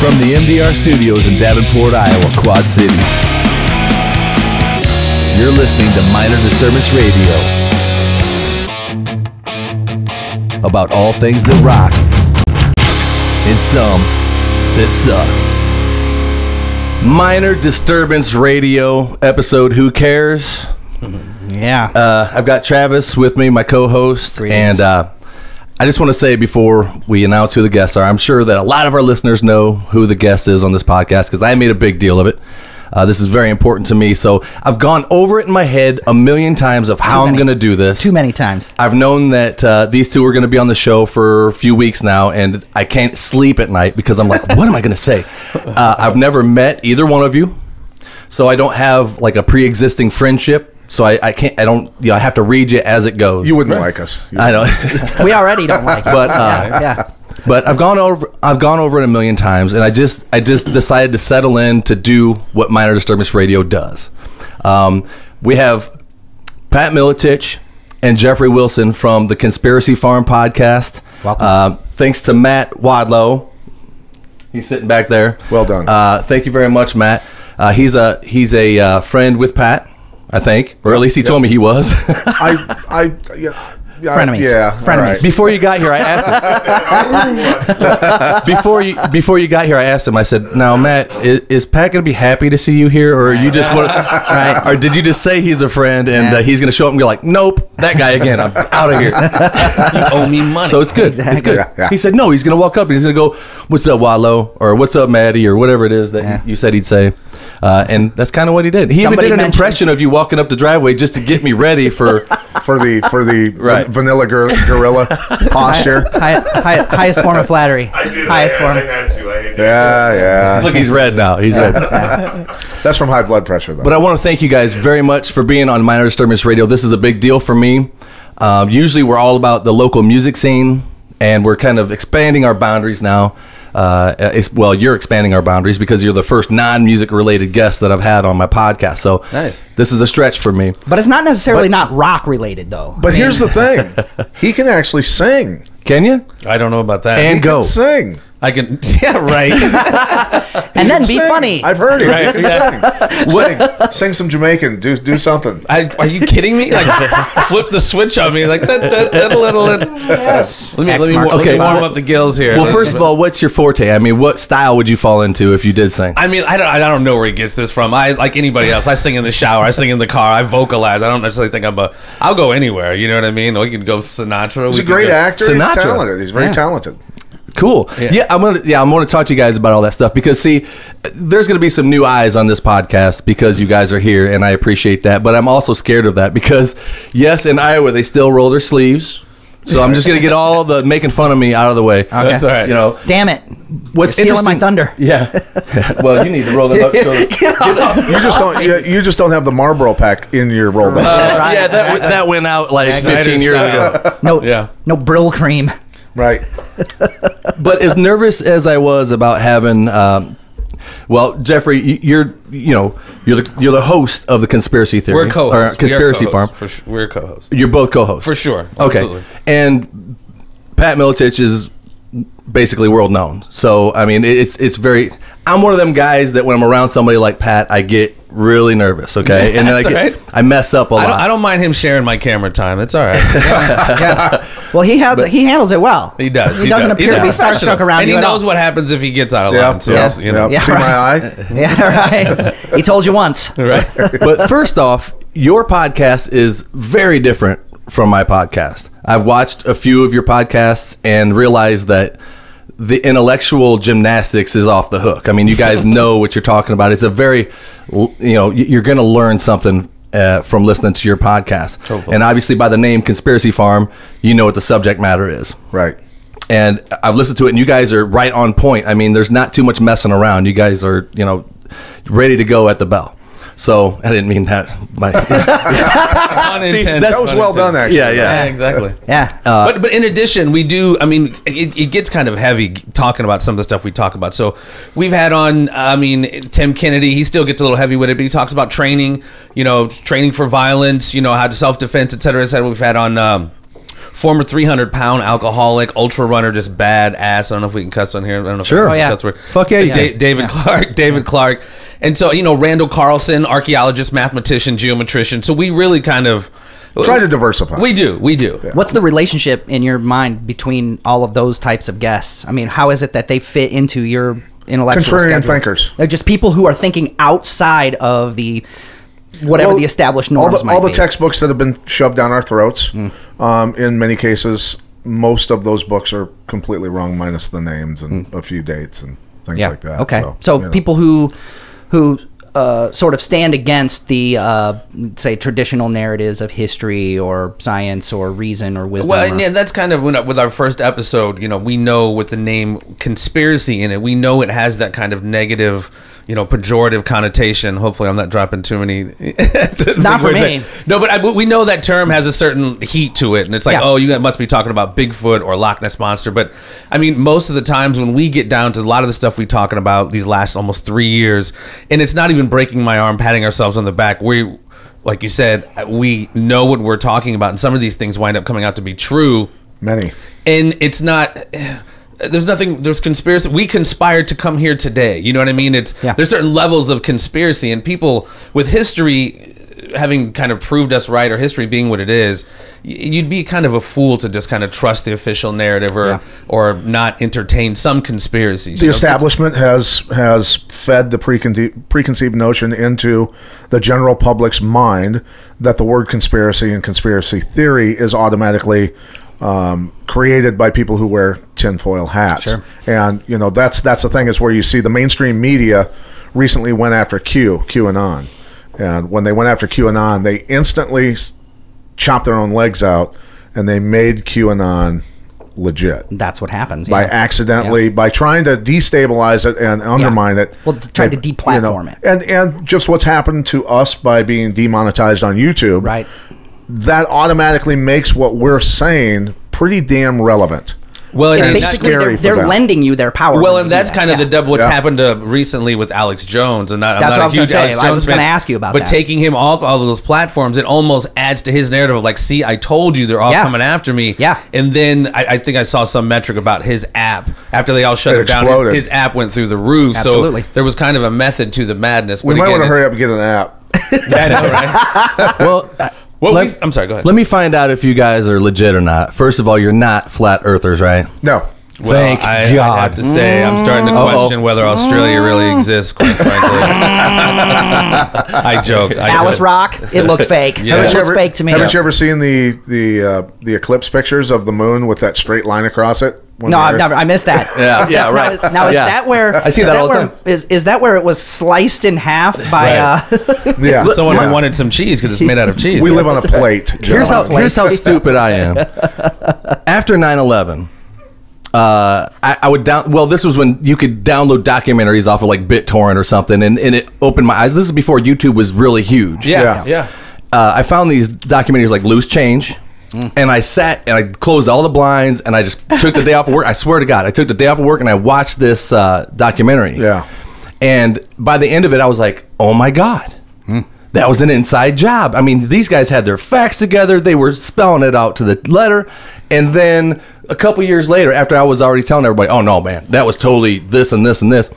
From the MDR studios in Davenport, Iowa, Quad Cities, you're listening to Minor Disturbance Radio. About all things that rock and some that suck. Minor Disturbance Radio episode Who Cares? Yeah. I've got Travis with me, my co-host. Greetings. And I just want to say before we announce who the guests are, I'm sure that a lot of our listeners know who the guest is on this podcast because I made a big deal of it. This is very important to me. So I've gone over it in my head a million times of how I'm going to do this. Too many times. I've known that these two are going to be on the show for a few weeks now, and I can't sleep at night because I'm like, what am I going to say? I've never met either one of you, so I don't have like a pre-existing friendship. So I have to read you as it goes. You wouldn't like us. I know. We already don't like it. But yeah. But I've gone over it a million times, and I just decided to settle in to do what Minor Disturbance Radio does. We have Pat Miletich and Jeffrey Wilson from the Conspiracy Farm podcast. Welcome. Thanks to Matt Wadlow. He's sitting back there. Well done. Thank you very much, Matt. He's a friend with Pat, I think, or at least he told me he was. Frenemies. Yeah. Frenemies. Right. Before you got here, I asked him. Before you got here, I asked him. I said, "Now, Matt, is Pat going to be happy to see you here, or you just want, Right. or did you just say he's a friend and he's going to show up and be like, nope, that guy again, I'm out of here." You owe me money. So it's good. Exactly. It's good. Yeah. He said, "No, he's going to walk up and he's going to go, 'What's up, Wallow?' or 'What's up, Maddie?' or whatever it is that you said he'd say." And that's kind of what he did. He Somebody even did an mentioned- impression of you walking up the driveway just to get me ready for the Right. vanilla gorilla posture. Highest form of flattery. I did. Highest form. I had to. Yeah. Look, he's red now. He's red. That's from high blood pressure, though. But I want to thank you guys very much for being on Minor Disturbance Radio. This is a big deal for me. Usually we're all about the local music scene, and we're kind of expanding our boundaries now. You're expanding our boundaries because you're the first non-music related guest that I've had on my podcast. So Nice. This is a stretch for me. But it's not necessarily not rock related, though. But here's the thing: he can actually sing. Can you? I don't know about that. And He go. can sing. I can. Yeah, right. And then be Sing. funny. I've heard it. Right, He can sing. Sing some Jamaican. Do something. Are you kidding me? Like, flip the switch on me. Like, Yes. Let me Okay. warm up the gills here. Well, first of all, what's your forte? I mean, what style would you fall into if you did sing? I mean, I don't know where he gets this from. I like anybody else. I sing in the shower. I sing in the car. I vocalize. I don't necessarily think I'll go anywhere. You know what I mean? We can go Sinatra. He's a great actor. Sinatra. He's talented. He's very talented. Cool. Yeah, I'm gonna talk to you guys about all that stuff because see, there's gonna be some new eyes on this podcast because you guys are here, and I appreciate that. But I'm also scared of that because yes, in Iowa they still roll their sleeves. So I'm just gonna get all the making fun of me out of the way. Okay. That's all right. You know, Damn it. what's You're stealing my interesting- thunder. Yeah. Well, you need to roll them up. You just don't have the Marlboro pack in your roll back. Right. Yeah, that went out like 15 years ago. No Brill cream. Right. But as nervous as I was about having, Jeffrey, you're the host of the Conspiracy Theory. We're co-hosts. Or Conspiracy We are Farm. co-hosts. We're co-hosts. You're both co-hosts. For sure. Okay. Absolutely. And Pat Miletich is basically world known. So, I mean, it's very... I'm one of them guys that when I'm around somebody like Pat, I get really nervous, okay? And then I mess up a lot. I don't mind him sharing my camera time. It's all right. Yeah. Well, he handles it well. He does. He doesn't appear to be professional. starstruck around and you he at knows all. what happens if he gets out of Yeah. line. So, Yeah. you know. Yeah. See my eye? Yeah, right. He told you once. Right. But first off, your podcast is very different from my podcast. I've watched a few of your podcasts and realized that the intellectual gymnastics is off the hook. I mean, you guys know what you're talking about. It's a very, you're going to learn something from listening to your podcast. Hopefully. And obviously by the name Conspiracy Farm, you know what the subject matter is. Right. And I've listened to it, and you guys are right on point. I mean, there's not too much messing around. You guys are, ready to go at the bell. So I didn't mean that. Unintended. That was well done, actually. Yeah. Exactly. Yeah. But in addition, we do. I mean, it gets kind of heavy talking about some of the stuff we talk about. So we've had on. I mean, Tim Kennedy. He still gets a little heavy with it, but he talks about training. Training for violence. How to self-defense, et cetera, et cetera. We've had on former 300-pound alcoholic, ultra runner, just badass. I don't know if we can cuss on here. I don't know if Sure. I can Oh, yeah. cuss word. Fuck yeah, you can. David Clark. And so, Randall Carlson, archaeologist, mathematician, geometrician. So we really kind of Try to diversify. We do. Yeah. What's the relationship in your mind between all of those types of guests? I mean, how is it that they fit into your intellectual Contrarian schedule? thinkers. They're just people who are thinking outside of the whatever the established norms might all the be. textbooks that have been shoved down our throats. In many cases, most of those books are completely wrong, minus the names and a few dates and things like that. Okay. So people who sort of stand against the say traditional narratives of history or science or reason or wisdom. Well, yeah, that's kind of with our first episode. We know with the name conspiracy in it, we know it has that kind of negative, pejorative connotation. Hopefully, I'm not dropping too many. Not for me. No, but we know that term has a certain heat to it, and it's like, oh, you must be talking about Bigfoot or Loch Ness Monster. But I mean, most of the times when we get down to a lot of the stuff we're talking about these last almost 3 years, and it's not even breaking my arm, patting ourselves on the back. We, like you said, we know what we're talking about, and some of these things wind up coming out to be true. Many. And it's not. There's conspiracy. We conspired to come here today. You know what I mean? There's certain levels of conspiracy, and people with history having kind of proved us right, or history being what it is, you'd be kind of a fool to just kind of trust the official narrative or not entertain some conspiracies. The establishment has fed the preconceived notion into the general public's mind that the word conspiracy and conspiracy theory is automatically created by people who wear tinfoil hats. Sure. And that's the thing, is where you see the mainstream media recently went after QAnon. And when they went after QAnon, they instantly chopped their own legs out, and they made QAnon legit. That's what happens. By accidentally, by trying to destabilize it and undermine it. Well, trying to deplatform it. And just what's happened to us by being demonetized on YouTube. Right. That automatically makes what we're saying pretty damn relevant. Well, And And basically, scary for they're them. lending you their power. Well, when and they do that's that. kind of Yeah. the double. What's happened recently with Alex Jones, and I'm That's not what I a was gonna huge say. Alex Jones I was fan, gonna ask you about but that. taking him off all of those platforms, it almost adds to his narrative of like, see, I told you, they're all coming after me. Yeah. And then I think I saw some metric about his app after they all shut it down. exploded. His app went through the roof. Absolutely. So there was kind of a method to the madness. We but might again, want to hurry it's- up and get an app. I know, right? Well, I'm sorry. Go ahead. let me find out if you guys are legit or not. First of all, you're not flat earthers, right? No. Thank I God. have to say, I'm starting to question whether Australia really exists, quite frankly. I joke. Alice Rock. It looks fake. Yeah. It looks fake to me. Haven't you ever seen the eclipse pictures of the moon with that straight line across it? No, I've never. I missed that. Yeah, right. Now is Yeah. that where I see is that all the where- time. Is that where it was sliced in half by? Right. Yeah. Someone who wanted some cheese because it's made out of cheese. We live on a plate. Here's gentlemen. here's how stupid I am. After 9/11, I would this was when you could download documentaries off of like BitTorrent or something, and it opened my eyes. This is before YouTube was really huge. Yeah. I found these documentaries like Loose Change, and I sat and I closed all the blinds, and I just took the day off of work. I swear to God, I took the day off of work and I watched this documentary. Yeah. And by the end of it, I was like, oh my God. That was an inside job. I mean, these guys had their facts together. They were spelling it out to the letter. And then a couple years later, after I was already telling everybody, oh, no, man, that was totally this and this and this,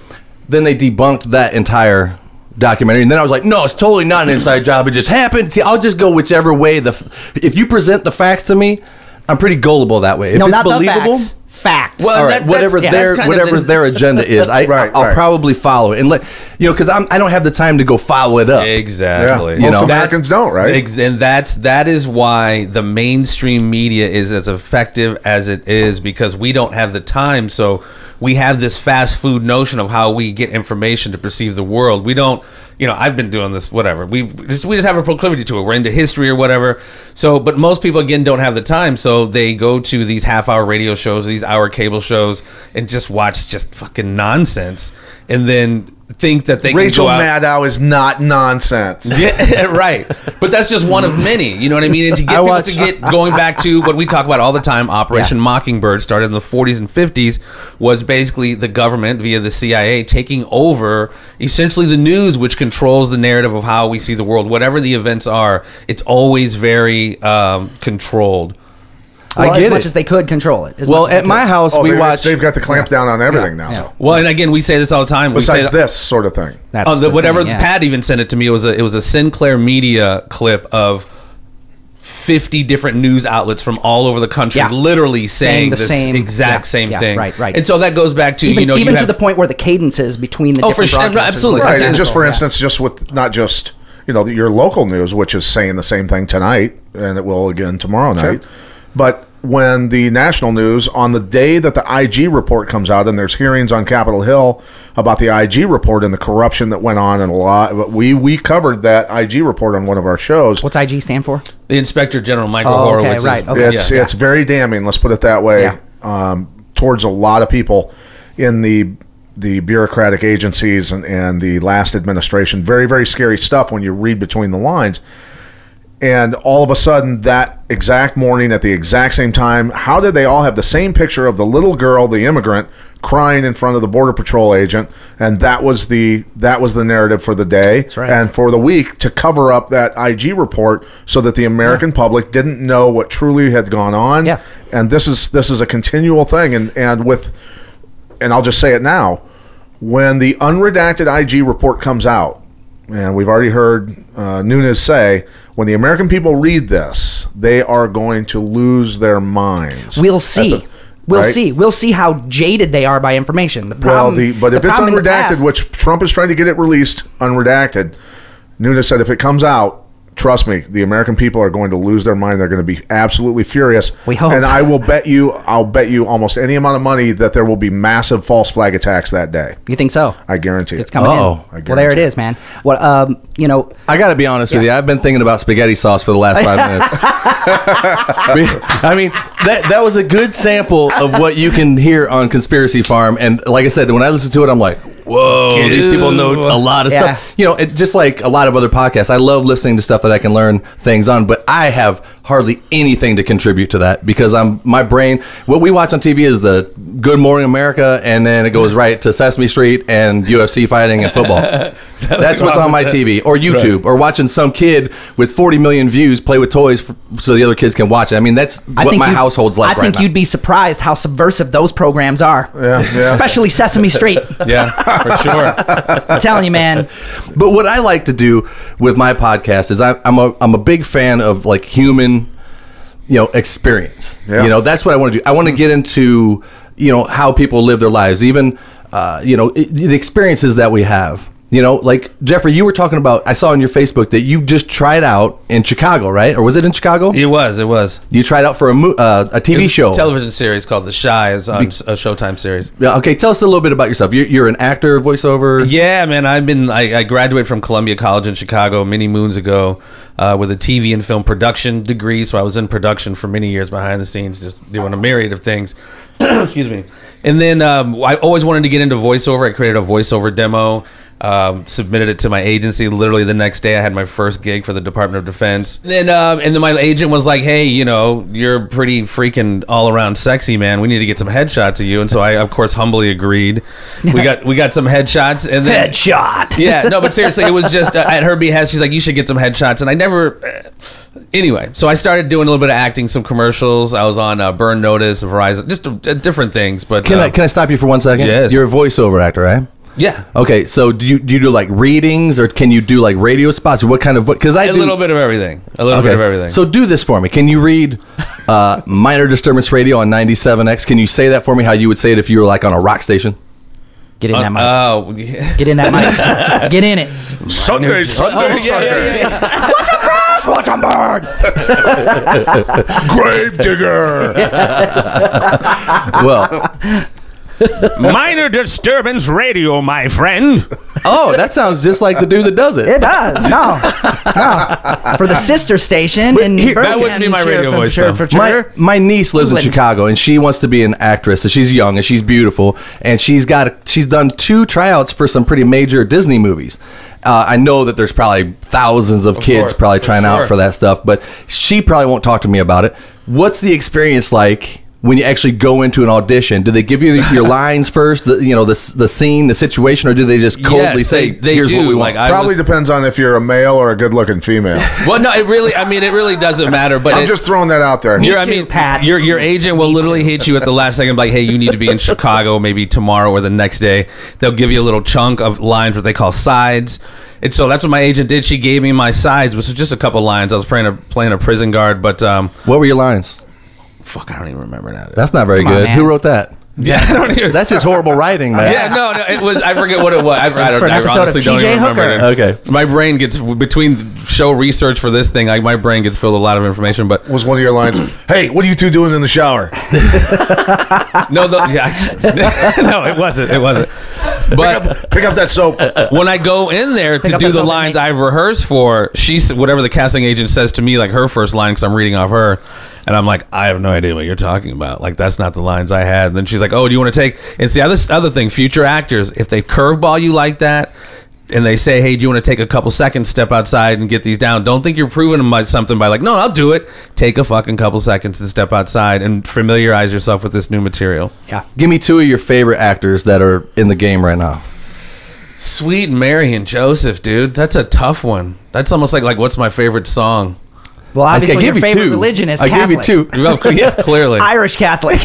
then they debunked that entire documentary. And then I was like, no, it's totally not an inside job. It just happened. See, I'll just go whichever way. If you present the facts to me, I'm pretty gullible that way. If No, it's not believable, the facts. Facts. Well, all right, whatever their agenda is, I'll probably follow it, and because I don't have the time to go follow it up. Exactly. Yeah. Most Americans don't, right? And that is why the mainstream media is as effective as it is, because we don't have the time. So we have this fast food notion of how we get information to perceive the world. We don't. I've been doing this, whatever. We just have a proclivity to it. We're into history or whatever. So, but most people, again, don't have the time. So they go to these half-hour radio shows, these hour cable shows, and just watch just fucking nonsense. And then think that they Rachel can go out. Maddow is not nonsense. Yeah, right. But that's just one of many. You know what I mean? And to get people to get going back to what we talk about all the time, Operation Mockingbird started in the 40s and 50s, was basically the government via the CIA taking over essentially the news, which controls the narrative of how we see the world. Whatever the events are, it's always very controlled. I get as it. much as they could control it. Well, at my house, we watch. They've got the clamp down on everything now. Yeah. Well, and again, we say this all the time. Besides this sort of thing. That's the whatever thing, yeah. Pat even sent it to me. It was a Sinclair Media clip of 50 different news outlets from all over the country, literally saying the same exact same thing. Right. And so that goes back to even you to have, the point where the cadences between the different broadcasters absolutely. was Right, and identical. just for instance, just with not just your local news, which is saying the same thing tonight, and it will again tomorrow night, but when the national news on the day that the IG report comes out, and there's hearings on Capitol Hill about the IG report and the corruption that went on, and a lot, we covered that IG report on one of our shows. What's IG stand for? the Inspector General Michael Oh, okay, Horowitz. right, okay. It's very damning. Let's put it that way. Towards a lot of people in the bureaucratic agencies and the last administration. Very, very scary stuff when you read between the lines. And all of a sudden, that exact morning, at the exact same time, how did they all have the same picture of the little girl, the immigrant, crying in front of the Border Patrol agent? And that was the narrative for the day. That's right. And for the week, to cover up that IG report so that the American public didn't know what truly had gone on. Yeah. And this is a continual thing. And I'll just say it now, when the unredacted IG report comes out, and we've already heard Nunes say, when the American people read this, they are going to lose their minds. We'll see. We'll right? see. We'll see how jaded they are by information. The problem, but if it's problem in the unredacted, past- which Trump is trying to get it released unredacted, Nunes said if it comes out, trust me, the American people are going to lose their mind. They're going to be absolutely furious. We hope. And I'll bet you almost any amount of money that there will be massive false flag attacks that day. You think so? I guarantee It's it. coming Uh-oh. in. I Well, there it guarantee is, man. Well, I got to be honest with you. I've been thinking about spaghetti sauce for the last 5 minutes. I mean, that was a good sample of what you can hear on Conspiracy Farm. And like I said, when I listen to it, I'm like, whoa, these people know a lot of Yeah. stuff. Just like a lot of other podcasts, I love listening to stuff that I can learn things on, but I have hardly anything to contribute to that because my brain, what we watch on TV is the Good Morning America, and then it goes right to Sesame Street and UFC fighting and football. That's what's on my TV, or YouTube, or watching some kid with 40 million views play with toys so the other kids can watch it. I mean, that's what my household's like right now. I think you'd be surprised how subversive those programs are. Yeah. Especially Sesame Street. Yeah, for sure. I'm telling you, man. But what I like to do with my podcast is I'm a big fan of like human, experience. Yeah. That's what I want to do. I want to get into, how people live their lives, even, the experiences that we have. Like Jeffrey, you were talking about, I saw on your Facebook that you just tried out in Chicago, right? Or was it in Chicago? It was. You tried out for a TV show. Television series called The Chi. It was on a Showtime series. Yeah, okay, tell us a little bit about yourself. You're an actor, voiceover? Yeah, man. I graduated from Columbia College in Chicago many moons ago with a TV and film production degree. So I was in production for many years behind the scenes, just doing a myriad of things. Excuse me. And then I always wanted to get into voiceover. I created a voiceover demo. Submitted it to my agency. Literally the next day I had my first gig for the Department of Defense. And then my agent was like, hey, you're pretty freaking all around sexy, man. We need to get some headshots of you. And so I of course humbly agreed. We got some headshots, and then Headshot. yeah, no, but seriously, it was just at her behest. She's like, you should get some headshots. And I never anyway, so I started doing a little bit of acting, some commercials. I was on Burn Notice, Verizon, just different things. But Can I stop you for 1 second? Yes. You're a voiceover actor, right? yeah. Okay, so do you do like readings, or can you do like radio spots? What kind of, because I A do little bit of everything. A little bit of everything. So do this for me. Can you read Minor Disturbance Radio on 97X? Can you say that for me, how you would say it if you were like on a rock station? Get in that mic. Oh, yeah. Get in that mic. Get in it. Sunday. Watch on bird. Grave digger. Well, Minor Disturbance Radio, my friend. oh, that sounds just like the dude that does it. It does. No. For the sister station in here- that wouldn't be my radio voice, though. My niece lives in England. Chicago, and she wants to be an actress. And she's young and she's beautiful, and she's done 2 tryouts for some pretty major Disney movies. I know that there's probably thousands of kids course, probably for trying sure. out for that stuff, but she probably won't talk to me about it. What's the experience like when you actually go into an audition? Do they give you your lines first, the scene, the situation, or do they just coldly say, "Here's what we want"? Probably depends on if you're a male or a good-looking female. Well, no, it really doesn't matter. But I'm just throwing that out there. Pat. Your agent will literally hit you at the last second, like, "Hey, you need to be in Chicago maybe tomorrow or the next day." They'll give you a little chunk of lines, what they call sides. And so that's what my agent did. She gave me my sides, which was just a couple lines. I was playing a prison guard, but what were your lines? Fuck, I don't even remember now. That's not very good. Who wrote that? Yeah, I don't even. That's just horrible writing, man. Yeah, no, it was. I forget what it was. I honestly don't even remember it. Okay, my brain gets between show research for this thing. My brain gets filled with a lot of information. But was one of your lines? Hey, what are you two doing in the shower? No, it wasn't. It wasn't. But pick up that soap. When I go in there to do the lines I've rehearsed for, whatever the casting agent says to me, like her first line, because I'm reading off her. And I'm like, I have no idea what you're talking about. Like, that's not the lines I had. And then she's like, oh, do you want to take... It's the other thing, future actors, if they curveball you like that, and they say, hey, do you want to take a couple seconds, step outside and get these down? Don't think you're proving them something by like, no, I'll do it. Take a fucking couple seconds and step outside and familiarize yourself with this new material. Yeah. Give me two of your favorite actors that are in the game right now. Sweet Mary and Joseph, dude. That's a tough one. That's almost like what's my favorite song? Well, obviously, your favorite religion is Catholic. I gave you two. Well, yeah, clearly. Irish Catholic.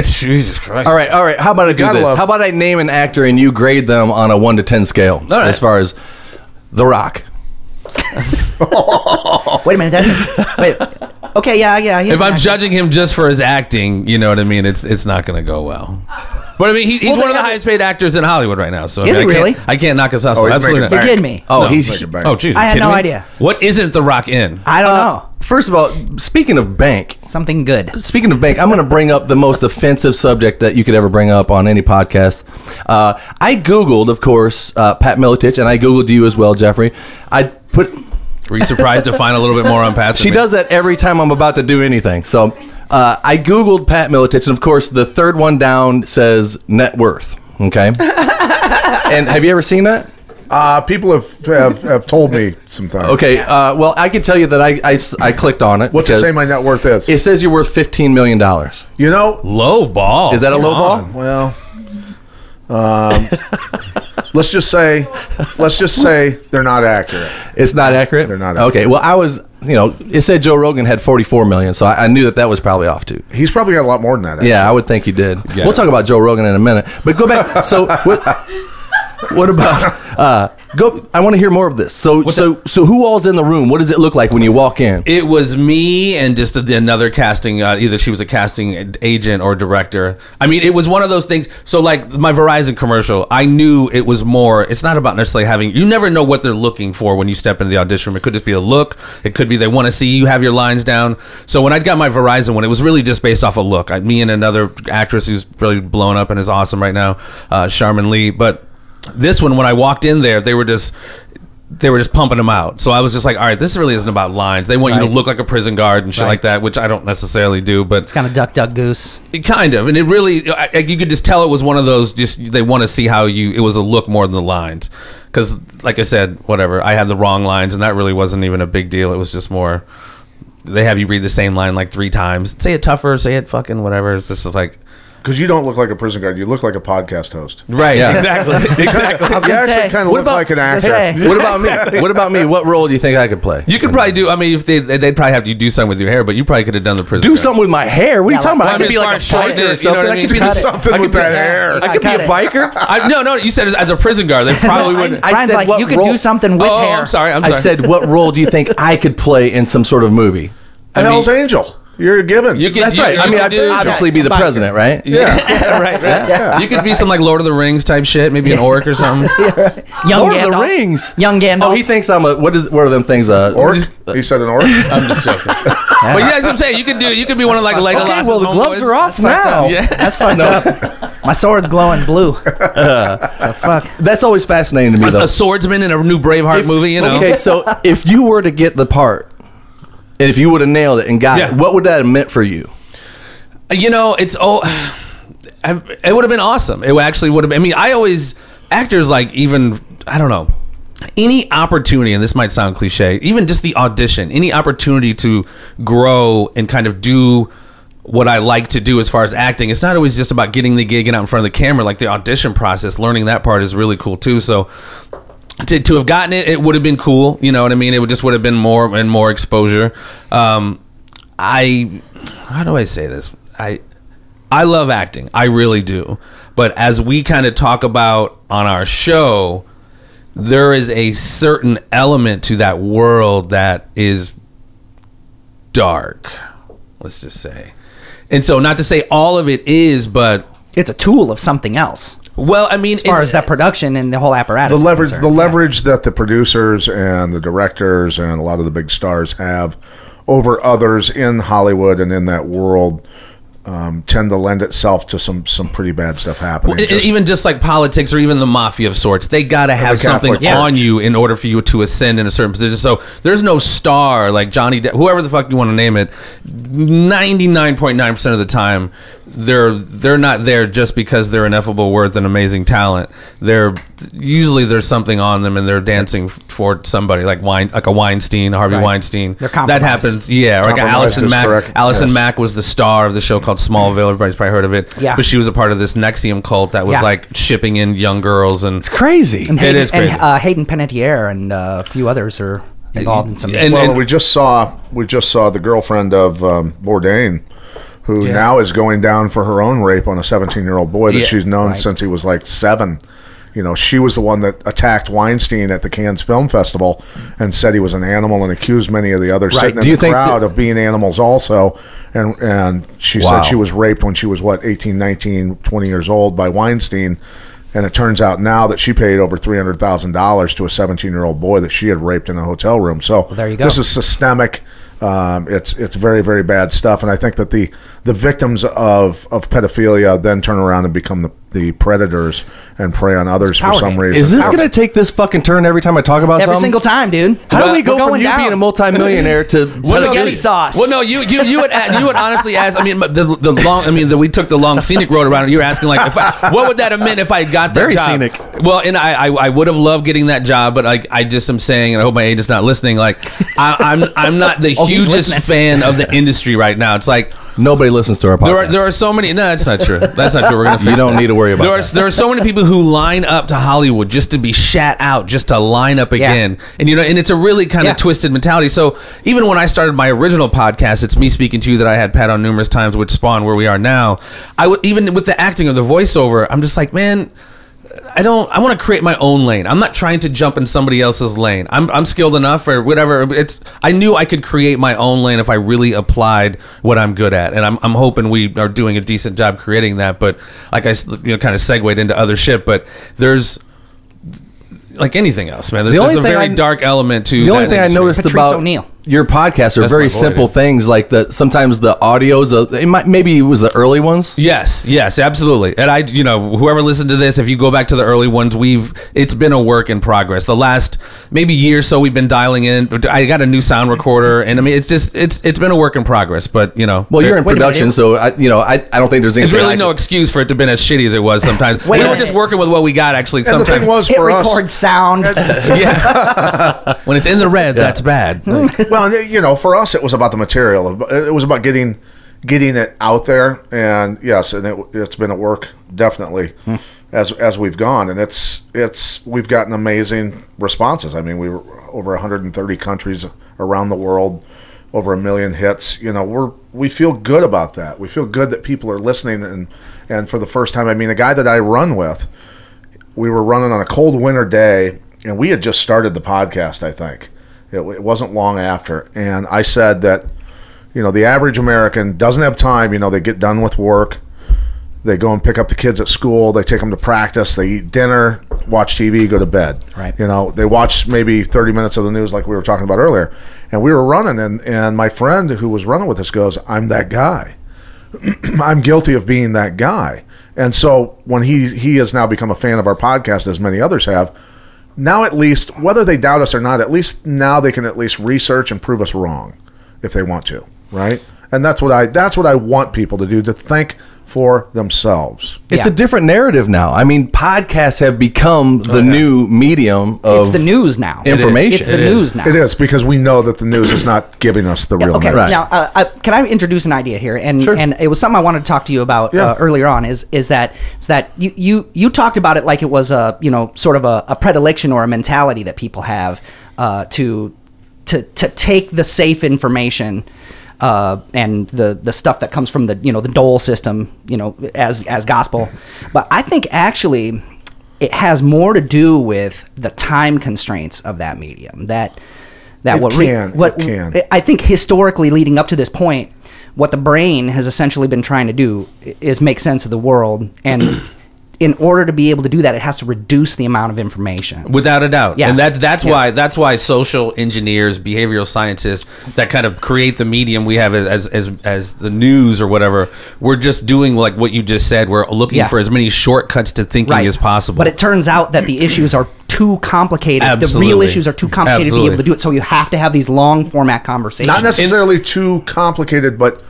Jesus Christ. All right. How about I do this? How about I name an actor and you grade them on a 1 to 10 scale? All right. As far as The Rock. Wait a minute. Wait. Okay, yeah. If I'm judging him just for his acting, you know what I mean? It's not going to go well. But I mean, he's one of the highest paid actors in Hollywood right now. So is he really? I can't knock his hustle. Oh, absolutely not. You're kidding me. Oh, no, he's. Oh, geez. I had no idea. What isn't The Rock in? I don't know. First of all, speaking of bank, Something good. I'm going to bring up the most offensive subject that you could ever bring up on any podcast. I Googled, of course, Pat Miletich, and I Googled you as well, Jeffrey. Were you surprised to find a little bit more on Pat? She does that every time I'm about to do anything. So I Googled Pat Miletich, and of course, the third one down says net worth. Okay. And have you ever seen that? People have told me sometimes. Okay. Well, I can tell you that I clicked on it. What's it say my net worth is? It says you're worth $15 million. You know, low ball. Is that a low ball? Well, let's just say they're not accurate. It's not accurate? They're not accurate. Okay. Well, it said Joe Rogan had 44 million, so I knew that was probably off too. He's probably got a lot more than that. Actually. Yeah, I would think he did. Yeah. We'll talk about Joe Rogan in a minute. But go back. So what about I want to hear more of this. So who all's in the room? What does it look like when you walk in? It was me and just another casting. Either she was a casting agent or director. I mean, it was one of those things. So like my Verizon commercial, I knew it was more. It's not about necessarily having. You never know what they're looking for when you step into the audition room. It could just be a look. It could be they want to see you have your lines down. So when I got my Verizon one, it was really just based off a look. Me and another actress who's really blown up and is awesome right now, Charmin Lee, but. This one, when I walked in there, they were just pumping them out. So I was just like, all right, this really isn't about lines. They want you to look like a prison guard and shit like that, which I don't necessarily do. But it's kind of duck goose. Kind of, and it really, you could just tell it was one of those. Just they want to see how it was a look more than the lines. Because, like I said, whatever, I had the wrong lines, and that really wasn't even a big deal. It was just more. They have you read the same line like 3 times. Say it tougher. Say it fucking whatever. It's just like. Because you don't look like a prison guard. You look like a podcast host. Right. Yeah. Exactly. You actually kind of look like an actor. What about me? What about me? What role do you think I could play? You could probably do. I mean, if they'd probably have you do something with your hair, but you probably could have done the prison. Do guard. something with my hair? What are you talking about? I could be like a biker or something. I could be something with that hair. I could be a biker. No. You said as a prison guard. They probably wouldn't. I said like you could do something with hair. I'm sorry. I said, what role do you think I could play in some sort of movie? A Hell's Angel. You're given. That's right. I mean, I'd obviously be the president, right? Yeah. Right. Yeah. You could be some like Lord of the Rings type shit, maybe an orc or something. Young Lord Gandalf. of the Rings. Young Gandalf. Oh, he thinks I'm a. What are them things? Orc. He said an orc. I'm just joking. But yeah, as I'm saying, you could be one of like Legolas. Okay, well the gloves are off now. Yeah, that's fucked up. My sword's glowing blue. Fuck. That's always fascinating to me. Though. A swordsman in a new Braveheart movie, you know. Okay, so if you were to get the part. And if you would have nailed it and got it, what would that have meant for you? You know, it would have been awesome. It actually would have been. I mean, actors like even, I don't know, any opportunity, and this might sound cliche, even just the audition, any opportunity to grow and kind of do what I like to do as far as acting. It's not always just about getting the gig and out in front of the camera. Like the audition process, learning that part is really cool too. So to have gotten it, it would have been cool. You know what I mean? It would have been more and more exposure. How do I say this? I love acting. I really do. But as we kind of talk about on our show, there is a certain element to that world that is dark, let's just say. And so not to say all of it is, but it's a tool of something else. Well, I mean, as far as that production and the whole apparatus, the leverage that the producers and the directors and a lot of the big stars have over others in Hollywood and in that world tend to lend itself to some pretty bad stuff happening. Even just like politics or even the mafia of sorts, they got to have something on you in order for you to ascend in a certain position. So there's no star like Johnny Depp, whoever the fuck you want to name it. 99.9% of the time, they're not there just because they're ineffable worth and amazing talent. Usually there's something on them and they're dancing for somebody like a Weinstein, Harvey Weinstein. That happens, yeah. Or like Allison Mack. Allison Mack was the star of the show called Smallville. Everybody's probably heard of it. Yeah. But she was a part of this Nexium cult that was like shipping in young girls, and it's crazy. And it is crazy. And Hayden Panettiere and a few others are involved in some. And we just saw the girlfriend of Bourdain, who now is going down for her own rape on a 17-year-old boy that she's known since he was like 7. You know, she was the one that attacked Weinstein at the Cannes Film Festival and said he was an animal and accused many of the others sitting in the crowd of being animals also. And she said she was raped when she was, 18, 19, 20 years old by Weinstein. And it turns out now that she paid over $300,000 to a 17-year-old boy that she had raped in a hotel room. So there you go. This is systemic. It's very, very bad stuff. And I think that the victims of pedophilia then turn around and become the predators and prey on others for some reason. Is this going to take this fucking turn every time I talk about something? Every single time, dude. How do we go from you being a multimillionaire to spaghetti sauce? Well, no, you would honestly ask. I mean, we took the long scenic road around it. You were asking like, what would that have meant if I got that job? Very scenic. Well, and I would have loved getting that job, but I just am saying, and I hope my agent's not listening. Like, I'm not the hugest fan of the industry right now. It's like nobody listens to our podcast. There are so many. No, that's not true. That's not true. We're gonna fix You don't need to worry about that. There are so many people who line up to Hollywood just to be shat out, just to line up again. And and it's a really kind of twisted mentality. So even when I started my original podcast, it's me speaking to you that I had Pat on numerous times, which spawned where we are now. Even with the acting of the voiceover, I'm just like, man, I want to create my own lane. I'm not trying to jump in somebody else's lane. I'm skilled enough or whatever. I knew I could create my own lane if I really applied what I'm good at. And I'm hoping we are doing a decent job creating that. But like I kind of segued into other shit, but there's like anything else, man. There's a very dark element to the only thing I noticed Patrice about O'Neal. Your podcasts are very simple things, like sometimes the audios. Maybe it was the early ones. Yes, absolutely. And whoever listened to this, if you go back to the early ones, it's been a work in progress. The last maybe year or so, we've been dialing in. I got a new sound recorder, and I mean, it's been a work in progress. But well, you're in production, so I don't think there's anything. There's really no excuse for it to have been as shitty as it was sometimes. We were just working with what we got. Actually, and sometimes the thing was for us, record sound. When it's in the red, that's bad. Well, for us, it was about the material. It was about getting it out there, and yes, and it's been at work definitely as we've gone, and we've gotten amazing responses. I mean, we were over 130 countries around the world, over 1 million hits. We feel good about that. We feel good that people are listening, and for the first time, I mean, a guy that I run with, we were running on a cold winter day, and we had just started the podcast, I think. It wasn't long after. And I said that, the average American doesn't have time. They get done with work. They go and pick up the kids at school. They take them to practice. They eat dinner, watch TV, go to bed. Right. They watch maybe 30 minutes of the news like we were talking about earlier. And we were running, and my friend who was running with us goes, I'm that guy. I'm guilty of being that guy. And so when he has now become a fan of our podcast, as many others have, now at least, whether they doubt us or not, at least now they can at least research and prove us wrong if they want to, right? And that's what I want people to do, to think for themselves. It's Yeah. a different narrative now. I mean, podcasts have become the new medium of It's the news now. information. It's the news now. It is, because we know that the news is not giving us the real Okay, news. Right. now can I introduce an idea here? And Sure. and it was something I wanted to talk to you about Yeah. earlier on. Is that you talked about it like it was a sort of a predilection or a mentality that people have to take the safe information. And the stuff that comes from the the dole system as gospel, but I think actually it has more to do with the time constraints of that medium. It can. I think historically leading up to this point, what the brain has essentially been trying to do is make sense of the world, and in order to be able to do that, it has to reduce the amount of information. Without a doubt. Yeah. And that's why social engineers, behavioral scientists that kind of create the medium we have as the news or whatever, we're just doing like what you just said. We're looking for as many shortcuts to thinking as possible. But it turns out that the issues are too complicated. Absolutely. The real issues are too complicated to be able to do it. So you have to have these long format conversations. Not necessarily too complicated, but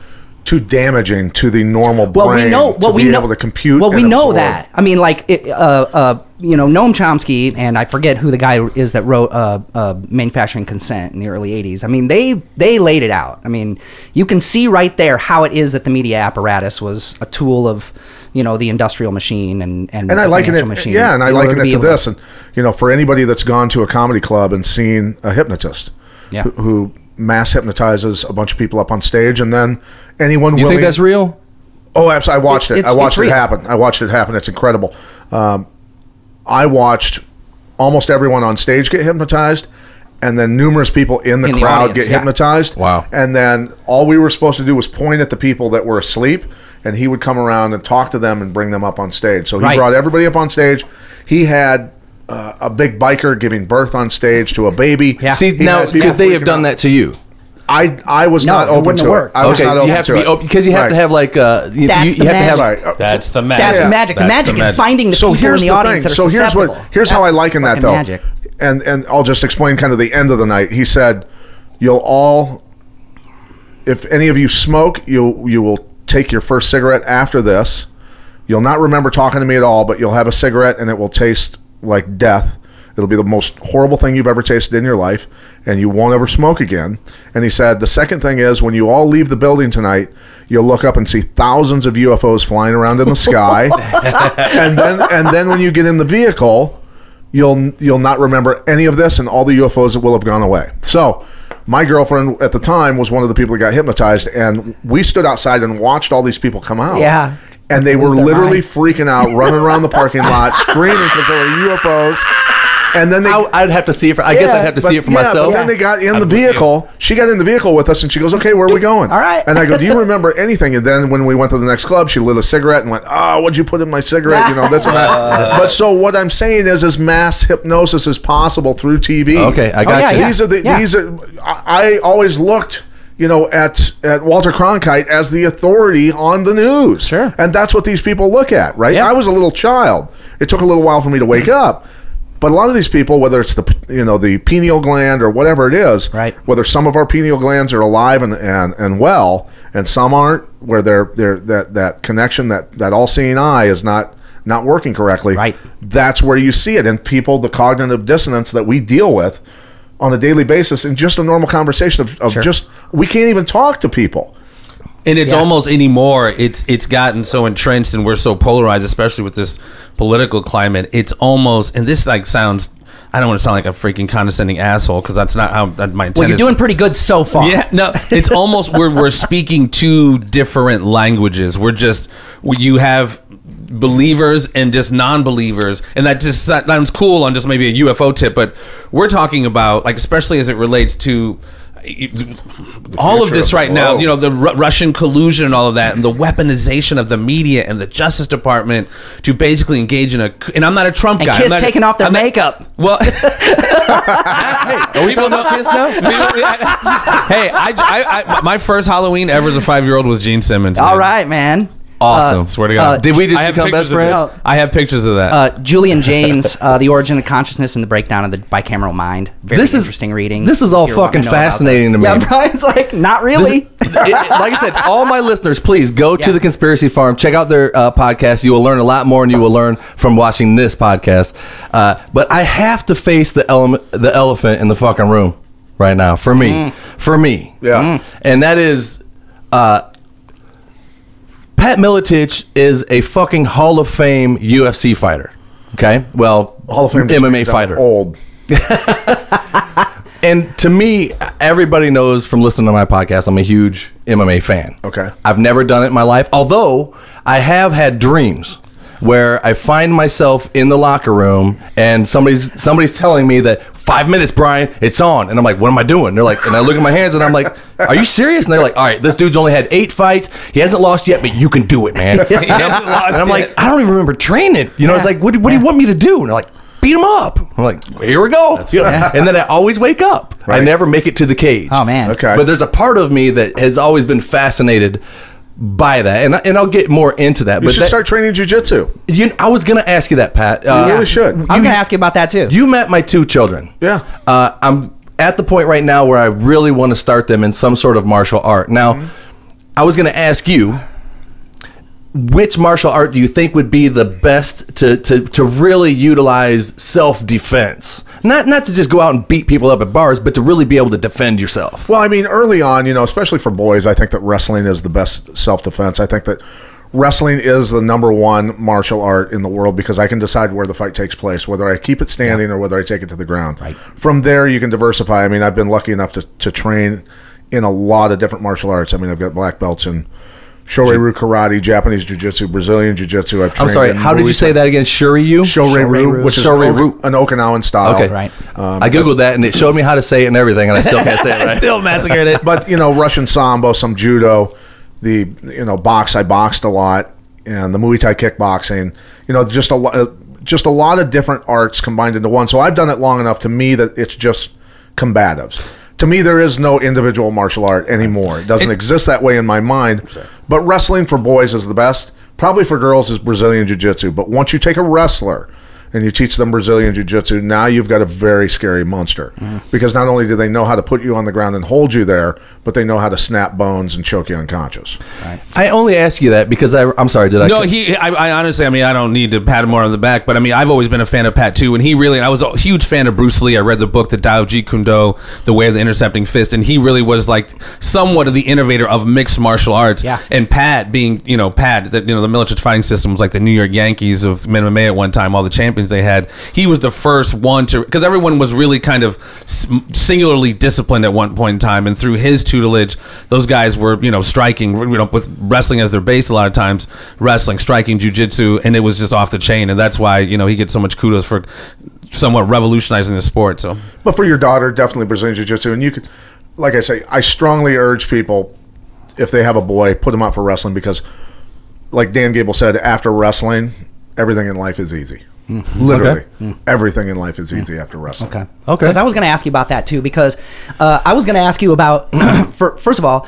too damaging to the normal brain able to compute. Well, we and know absorb. that. I mean, like, Noam Chomsky, and I forget who the guy is that wrote Manufacturing Consent in the early 80s. I mean, they laid it out. I mean, you can see right there how it is that the media apparatus was a tool of the industrial machine and I liken it, machine. yeah, and I liken it to this. And for anybody that's gone to a comedy club and seen a hypnotist, Yeah. who mass hypnotizes a bunch of people up on stage, and then anyone You willing, think that's real? Oh, absolutely! I watched it. It's I watched it real. happen. I watched it happen. It's incredible. I watched almost everyone on stage get hypnotized, and then numerous people in the crowd audience, get yeah. hypnotized. Wow. And then all we were supposed to do was point at the people that were asleep, and he would come around and talk to them and bring them up on stage. So he Right. brought everybody up on stage. He had a big biker giving birth on stage to a baby. Yeah. See, He now, had people could they have freaking done out. that to you? I was No, not it open wouldn't to have it. worked. I was not open you have to to be it. open because you have Right. to have like That's you the have to have magic. Right. That's the That's magic. the magic. The That's magic is magic. finding the So people here's in the the audience thing. that are So susceptible. here's how I That's liken that fucking though. magic. And I'll just explain kind of the end of the night. He said, "You'll all, if any of you smoke, you will take your first cigarette after this. You'll not remember talking to me at all, but you'll have a cigarette and it will taste like death. It'll be the most horrible thing you've ever tasted in your life, and you won't ever smoke again." And he said, "The second thing is, when you all leave the building tonight, you'll look up and see thousands of UFOs flying around in the sky. and then when you get in the vehicle, you'll not remember any of this, and all the UFOs will have gone away." So my girlfriend at the time was one of the people that got hypnotized, and we stood outside and watched all these people come out. Yeah. And they were Lose their literally mind. freaking out, running around the parking lot, screaming because there were UFOs. And then they, I'd have to see it. I guess I'd have to see it for myself. But then they got in the vehicle. She got in the vehicle with us, and she goes, "Okay, where are we going?" All right. And I go, "Do you remember anything?" And then when we went to the next club, she lit a cigarette and went, "Oh, what'd you put in my cigarette?" This and that. But so what I'm saying is mass hypnosis is possible through TV. Okay, I got you. yeah. These are. I always looked, at Walter Cronkite as the authority on the news. Sure. And that's what these people look at, right? Yeah. I was a little child. It took a little while for me to wake up. But a lot of these people, whether it's the pineal gland or whatever it is, Right. whether some of our pineal glands are alive and well, and some aren't, where that connection, that all-seeing eye is not working correctly. Right. That's where you see it in people, the cognitive dissonance that we deal with on a daily basis in just a normal conversation of Sure. just, we can't even talk to people. And it's almost anymore. It's gotten so entrenched, and we're so polarized, especially with this political climate. It's almost, and this sounds. I don't want to sound like a freaking condescending asshole, because that's not how my intent Well, you're is. doing pretty good so far. Yeah, no, it's almost we're speaking two different languages. You have believers and just non-believers, and that sounds cool on just maybe a UFO tip, but we're talking about, like, especially as it relates to all of this right now, the Russian collusion and all of that, and the weaponization of the media and the Justice Department to basically engage in and I'm not a Trump And guy. Kiss taking off their makeup. Well, hey, are we talking about Kiss now? Hey, I my first Halloween ever as a 5-year-old was Gene Simmons. All man. right, man. Awesome. Swear to God. Did we just I have become best pictures of friends? this. I have pictures of that. Julian Jaynes, The Origin of Consciousness and the Breakdown of the Bicameral Mind. Very interesting reading. This is all If you want to fucking know about fascinating to me. Yeah, Brian's like, not really. Like I said, all my listeners, please go to Yeah. the Conspiracy Farm, check out their podcast. You will learn a lot more, and you will learn from watching this podcast. But I have to face the elephant in the fucking room right now. For me, Yeah. and that is, Pat Miletich is a fucking Hall of Fame UFC fighter. Okay, well, Hall of Fame MMA fighter. Old. And to me, everybody knows from listening to my podcast, I'm a huge MMA fan. Okay. I've never done it in my life, although I have had dreams where I find myself in the locker room and somebody's telling me that 5 minutes, Brian, it's on. And I'm like, what am I doing? They're like, and I look at my hands and I'm like, are you serious? And they're like, all right, this dude's only had 8 fights. He hasn't lost yet, but you can do it, man. And I'm like, I don't even remember training. You know, it's like, what do you want me to do? And they're like, beat him up. I'm like, here we go. You know, and then I always wake up. Right. I never make it to the cage. Oh, man. Okay. But there's a part of me that has always been fascinated by that, and I'll get more into that. You should start training jiu-jitsu. I was going to ask you that, Pat. You really should. I was going to ask you about that, too. You met my 2 children. Yeah. I'm at the point right now where I really want to start them in some sort of martial art. Now, I was going to ask you, which martial art do you think would be the best to really utilize self-defense? Not to just go out and beat people up at bars, but to really be able to defend yourself. Well, I mean, early on, especially for boys, I think that wrestling is the best self-defense. I think that wrestling is the #1 martial art in the world because I can decide where the fight takes place, whether I keep it standing or whether I take it to the ground. Right. From there, you can diversify. I mean, I've been lucky enough to train in a lot of different martial arts. I mean, I've got black belts in Shorei-ryu karate, Japanese jiu-jitsu, Brazilian jiu-jitsu. I've trained I'm sorry, in how did you say that again? Shorei-ryu? Shorei-ryu, which is an Okinawan style. Okay. Right. I Googled that, and it showed me how to say it and everything, and I still can't say it right. Still massacred it. But, Russian Sambo, some judo, the, I boxed a lot, and the Muay Thai kickboxing, just a lot of different arts combined into one. So I've done it long enough to me that it's just combatives. To me, there is no individual martial art anymore. It doesn't exist that way in my mind. But wrestling for boys is the best. Probably for girls is Brazilian Jiu-Jitsu. But once you take a wrestler and you teach them Brazilian Jiu-Jitsu, now you've got a very scary monster. Because not only do they know how to put you on the ground and hold you there, but they know how to snap bones and choke you unconscious. Right. I only ask you that because I'm sorry, did I? No, I honestly, I don't need to pat him more on the back, but I've always been a fan of Pat too, and I was a huge fan of Bruce Lee. I read the book, The Tao of Jeet Kune Do, The Way of the Intercepting Fist, and he really was like somewhat of the innovator of mixed martial arts. Yeah. And Pat being, the Miletich fighting system was like the New York Yankees of MMA at one time, all the champions they had. He was the first one because everyone was really kind of singularly disciplined at one point in time, and through his tutelage, those guys were, striking, with wrestling as their base a lot of times, wrestling, striking, jiu-jitsu, and it was just off the chain, and that's why, he gets so much kudos for somewhat revolutionizing the sport. So, but for your daughter, definitely Brazilian Jiu-Jitsu, and you could, like I say, I strongly urge people, if they have a boy, put them out for wrestling because, like Dan Gable said, after wrestling, everything in life is easy. Literally, everything in life is easy after wrestling. Okay. Because I was going to ask you about that too. Because I was going to ask you about, first of all,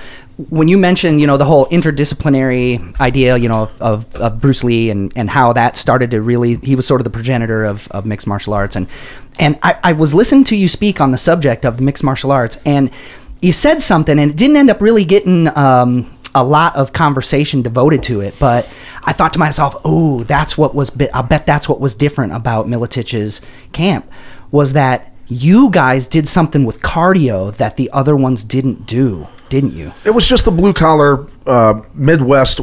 when you mentioned, the whole interdisciplinary idea, of Bruce Lee and how that started to really, he was sort of the progenitor of mixed martial arts, and I was listening to you speak on the subject of mixed martial arts, and you said something, and it didn't end up really getting a lot of conversation devoted to it, but I thought to myself, oh, I bet that's what was different about Miletich's camp, was that you guys did something with cardio that the other ones didn't do, didn't you? It was just the blue collar Midwest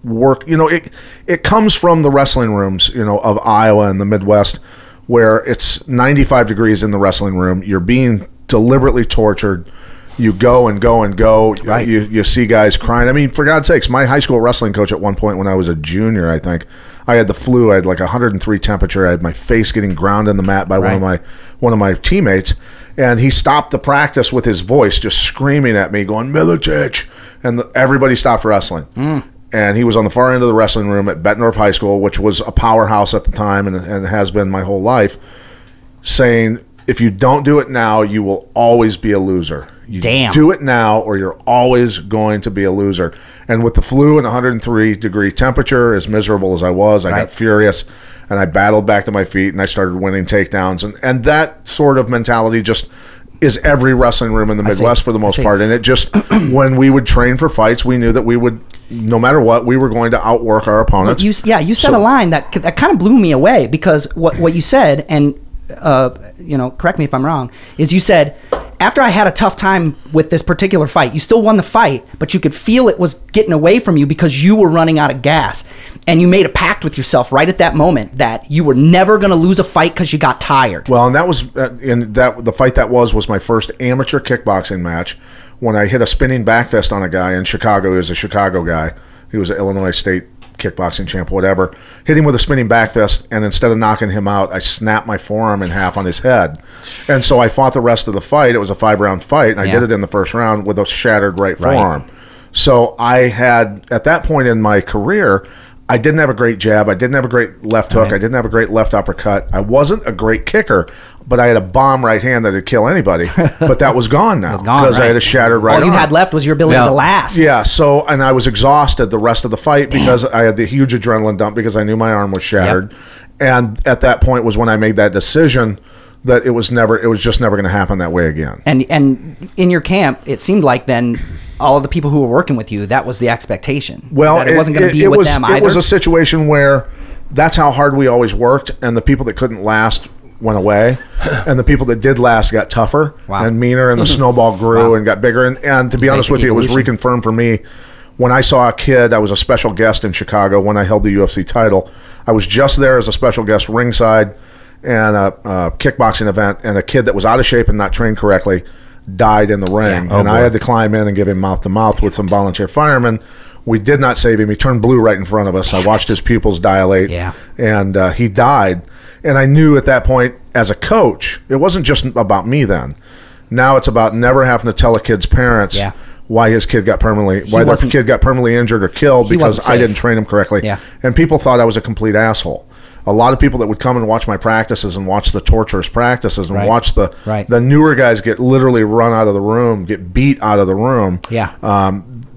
work. It comes from the wrestling rooms, of Iowa and the Midwest, where it's 95 degrees in the wrestling room. You're being deliberately tortured. You go and go and go. Right. You see guys crying. I mean, for God's sakes, my high school wrestling coach at one point when I was a junior, I think, I had the flu. I had like 103 temperature. I had my face getting ground in the mat by one of my teammates, and he stopped the practice with his voice, just screaming at me, going, Miletich, and everybody stopped wrestling. And he was on the far end of the wrestling room at Bettendorf High School, which was a powerhouse at the time and has been my whole life, saying, if you don't do it now, you will always be a loser. You Damn. do it now or you're always going to be a loser. And with the flu and 103-degree temperature, as miserable as I was, I got furious, and I battled back to my feet, and I started winning takedowns. And that sort of mentality just is every wrestling room in the Midwest for the most part. And it just, when we would train for fights, we knew that we would, no matter what, we were going to outwork our opponents. You said a line that kind of blew me away, because what you said, and correct me if I'm wrong, is you said, after I had a tough time with this particular fight, you still won the fight, but you could feel it was getting away from you because you were running out of gas. And you made a pact with yourself right at that moment that you were never going to lose a fight because you got tired. Well, and that was the fight that was my first amateur kickboxing match, when I hit a spinning back fist on a guy in Chicago. He was a Chicago guy. He was an Illinois State kickboxing champ, whatever. Hit him with a spinning back fist, and instead of knocking him out, I snapped my forearm in half on his head. And so I fought the rest of the fight. It was a 5-round fight, and I did it in the first round with a shattered right forearm. So I had, at that point in my career, I didn't have a great jab. I didn't have a great left hook. I didn't have a great left uppercut. I wasn't a great kicker, but I had a bomb right hand that would kill anybody. But that was gone now because I had a shattered right arm. All you had left was your ability to last. Yeah, so, and I was exhausted the rest of the fight because I had the huge adrenaline dump because I knew my arm was shattered. And at that point was when I made that decision that it was just never going to happen that way again. And in your camp, it seemed like then all of the people who were working with you, that was the expectation. Well, that it wasn't going to be with them either. It was a situation where that's how hard we always worked, and the people that couldn't last went away, and the people that did last got tougher and meaner, and the snowball grew and got bigger. And to be honest with you, it was reconfirmed for me when I saw a kid. I was a special guest in Chicago when I held the UFC title. I was just there as a special guest ringside and a kickboxing event, and a kid that was out of shape and not trained correctly died in the ring. I had to climb in and give him mouth-to-mouth with some volunteer firemen. We did not save him. He turned blue right in front of us. I watched his pupils dilate, and he died. And I knew at that point, as a coach, it wasn't just about me then. Now it's about never having to tell a kid's parents why his kid got their kid got permanently injured or killed because I didn't train him correctly. And people thought I was a complete asshole. A lot of people that would come and watch my practices and watch the torturous practices and watch the newer guys get literally run out of the room, get beat out of the room.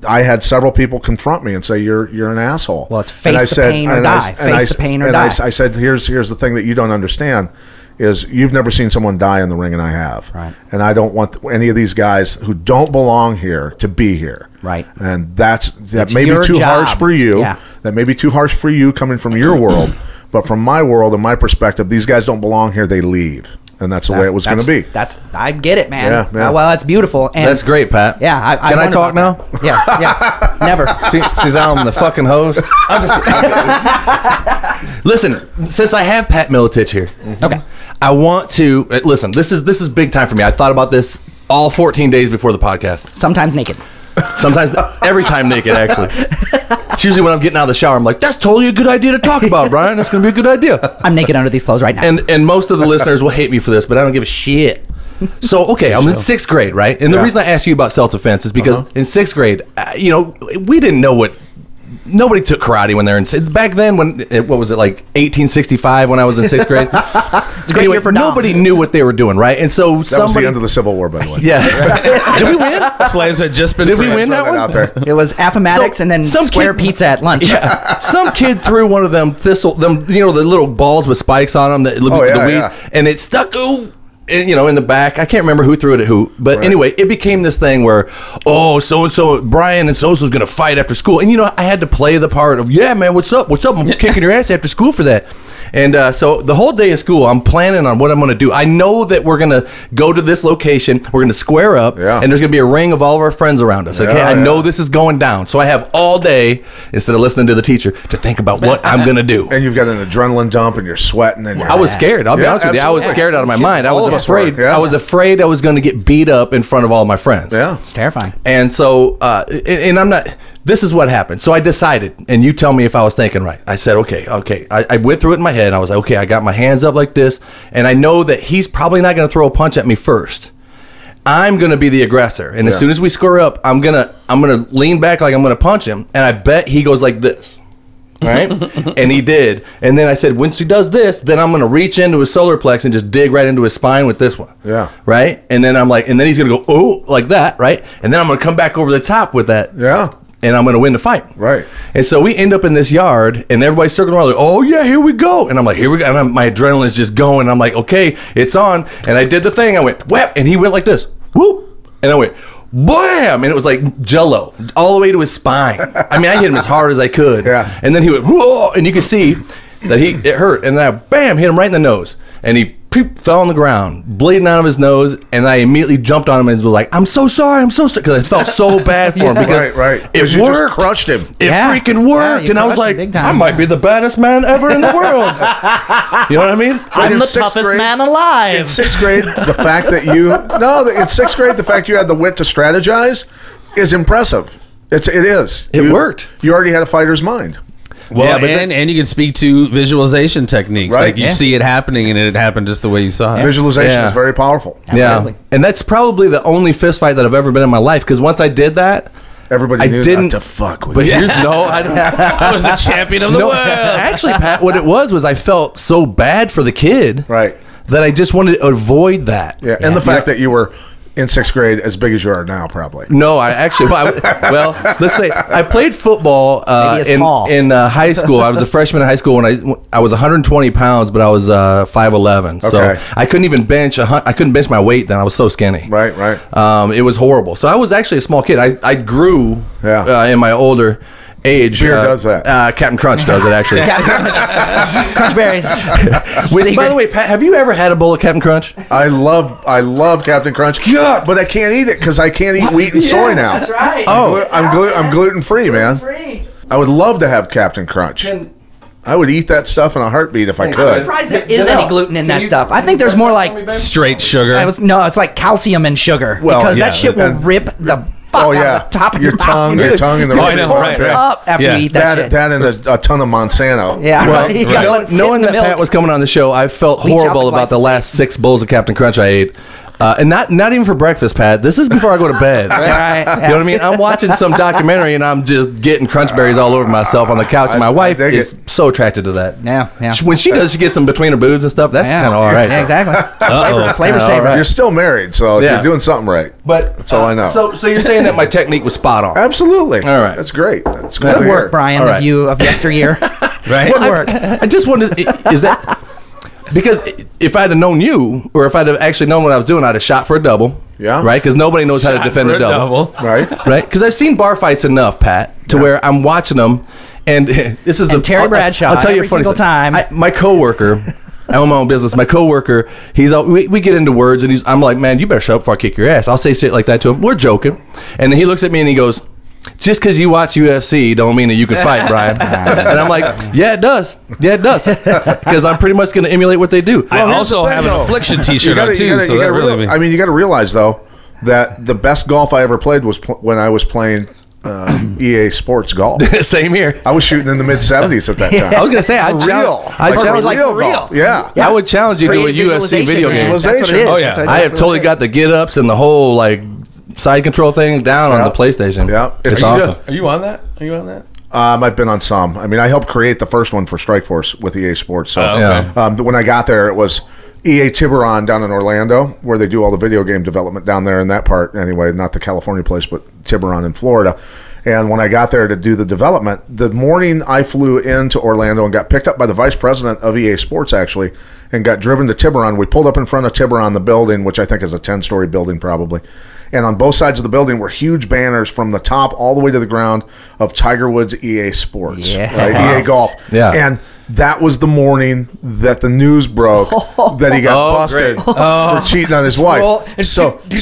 I had several people confront me and say, "You're an asshole." Well, it's face the pain or die. Face the pain or die. I said, "Here's the thing that you don't understand is you've never seen someone die in the ring, and I have. And I don't want any of these guys who don't belong here to be here. And that may be too harsh for you. That may be too harsh for you coming from your world." But from my world and my perspective, these guys don't belong here. They leave. And that's the way it was going to be. I get it, man. Well, that's beautiful. And that's great, Pat. Yeah. Can I talk now? Yeah. Never. Since I'm the fucking host. I'm just Listen, since I have Pat Miletich here, I want to listen. This is big time for me. I thought about this all 14 days before the podcast. Sometimes naked. Sometimes every time naked, actually. It's usually when I'm getting out of the shower, I'm like, that's totally a good idea to talk about, Brian. That's going to be a good idea. I'm naked under these clothes right now. And most of the listeners will hate me for this, but I don't give a shit. So, okay, I'm in 6th grade, right? And the reason I asked you about self-defense is because in 6th grade, we didn't know what... Nobody took karate when they're in... Back then, what was it, like 1865 when I was in 6th grade? It's a great year for Dom. Nobody knew what they were doing, right? And so that was the end of the Civil War, by the way. Yeah. Did we win? Slaves had just been... Did we win that one? Out there. It was Appomattox and then square pizza at lunch. Yeah. Some kid threw one of them the little balls with spikes on them, the weeds, and it stuck... in the back. I can't remember who threw it at who. But anyway, it became this thing where, so-and-so, Brian and so-and-so's going to fight after school. And, I had to play the part of, yeah, man, what's up? What's up? I'm kicking your ass after school for that. And so the whole day of school, I'm planning on what I'm going to do. I know that we're going to go to this location. We're going to square up, and there's going to be a ring of all of our friends around us. Okay, I know this is going down. So I have all day, instead of listening to the teacher, to think about what I'm going to do. And you've got an adrenaline dump, and you're sweating. And I was scared. I'll be honest with you. I was scared out of my mind. I was afraid. I was afraid I was going to get beat up in front of all my friends. Yeah, it's terrifying. And so, and I'm not... This is what happened. So I decided, and you tell me if I was thinking right. I said, okay. I went through it in my head, and I was like, okay, I got my hands up like this, and I know that he's probably not going to throw a punch at me first. I'm going to be the aggressor, and as soon as we score up, I'm gonna lean back like I'm going to punch him, and I bet he goes like this. right? And he did. And then I said, once he does this, then I'm going to reach into his solar plex and just dig right into his spine with this one. Yeah. Right? And then I'm like, and then he's going to go, oh, like that, right? And then I'm going to come back over the top with that. Yeah. And I'm going to win the fight. Right. And so we end up in this yard, and everybody's circling around like, oh, yeah, here we go. And I'm like, here we go. And my adrenaline's just going. I'm like, okay, it's on. And I did the thing. I went, whap. And he went like this. Whoop. And I went, bam. And it was like Jell-O all the way to his spine. I mean, I hit him as hard as I could. Yeah. And then he went, whoa. And you could see that it hurt. And then I, bam, hit him right in the nose. And he fell on the ground, bleeding out of his nose, and I immediately jumped on him and was like, I'm so sorry, because I felt so bad for him because it you worked. Just crushed him. It freaking worked. Yeah, and I was like, I might be the baddest man ever in the world. You know what I mean? I'm in the sixth toughest grade- man alive. In 6th grade, the fact that in 6th grade, the fact you had the wit to strategize is impressive. It is. It worked. You already had a fighter's mind. Well, Yeah, but and you can speak to visualization techniques. Right. Like you see it happening and it happened just the way you saw it. Visualization Yeah. is very powerful. Absolutely. Yeah. And that's probably the only fist fight that I've ever been in my life, because once I did that, Everybody I knew didn't- not to fuck with but you. here's, no, I don't. I was the champion of the world. Actually, Pat, what it was I felt so bad for the kid, Right. that I just wanted to avoid that. Yeah, and the fact that you were in 6th grade as big as you are now, probably. No, I actually, well, let's say I played football Maybe it's tall. in high school. I was a freshman in high school when I was 120 pounds, but I was 5'11". So Okay. I couldn't even bench. I couldn't bench my weight then. I was so skinny. Right, right. It was horrible. So I was actually a small kid. I grew Yeah. in my older age. Beer does that. Captain Crunch does it, actually. Crunch berries. Which, by the way, Pat, have you ever had a bowl of Captain Crunch? I love Captain Crunch. God. But I can't eat it because I can't eat wheat and soy now. That's right. Oh. I'm gluten free, man. I would love to have Captain Crunch. I would eat that stuff in a heartbeat if I I'm could. surprised there is any gluten in that stuff. I think there's more like Straight sugar. it's like calcium and sugar, Well, because yeah, that shit will and- rip the fuck Oh, out yeah. of the top of Your your tongue- mouth, your dude. tongue and the You right- get right, torn right. up after Yeah. you eat that shit. That and a ton of Monsanto. Yeah, Well, right. You gotta let it sit knowing in the that milk. Pat was coming on the show, I felt Leach out horrible the about the glyphosate. last 6 bowls of Captain Crunch I ate. And not even for breakfast, Pat. This is before I go to bed. Right, You know what I mean? I'm watching some documentary and I'm just getting crunch berries all over myself on the couch. And my wife dig is so attracted to that. Yeah, yeah. When she does, she gets them between her boobs and stuff. That's Yeah. kind of all right. Yeah, exactly. Uh-oh. Flavor All saver. right. You're still married, so Yeah. you're doing something right. But That's all I know. So you're saying that my technique was spot on. Absolutely. All right. That's great. That's good. Good to work, hear. Brian, All right. of yesteryear. right? Good work. I just wanted to, is that because if I'd have known you, or if I'd have actually known what I was doing, I'd have shot for a double. Yeah. Right? Because nobody knows how to defend For a double. Right? Right? Because I've seen bar fights enough, Pat, to where I'm watching them, and this is And Terry Bradshaw, I'll tell you a every funny single story. time. My coworker, I own my own business. My coworker, we get into words, and I'm like, man, you better shut up before I kick your ass. I'll say shit like that to him. We're joking, and then he looks at me and he goes, just because you watch UFC don't mean that you can fight, Brian. And I'm like, yeah, it does. Yeah, it does. Because I'm pretty much going to emulate what they do. I here's also the thing, have an though. affliction T-shirt on too, so that really means. I mean, you got to realize though that the best golf I ever played was when I was playing EA Sports golf. Same here. I was shooting in the mid 70s at that time. I was going to say, For real. I challenge like for real. golf. Yeah. I would challenge you to a Creative UFC video visualization, game. man. That's what it is. Visualization. Oh, yeah. That's what I have totally got the get-ups and the whole, like, side control thing down on Yeah. the PlayStation. Yeah. It's It's awesome. good. Are you on that? Are you on that? I've been on some. I mean, I helped create the first one for Strikeforce with EA Sports. So okay. when I got there, it was EA Tiburon down in Orlando, where they do all the video game development down there in that part. Anyway, not the California place, but Tiburon in Florida. And when I got there to do the development, the morning I flew into Orlando and got picked up by the vice president of EA Sports, actually, and got driven to Tiburon. We pulled up in front of Tiburon, the building, which I think is a 10-story building probably. And on both sides of the building were huge banners from the top all the way to the ground of Tiger Woods EA Sports, Yeah. right? EA Golf. Yeah. And that was the morning that the news broke that he got Oh, busted great. for cheating on his wife. So I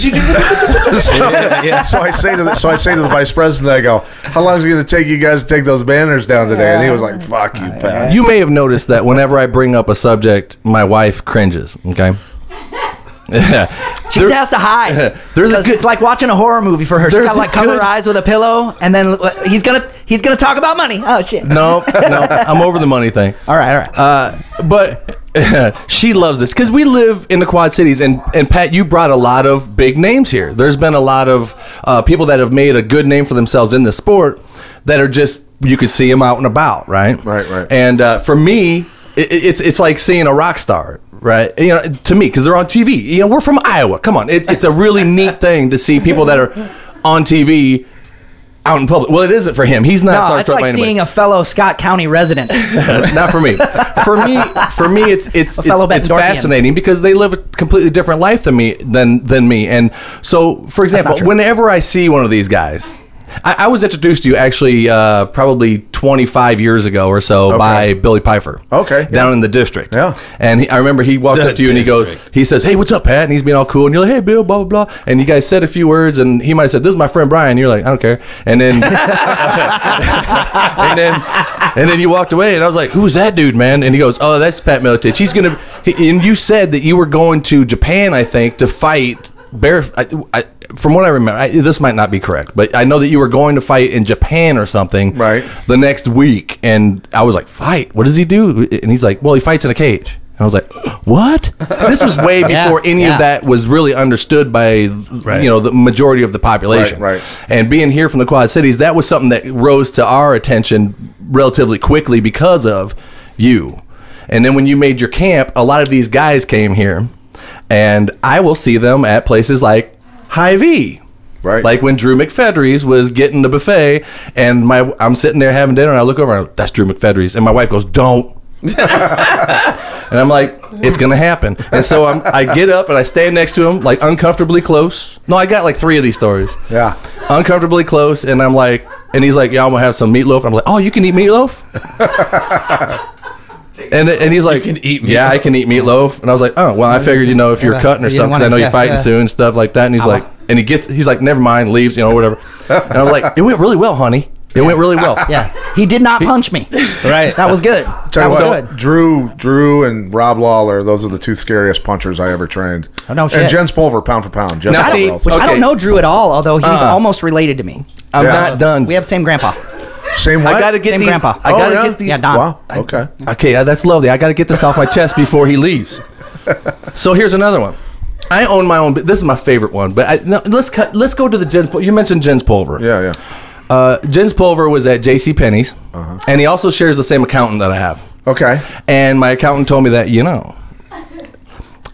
say to the vice president, I go, "How long is it going to take you guys to take those banners down today?" And he was like, "Fuck you, Pat." You may have noticed that whenever I bring up a subject, my wife cringes, okay? She just has to hide. There's a Because good- it's like watching a horror movie for her. She's There's got to a like cover good- her eyes with a pillow, and then he's gonna talk about money. Oh shit! No, I'm over the money thing. All right. But she loves this because we live in the Quad Cities, and Pat, you brought a lot of big names here. There's been a lot of people that have made a good name for themselves in the sport that are just you could see him out and about, right? Right. And for me, it's like seeing a rock star, right? You know, to me, because they're on TV. You know, we're from Iowa. Come on, it's a really neat thing to see people that are on TV out in public. Well, it isn't for him. He's not starstruck it's like by anybody. seeing a fellow Scott County resident. Not for me. For me, it's fascinating because they live a completely different life than me. And so, for example, whenever I see one of these guys, I was introduced to you actually probably 25 years ago or so by Billy Pfeiffer. Okay. Down in the district. Yeah. And I remember he walked up to you and he says, "Hey, what's up, Pat?" And he's being all cool. And you're like, "Hey, Bill, blah, blah, blah." And you guys said a few words and he might have said, "This is my friend Brian." And you're like, "I don't care." And then, and then you walked away and I was like, "Who's that dude, man?" And he goes, "Oh, that's Pat Miletich. He's going to," and you said that you were going to Japan, I think, to fight from what I remember, this might not be correct, but I know that you were going to fight in Japan or something the next week. And I was like, "Fight? What does he do?" And he's like, "Well, he fights in a cage." And I was like, "What?" This was way before any of that was really understood by you know, the majority of the population. Right. And being here from the Quad Cities, that was something that rose to our attention relatively quickly because of you. And then when you made your camp, a lot of these guys came here, and I will see them at places like Hy-Vee. Right. Like when Drew McFedry's was getting the buffet, and I'm sitting there having dinner, and I look over and I go, "That's Drew McFedry's." And my wife goes, "Don't." And I'm like, "It's gonna happen." And so I get up and I stand next to him, like uncomfortably close. No, I got like 3 of these stories. Yeah. Uncomfortably close, and I'm like, and he's like, "Yeah, I'm gonna have some meatloaf." I'm like, "Oh, you can eat meatloaf?" And he's like, "You can eat meatloaf." "Yeah, I can eat meatloaf." And I was like, "Oh, well, I figured, you know, if you're cutting or something, because I know you're fighting soon, stuff like that." And he's like, he's like, "Never mind," leaves, you know, whatever. And I'm like, "It went really well, honey. It went really well." Yeah, he did not punch me. Right. That was good. That was good. Drew and Rob Lawler, those are the 2 scariest punchers I ever trained. Oh, no shit. And Jens Pulver, pound for pound. Now, see, Which I don't know Drew at all, although he's almost related to me. I'm not done. We have the same grandpa. Same what? I gotta get Same these. grandpa. I gotta get these. Yeah, Don. Wow. Okay. Okay, that's lovely. I gotta get this off my chest before he leaves. So here's another one. I own my own. This is my favorite one. But let's go to the Jens. You mentioned Jens Pulver. Yeah. Jens Pulver was at J.C. Penney's, and he also shares the same accountant that I have. Okay. And my accountant told me that, you know,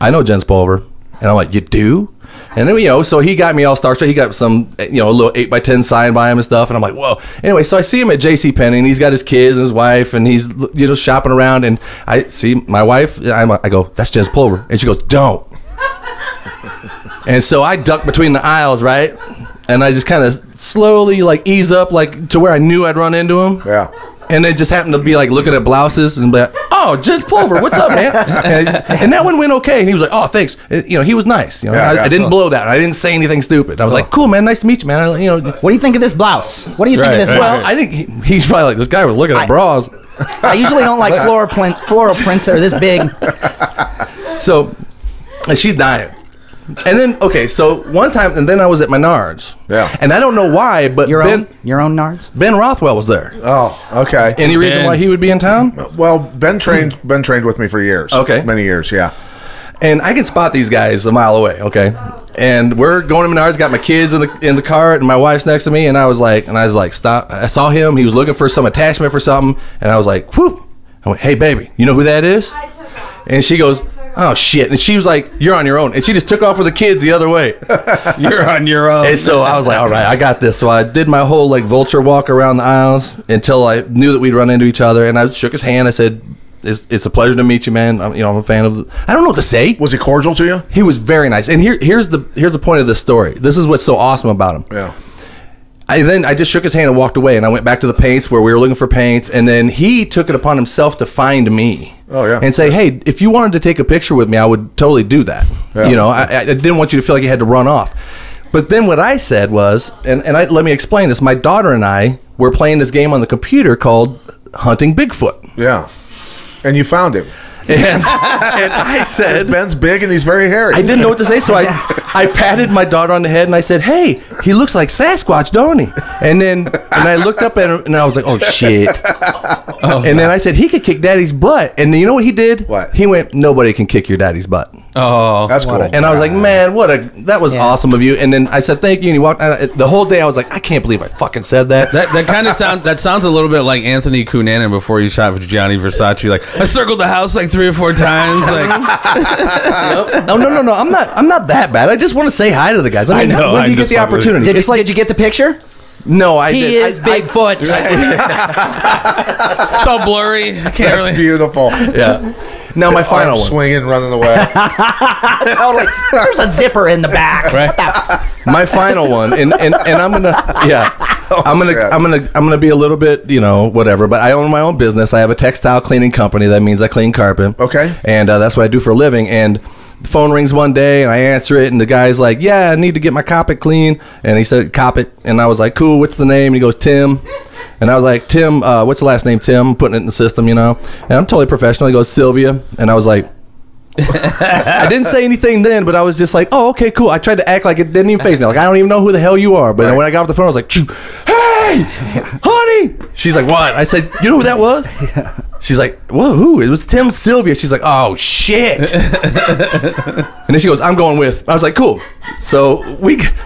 I know Jens Pulver, and I'm like, "You do?" And then, you know, so he got me all starstruck. He got some, you know, a little 8x10 sign by him and stuff. And I'm like, "Whoa." Anyway, so I see him at JCPenney, and he's got his kids and his wife, and he's, you know, shopping around. And I see my wife. I go, "That's Jens Pulver." And she goes, "Don't." And so I duck between the aisles, right? And I just kind of slowly, like, ease up, like, to where I knew I'd run into him. Yeah. And they just happened to be like looking at blouses and be like, "Oh, Jens Pulver, what's up, man?" And that one went okay. And he was like, "Oh, thanks." You know, he was nice. You know, I didn't blow that. I didn't say anything stupid. I was like, "Cool, man. Nice to meet you, man." You know, What do you think of this blouse? What do you think of this blouse? well, I think he's probably like, "This guy was looking at bras." I usually don't like floral prints that are this big. So, and she's dying. And then, okay, so one time, and then I was at Menards. Yeah. And I don't know why, but Your own Nards? Ben Rothwell was there. Oh, okay. Any reason why he would be in town? Well, Ben trained with me for years. Okay. Many years, yeah. And I can spot these guys a mile away, okay? And we're going to Menards, got my kids in the cart, and my wife's next to me, and I was like, stop. I saw him. He was looking for some attachment for something, and I was like, whoop. I went, "Hey, baby, you know who that is?" And she goes, "Oh, shit." And she was like, "You're on your own." And she just took off with the kids the other way. You're on your own. And so I was like, "All right, I got this." So I did my whole like vulture walk around the aisles until I knew that we'd run into each other. And I shook his hand. I said, It's a pleasure to meet you, man. I'm a fan of I don't know what to say. Was he cordial to you? He was very nice. And here's the point of this story. This is what's so awesome about him. Yeah. I just shook his hand and walked away, and I went back to the paints where we were looking for paints, and then he took it upon himself to find me. Oh, yeah. And say, "Hey, if you wanted to take a picture with me, I would totally do that." Yeah. You know, I didn't want you to feel like you had to run off. But then what I said was, let me explain this. My daughter and I were playing this game on the computer called Hunting Bigfoot. Yeah. And you found him. And I said, Ben's big and he's very hairy. I didn't know what to say, so I patted my daughter on the head and I said, "Hey, he looks like Sasquatch, don't he?" And I looked up at him and I was like, "Oh shit!" And then I said, "He could kick Daddy's butt." And you know what he did? What? He went, "Nobody can kick your daddy's butt." Oh, That's cool. And I was like, "Man, that was awesome of you." And then I said, "Thank you." And he walked out. The whole day I was like, "I can't believe I fucking said that." That kind of sounds a little bit like Anthony Cunanan before he shot for Gianni Versace. Like, I circled the house like 3 or 4 times. Like, No. I'm not that bad. I just want to say hi to the guys. I mean, I know, when do you I'm get just the fucking with opportunity? Did you get the picture? No, I He did. is Bigfoot. it's all blurry. I can't That's really. beautiful. Yeah. Now my final Arms one. swinging, running away. Totally. There's a zipper in the back. Right. What the- My final one, and I'm gonna be a little bit, whatever. But I own my own business. I have a textile cleaning company. That means I clean carpet. Okay. And that's what I do for a living. And the phone rings one day, and I answer it, and the guy's like, "Yeah, I need to get my carpet clean." And he said, "Carpet," and I was like, "Cool. What's the name?" And he goes, "Tim." And I was like, "Tim, what's the last name?" "Tim." I'm putting it in the system, And I'm totally professional. He goes, "Sylvia," and I was like. I didn't say anything then, but I was just like, "Oh, okay, cool." I tried to act like it didn't even faze me. Like, I don't even know who the hell you are. But when I got off the phone, I was like, "Hey, honey." She's like, "What?" I said, "You know who that was?" She's like, "Whoa, who?" "It was Tim Sylvia." She's like, "Oh, shit." And then she goes, "I'm going with." I was like, "Cool." So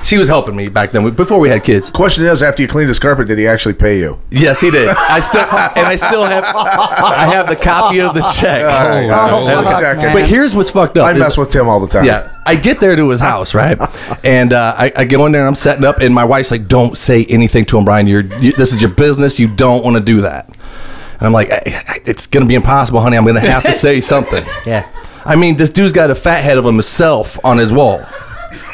she was helping me back then before we had kids. Question is, after you cleaned his carpet, did he actually pay you? Yes, he did. I have the copy of the check. But here's what's fucked up. I mess with Tim all the time. Yeah, I get there to his house, right? And I go in there and I'm setting up, and my wife's like, "Don't say anything to him, Brian. This is your business. You don't want to do that." And I'm like, "It's going to be impossible, honey. I'm going to have to say something." Yeah. I mean, this dude's got a fat head of himself on his wall.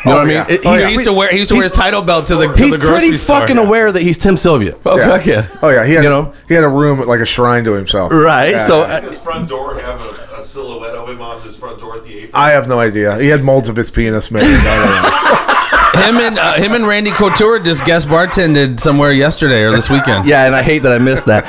You know what I mean? He used to wear his title belt to the He's grocery pretty store. fucking aware that he's Tim Sylvia. Okay. Oh yeah, he had You know? he had a room like a shrine to himself. Right. Yeah. So Does his front door have a silhouette of him on his front door at the A? I have no idea. He had molds of his penis, maybe. Him and Randy Couture just guest bartended somewhere yesterday or this weekend. yeah, and I hate that I missed that.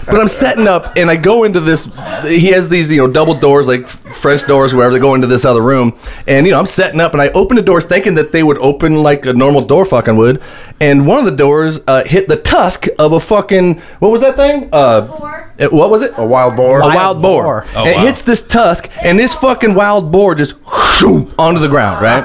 But I'm setting up, and I go into this. He has these, double doors, like French doors, wherever they go into this other room. And I'm setting up, and I open the doors thinking that they would open like a normal door fucking would. And one of the doors hit the tusk of a fucking, what was that thing? What was it? A wild boar. A wild boar. Oh, and it wow. hits this tusk, and this fucking wild boar just onto the ground, right?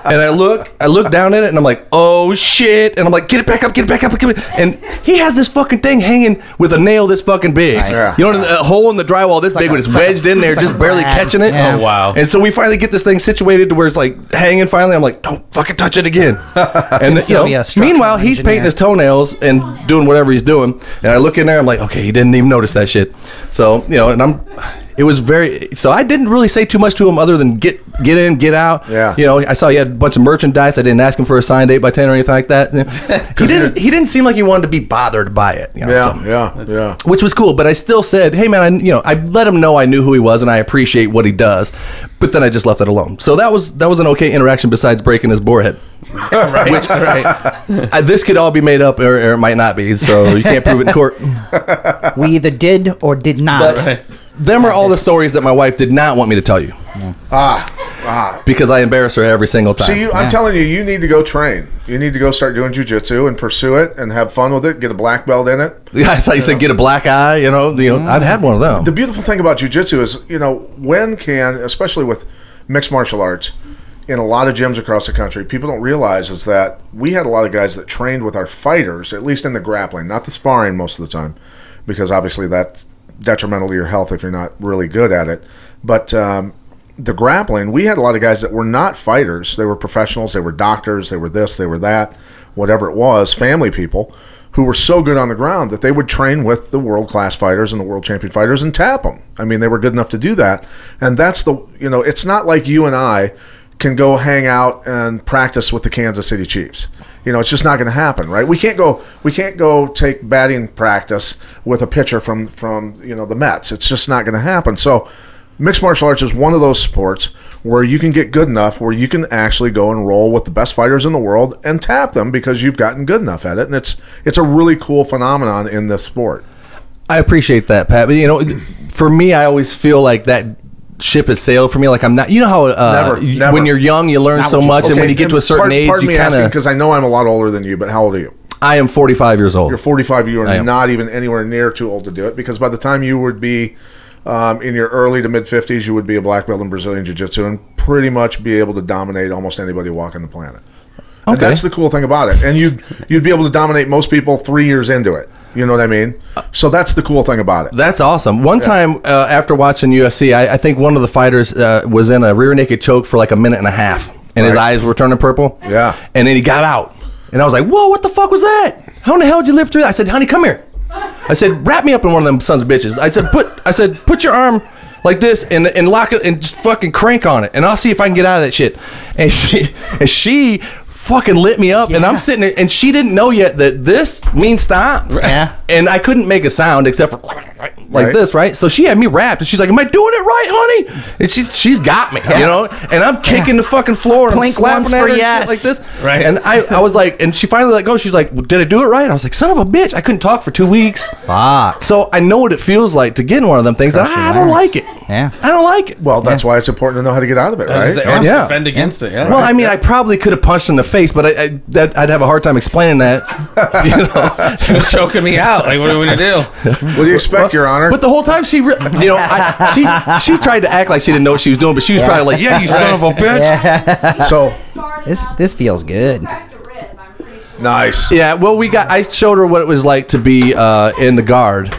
And I look down at it, and I'm like, "Oh shit!" And I'm like, "Get it back up, get it back up, get it." And he has this fucking thing hanging with a nail this fucking big. Yeah. A hole in the drywall this big, but it's wedged in there, just barely rag. catching it. Yeah. Oh, wow. And so we finally get this thing situated to where it's like hanging. Finally, I'm like, "Don't fucking touch it again." And Sylvia, structural meanwhile, he's engineer. painting his toenails and doing whatever he's doing. And I look in there, I'm like, "Okay, he didn't even notice that shit." So it was so I didn't really say too much to him other than get in, get out. Yeah. I saw he had a bunch of merchandise. I didn't ask him for a signed 8x10 or anything like that. He didn't seem like he wanted to be bothered by it. Yeah. Which was cool, but I still said, "Hey man, I let him know I knew who he was and I appreciate what he does." But then I just left it alone. So that was an okay interaction besides breaking his boar head. Right. This could all be made up or it might not be, so you can't prove it in court. We either did or did not. Them are all the stories that my wife did not want me to tell you. Because I embarrass her every single time. See, I'm telling you, you need to go train. You need to go start doing jiu-jitsu and pursue it and have fun with it. Get a black belt in it. Yeah, I saw you said get a black eye. I've had one of them. The beautiful thing about jiu-jitsu is, especially with mixed martial arts, in a lot of gyms across the country, people don't realize is that we had a lot of guys that trained with our fighters, at least in the grappling, not the sparring most of the time, because obviously that's detrimental to your health if you're not really good at it. But the grappling, we had a lot of guys that were not fighters. They were professionals. They were doctors. They were this. They were that. Whatever it was, family people who were so good on the ground that they would train with the world-class fighters and the world champion fighters and tap them. I mean, they were good enough to do that. And that's it's not like you and I can go hang out and practice with the Kansas City Chiefs. It's just not going to happen, right? We can't go take batting practice with a pitcher from the Mets. It's just not going to happen. So mixed martial arts is one of those sports where you can get good enough where you can actually go and roll with the best fighters in the world and tap them because you've gotten good enough at it. And it's a really cool phenomenon in this sport. I appreciate that, Pat. But for me, I always feel like that ship has sailed for me. Like I'm not. You know how Never. when you're young, you learn so much, and when you get to a certain age, pardon you me asking, kind of. because I know I'm a lot older than you, but how old are you? I am 45 years old. You're 45. You I are am. not even anywhere near too old to do it, because by the time you would be in your early to mid 50s, you would be a black belt in Brazilian Jiu-Jitsu and pretty much be able to dominate almost anybody walking the planet. And that's the cool thing about it. And you'd be able to dominate most people 3 years into it. You know what I mean? So that's the cool thing about it. That's awesome. One time after watching UFC, I think one of the fighters was in a rear naked choke for like a minute and a half, and his eyes were turning purple. Yeah. And then he got out, and I was like, "Whoa, what the fuck was that? How in the hell did you live through that?" I said, "Honey, come here." I said, "Wrap me up in one of them sons of bitches." I said, put your arm like this and lock it and just fucking crank on it, and I'll see if I can get out of that shit. And she fucking lit me up, and I'm sitting there, and she didn't know yet that this means stop. Yeah. And I couldn't make a sound except for like this, right? So she had me wrapped, and she's like, "Am I doing it right, honey?" And she's got me, you know. And I'm kicking the fucking floor, and I'm Blink slapping once at for her and yes. shit like this. Right. And I was like, and she finally let go. She's like, "Well, did I do it right?" I was like, "Son of a bitch!" I couldn't talk for 2 weeks. Fuck. So I know what it feels like to get in one of them things. And I don't like it. Yeah. I don't like it. Well, that's why it's important to know how to get out of it, right? Or Yeah. defend against it. Yeah. Well, I mean, I probably could have punched her in the face, but I'd have a hard time explaining that. You know? She was choking me out. Like, what are we gonna do? What do you expect, Your Honor? But the whole time she she tried to act like she didn't know what she was doing, but she was probably like, "Yeah, you son of a bitch." So This feels good. nice. Yeah, well, I showed her what it was like to be in the guard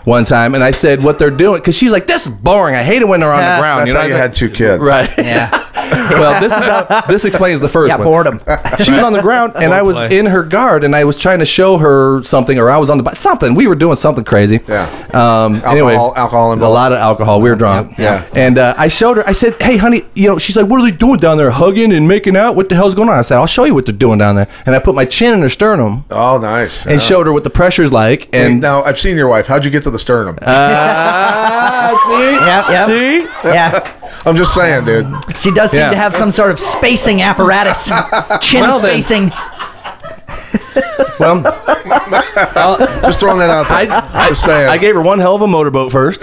one time, and I said what they're doing, because she's like, "This is boring. I hate it when they're on the ground." That's you know how you had 2 kids. right? Yeah. Well, this explains the first Yeah, one. boredom. She was on the ground, and I was Foreplay. in her guard, and I was trying to show her something, or I was on the something. We were doing something crazy. Yeah. Anyway, Alcohol a involved. lot of alcohol. We were drunk. Yeah. And I showed her. I said, "Hey, honey, you know." She's like, "What are they doing down there? Hugging and making out? What the hell's going on?" I said, "I'll show you what they're doing down there." And I put my chin in her sternum Oh, nice. and showed her what the pressure's like. And And now I've seen your wife. How'd you get to the sternum? see, Yep. see. Yeah. I'm just saying, dude. She does seem Yeah. to have some sort of spacing apparatus. Chin Well, then. spacing. Well, Just throwing that out there. Just saying. I gave her one hell of a motorboat first.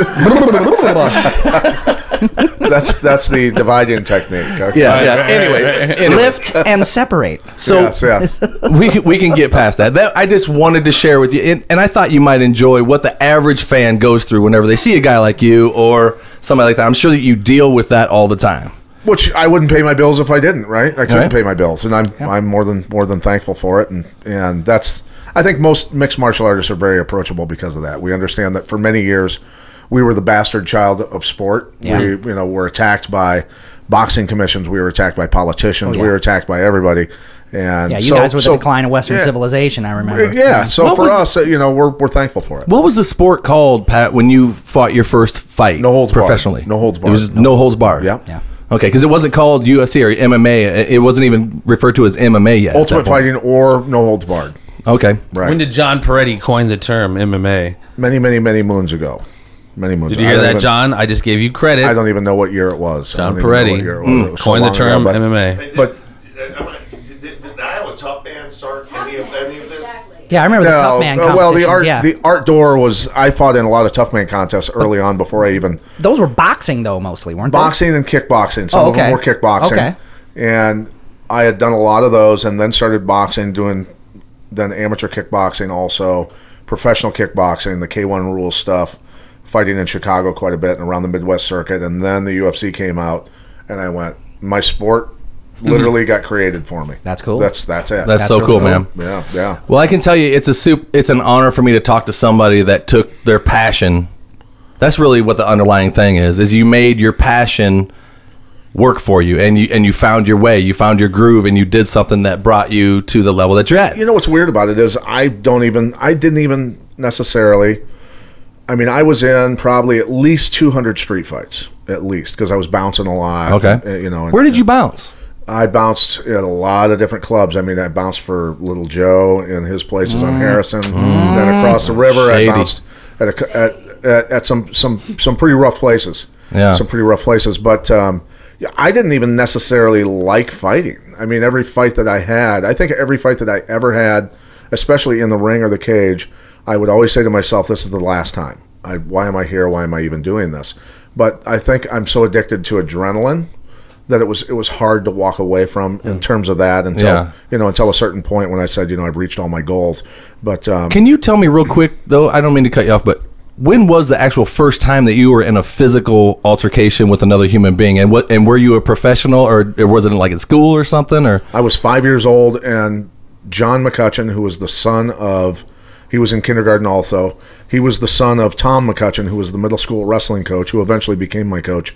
That's the dividing technique. Okay. Yeah. Anyway, Lift and separate. so Yes. we can get past that. I just wanted to share with you, and I thought you might enjoy what the average fan goes through whenever they see a guy like you or somebody like that. I'm sure that you deal with that all the time. Which I wouldn't pay my bills if I didn't, right? I couldn't Right. pay my bills, and I'm more than thankful for it, and that's, I think most mixed martial artists are very approachable because of that. We understand that for many years we were the bastard child of sport. Yeah. We were attacked by boxing commissions, we were attacked by politicians, yeah. we were attacked by everybody. And Yeah, you guys were the decline of Western civilization, I remember. Yeah, so What for was- us, we're thankful for it. What was the sport called, Pat, when you fought your first fight? No holds barred. professionally. No holds It barred. was no holds barred. Yeah. Yeah. Okay, because it wasn't called UFC or MMA. It wasn't even referred to as MMA yet. at that Ultimate point. fighting or no holds barred. Okay. Right. When did John Peretti coin the term MMA? Many moons ago. Many moons. Did you I hear don't that, even- John? I just gave you credit. I don't even know what year it was. John I don't even know Peretti what year it was. It was so coined the long term ago, but- MMA. Hey, But- did Iowa Tough Band start any of this? Yeah, I remember the Tough Man competitions. well, yeah. the art door was. I fought in a lot of tough man contests early on before I even Those were boxing, though, mostly, weren't they? boxing and kickboxing. Some Oh, of them okay. were kickboxing. Okay. And I had done a lot of those, and then started boxing, doing then amateur kickboxing, also professional kickboxing, the K1 rules stuff, fighting in Chicago quite a bit and around the Midwest circuit, and then the UFC came out, and I went, my sport literally got created for me. That's cool. That's it. That's so really cool, cool. man. Yeah. Well, I can tell you, it's an honor for me to talk to somebody that took their passion. That's really what the underlying thing is you made your passion work for you, and you found your way, you found your groove, and you did something that brought you to the level that you're at. You know what's weird about it is I didn't even necessarily. I mean, I was in probably at least 200 street fights, at least, because I was bouncing a lot. Okay. and- Where did you bounce? I bounced at a lot of different clubs. I mean, I bounced for Little Joe in his places on Harrison. Then across the river, Shady. I bounced at some pretty rough places. Yeah. Some pretty rough places. But yeah, I didn't even necessarily like fighting. I mean, every fight that I had, I think every fight that I ever had, especially in the ring or the cage, I would always say to myself, this is the last time. Why am I here? Why am I even doing this? but I think I'm so addicted to adrenaline that it was hard to walk away from in terms of that until a certain point when I said, I've reached all my goals. But can you tell me real quick, though? I don't mean to cut you off, but when was the actual first time that you were in a physical altercation with another human being? And were you a professional, or was it like at school or something? Or I was 5 years old, and John McCutcheon, who was the son of, he was in kindergarten also. He was the son of Tom McCutcheon, who was the middle school wrestling coach, who eventually became my coach.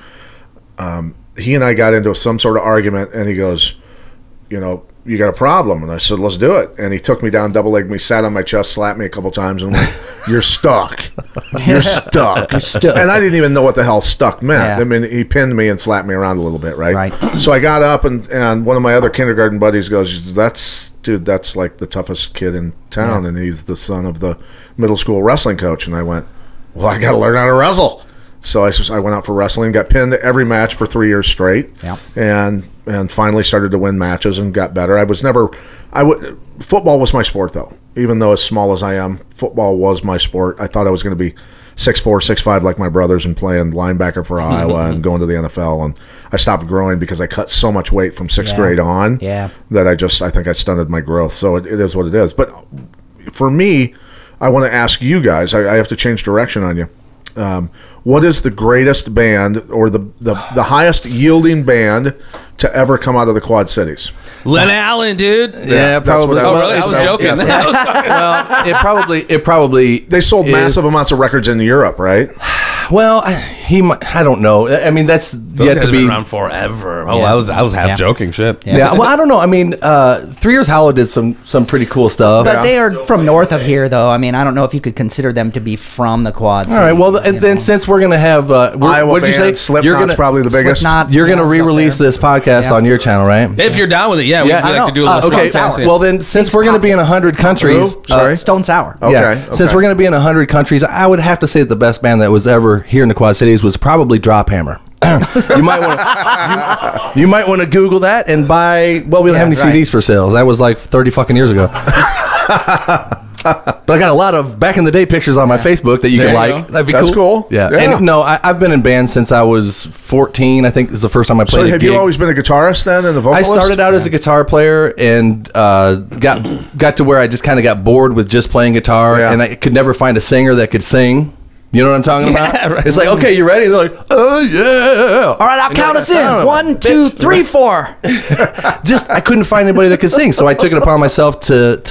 He and I got into some sort of argument, and he goes, you got a problem. And I said, let's do it. And he took me down, double-legged me, sat on my chest, slapped me a couple times, and went, you're stuck. You're stuck. You're stuck. And I didn't even know what the hell stuck meant. Yeah. I mean, he pinned me and slapped me around a little bit, right? So I got up, and one of my other kindergarten buddies goes, that's like the toughest kid in town, and he's the son of the middle school wrestling coach. And I went, well, I got to learn how to wrestle. So I went out for wrestling, got pinned every match for 3 years straight, and finally started to win matches and got better. Football was my sport, though. Even though as small as I am, football was my sport. I thought I was going to be 6'4", 6'5", like my brothers, and playing linebacker for Iowa and going to the NFL. And I stopped growing because I cut so much weight from sixth grade on that I think I stunted my growth. So it is what it is. But for me, I want to ask you guys, I have to change direction on you. What is the greatest band or the highest yielding band to ever come out of the Quad Cities? Len Allen, dude. Yeah, probably. Oh, really? I was joking. Well, it probably they sold massive amounts of records in Europe, right? Well, I don't know. I mean, that's Those yet guys to have be been around forever. Oh, I was half joking. Shit. Yeah. Well, I don't know. I mean, 3 Years Hollow did some pretty cool stuff. But they are from north of here, though. I mean, I don't know if you could consider them to be from the Quad Cities. All right. Well, then since we're gonna have Iowa what did you say? band, Slipknot's probably the biggest. Slipknot, You're gonna re-release this podcast on your channel, right? If you're down with it, we'd like to do a little okay. Stone Sour. Well, then since we're gonna be in 100 countries, Sorry? Stone Sour. Okay. Since we're going to be in 100 countries, I would have to say that the best band that was ever here in the Quad Cities was probably Drop Hammer. You might want to Google that and buy. Well, we don't have any CDs for sale. That was like 30 fucking years ago. But I got a lot of back in the day pictures on my Facebook that you can like. That'd be That's cool. Yeah. Yeah. And no, I've been in bands since I was 14. I think is the first time I played. So a have gig. you always been a guitarist then and a vocalist? I started out as a guitar player and got to where I just kind of got bored with just playing guitar, and I could never find a singer that could sing. You know what I'm talking about? Right. It's like, okay, you ready? They're like, oh yeah. All right, I'll count us in. 1, 2, 3, 4. Just I couldn't find anybody that could sing, so I took it upon myself to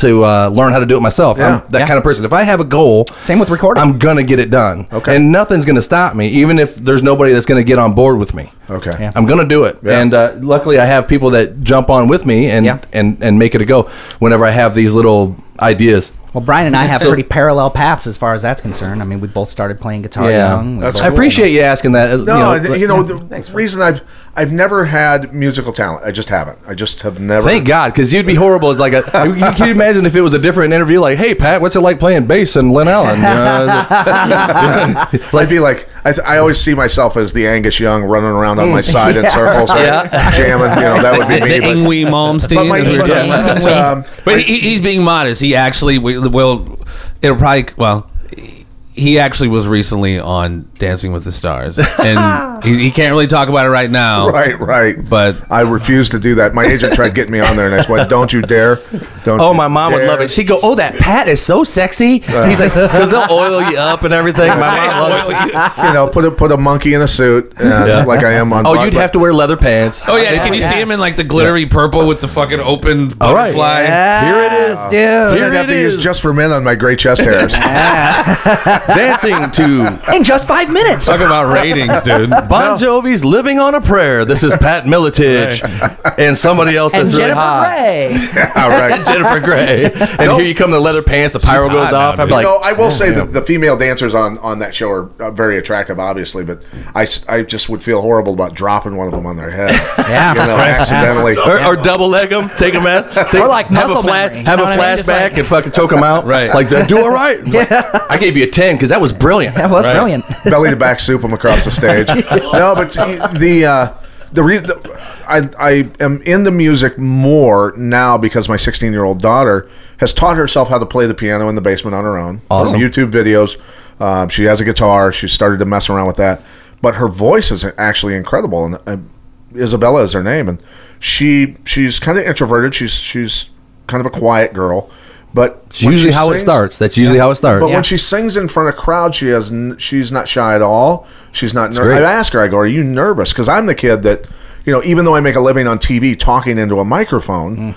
learn how to do it myself. I'm that kind of person. If I have a goal, Same with recording. I'm gonna get it done. Okay. And nothing's gonna stop me, even if there's nobody that's gonna get on board with me. Okay. Yeah. I'm gonna do it, and luckily I have people that jump on with me and make it a go whenever I have these little ideas. Well, Brian and I have pretty parallel paths as far as that's concerned. I mean, we both started playing guitar young. I appreciate you asking that. The reason I've never had musical talent. I just haven't. I just have never. Thank God, because you'd be horrible as like can you imagine if it was a different interview? Like, hey Pat, what's it like playing bass in Len Allen? I'd be like, I always see myself as the Angus Young running around on my side in circles, jamming. That would be me. The Yngwie Malmsteen, as we were talking about. But he's being modest. He actually he actually was recently on Dancing with the Stars, and he can't really talk about it right now. Right. But I refuse to do that. My agent tried getting me on there, and I said, "Don't you dare!" My mom would love it. She'd go, "Oh, that Pat is so sexy." He's like, because they'll oil you up and everything. My mom loves put a monkey in a suit, like I am on. Oh, you'd have to wear leather pants. Oh yeah, can you see him in like the glittery purple with the fucking open butterfly? Here it is, dude. I'd have to use Just for Men on my gray chest hairs. Dancing to in just 5 minutes. Talk about ratings, dude. Bon Jovi's "Living on a Prayer." This is Pat Miletich and somebody else that's really hot. All right, Jennifer Grey. And here you come, the leather pants, the pyro goes off. Now, I'm like, I will say the female dancers on that show are very attractive, obviously, but I just would feel horrible about dropping one of them on their head. Accidentally. Or double leg them, take them out. Or like have a muscle memory, have you a know what I mean? Just flashback like- and fucking choke them out. Right. Like, do all right. I gave you a 10 because that was brilliant. That was brilliant. Belly to back soup them across the stage. No, but I am into music more now because my 16-year-old daughter has taught herself how to play the piano in the basement on her own. Awesome. From YouTube videos. She has a guitar. She started to mess around with that. but her voice is actually incredible. And Isabella is her name, and she's kind of introverted. She's kind of a quiet girl, but It's usually how it starts. That's usually how it starts. But when she sings in front of crowd, she's not shy at all. She's not nervous. great. I ask her, I go, "Are you nervous?" Because I'm the kid that, even though I make a living on TV talking into a microphone,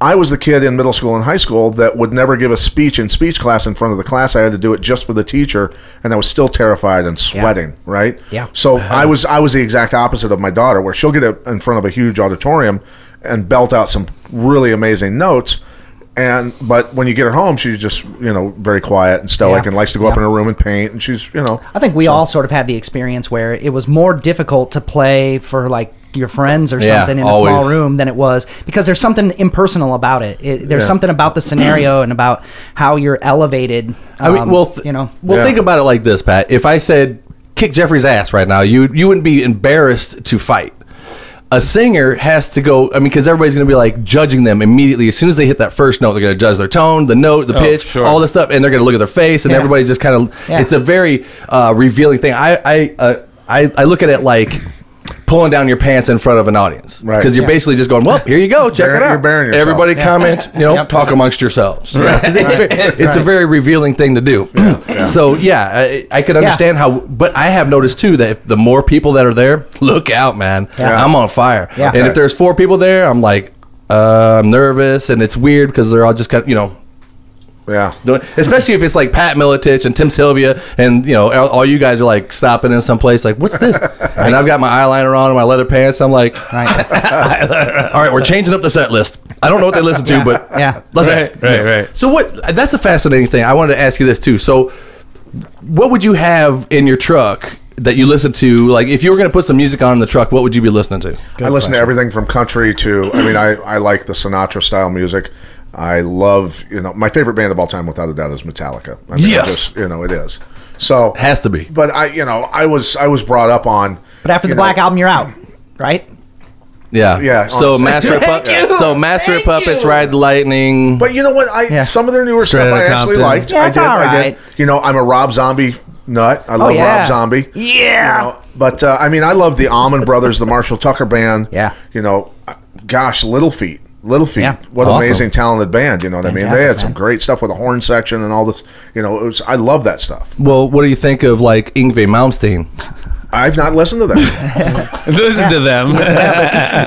I was the kid in middle school and high school that would never give a speech in speech class in front of the class. I had to do it just for the teacher, and I was still terrified and sweating, right? Yeah. So I was the exact opposite of my daughter, where she'll get up in front of a huge auditorium and belt out some really amazing notes. But when you get her home, she's just, very quiet and stoic and likes to go up in her room and paint. And she's, I think we all sort of had the experience where it was more difficult to play for like your friends or something in a always. small room than it was, because there's something impersonal about it. There's something about the scenario and about how you're elevated. I mean, think about it like this, Pat. If I said kick Jeffrey's ass right now, you wouldn't be embarrassed to fight. A singer has to go, because everybody's going to be like judging them immediately. As soon as they hit that first note, they're going to judge their tone, the note, the pitch, all this stuff, and they're going to look at their face, and everybody's just kind of, it's a very revealing thing. I look at it like pulling down your pants in front of an audience. Right. Because you're basically just going, well, here you go, check it out. You're bearing yourself. Everybody comment, talk amongst yourselves. Right. It's a very revealing thing to do. So, I could understand how, but I have noticed too that if the more people that are there, look out, man. I'm on fire. Yeah. And if there's 4 people there, I'm like, I'm nervous, and it's weird because they're all just kind of, Yeah. especially if it's like Pat Miletich and Tim Sylvia, and all you guys are like stopping in some place like, what's this? And I've got my eyeliner on and my leather pants. I'm like, all right, we're changing up the set list. I don't know what they listen to, but let's ask. Right. So that's a fascinating thing. I wanted to ask you this too. So what would you have in your truck that you listen to? Like, if you were going to put some music on in the truck, what would you be listening to? I listen to everything from country to, I like the Sinatra style music. I love, my favorite band of all time, without a doubt, is Metallica. Yes. It is. So Has to be. But I was brought up on. But after the Black Album, you're out, right? Yeah. So honestly. Master of Puppets, Ride the Lightning. But you know what? Some of their newer Straight stuff I Outta actually Compton. liked. Yeah, it's I did. I'm a Rob Zombie nut. I love yeah. Rob Zombie. Yeah. But I love the Allman Brothers, the Marshall Tucker Band. Yeah. Gosh, Little Feat. Yeah. What an Awesome. amazing, talented band. You know what I mean? They Fantastic had some band. great stuff with the horn section and all this. I love that stuff. Well, what do you think of like Yngwie Malmsteen? I've not listened to them. Listen to them.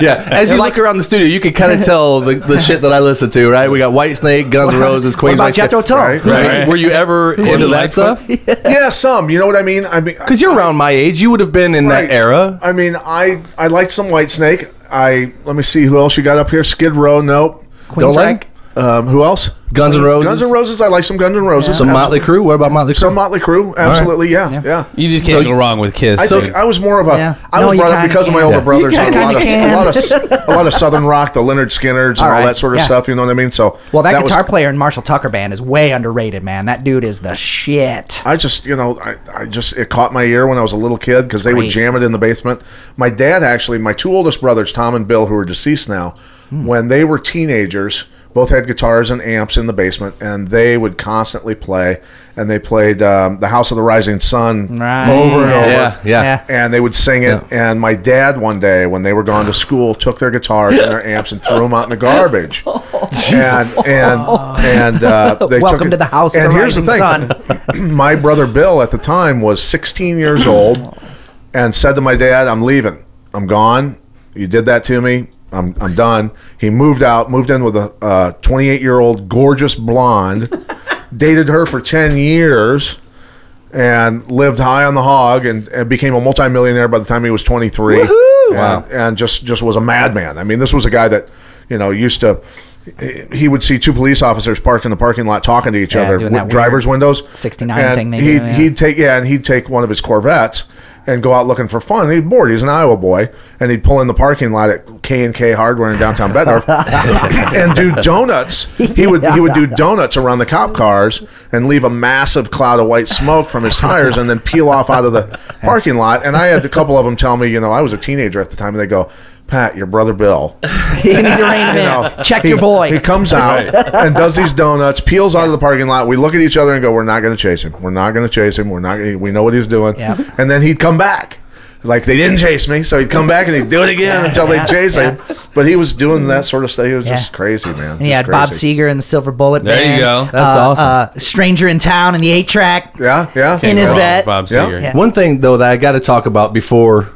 Yeah, as you look around the studio, you can kind of tell the shit that I listen to, right? We got Whitesnake, Guns N' Roses, What Queens. about Jethro Tull? Right. Were you ever into that stuff? Yeah, some. You know what I mean? Because you're around my age, you would have been in that era. I liked some Whitesnake. Let me see who else you got up here. Skid Row, nope. Don't like Who else? Guns N' Roses. Guns N' Roses. I like some Guns N' Roses. Some Motley Crue. What about Motley Crue? Some Motley Crue. Absolutely. Yeah. You just can't go wrong with Kiss. I think I was more of a. Yeah. I No, was you brought up kinda because of my can. older Yeah. brothers You on kinda a lot of Southern rock, the Leonard Skinnards and All all right. that sort of Yeah. stuff. You know what I mean? So Well, that guitar player in Marshall Tucker Band is way underrated, man. That dude is the shit. I just, it caught my ear when I was a little kid because they would Great. jam it in the basement. My dad actually, my 2 oldest brothers, Tom and Bill, who are deceased now, when they were teenagers, both had guitars and amps in the basement, and they would constantly play. And they played The House of the Rising Sun Right. over and over. Yeah. And they would sing it. Yeah. And my dad, one day, when they were gone to school, took their guitars and their amps and threw them out in the garbage. And they Welcome took it. to the House of And the here's the Rising thing. My brother Bill at the time was 16 years old and said to my dad, "I'm leaving. I'm gone. You did that to me. I'm done." He moved in with a 28-year-old gorgeous blonde, dated her for 10 years, and lived high on the hog and became a multimillionaire by the time he was 23. Wow. And just was a madman. I mean, this was a guy that, used to... He would see 2 police officers parked in the parking lot talking to each other doing with that driver's weird windows. 69 and thing they do, yeah. he'd take one of his Corvettes and go out looking for fun. He'd bored. He's an Iowa boy, and he'd pull in the parking lot at K&K Hardware in downtown Bettendorf and do donuts. He would do donuts around the cop cars and leave a massive cloud of white smoke from his tires, and then peel off out of the parking lot. And I had a couple of them tell me, I was a teenager at the time, and they go, "Pat, your brother Bill, You need to rein him in. Check your boy. He comes out and does these donuts, peels out of the parking lot. We look at each other and go, "We're not going to chase him. We're not going to chase him. We know what he's doing." Yeah. And then he'd come back. like they didn't chase me, so he'd come back and he'd do it again until they chase him. But he was doing that sort of stuff. He was just crazy, man. And he had Bob Seger and the Silver Bullet There Band. you go. That's awesome. Stranger in Town and the 8-track. Yeah. In his bed. Bob Seger. Yeah. One thing though that I got to talk about before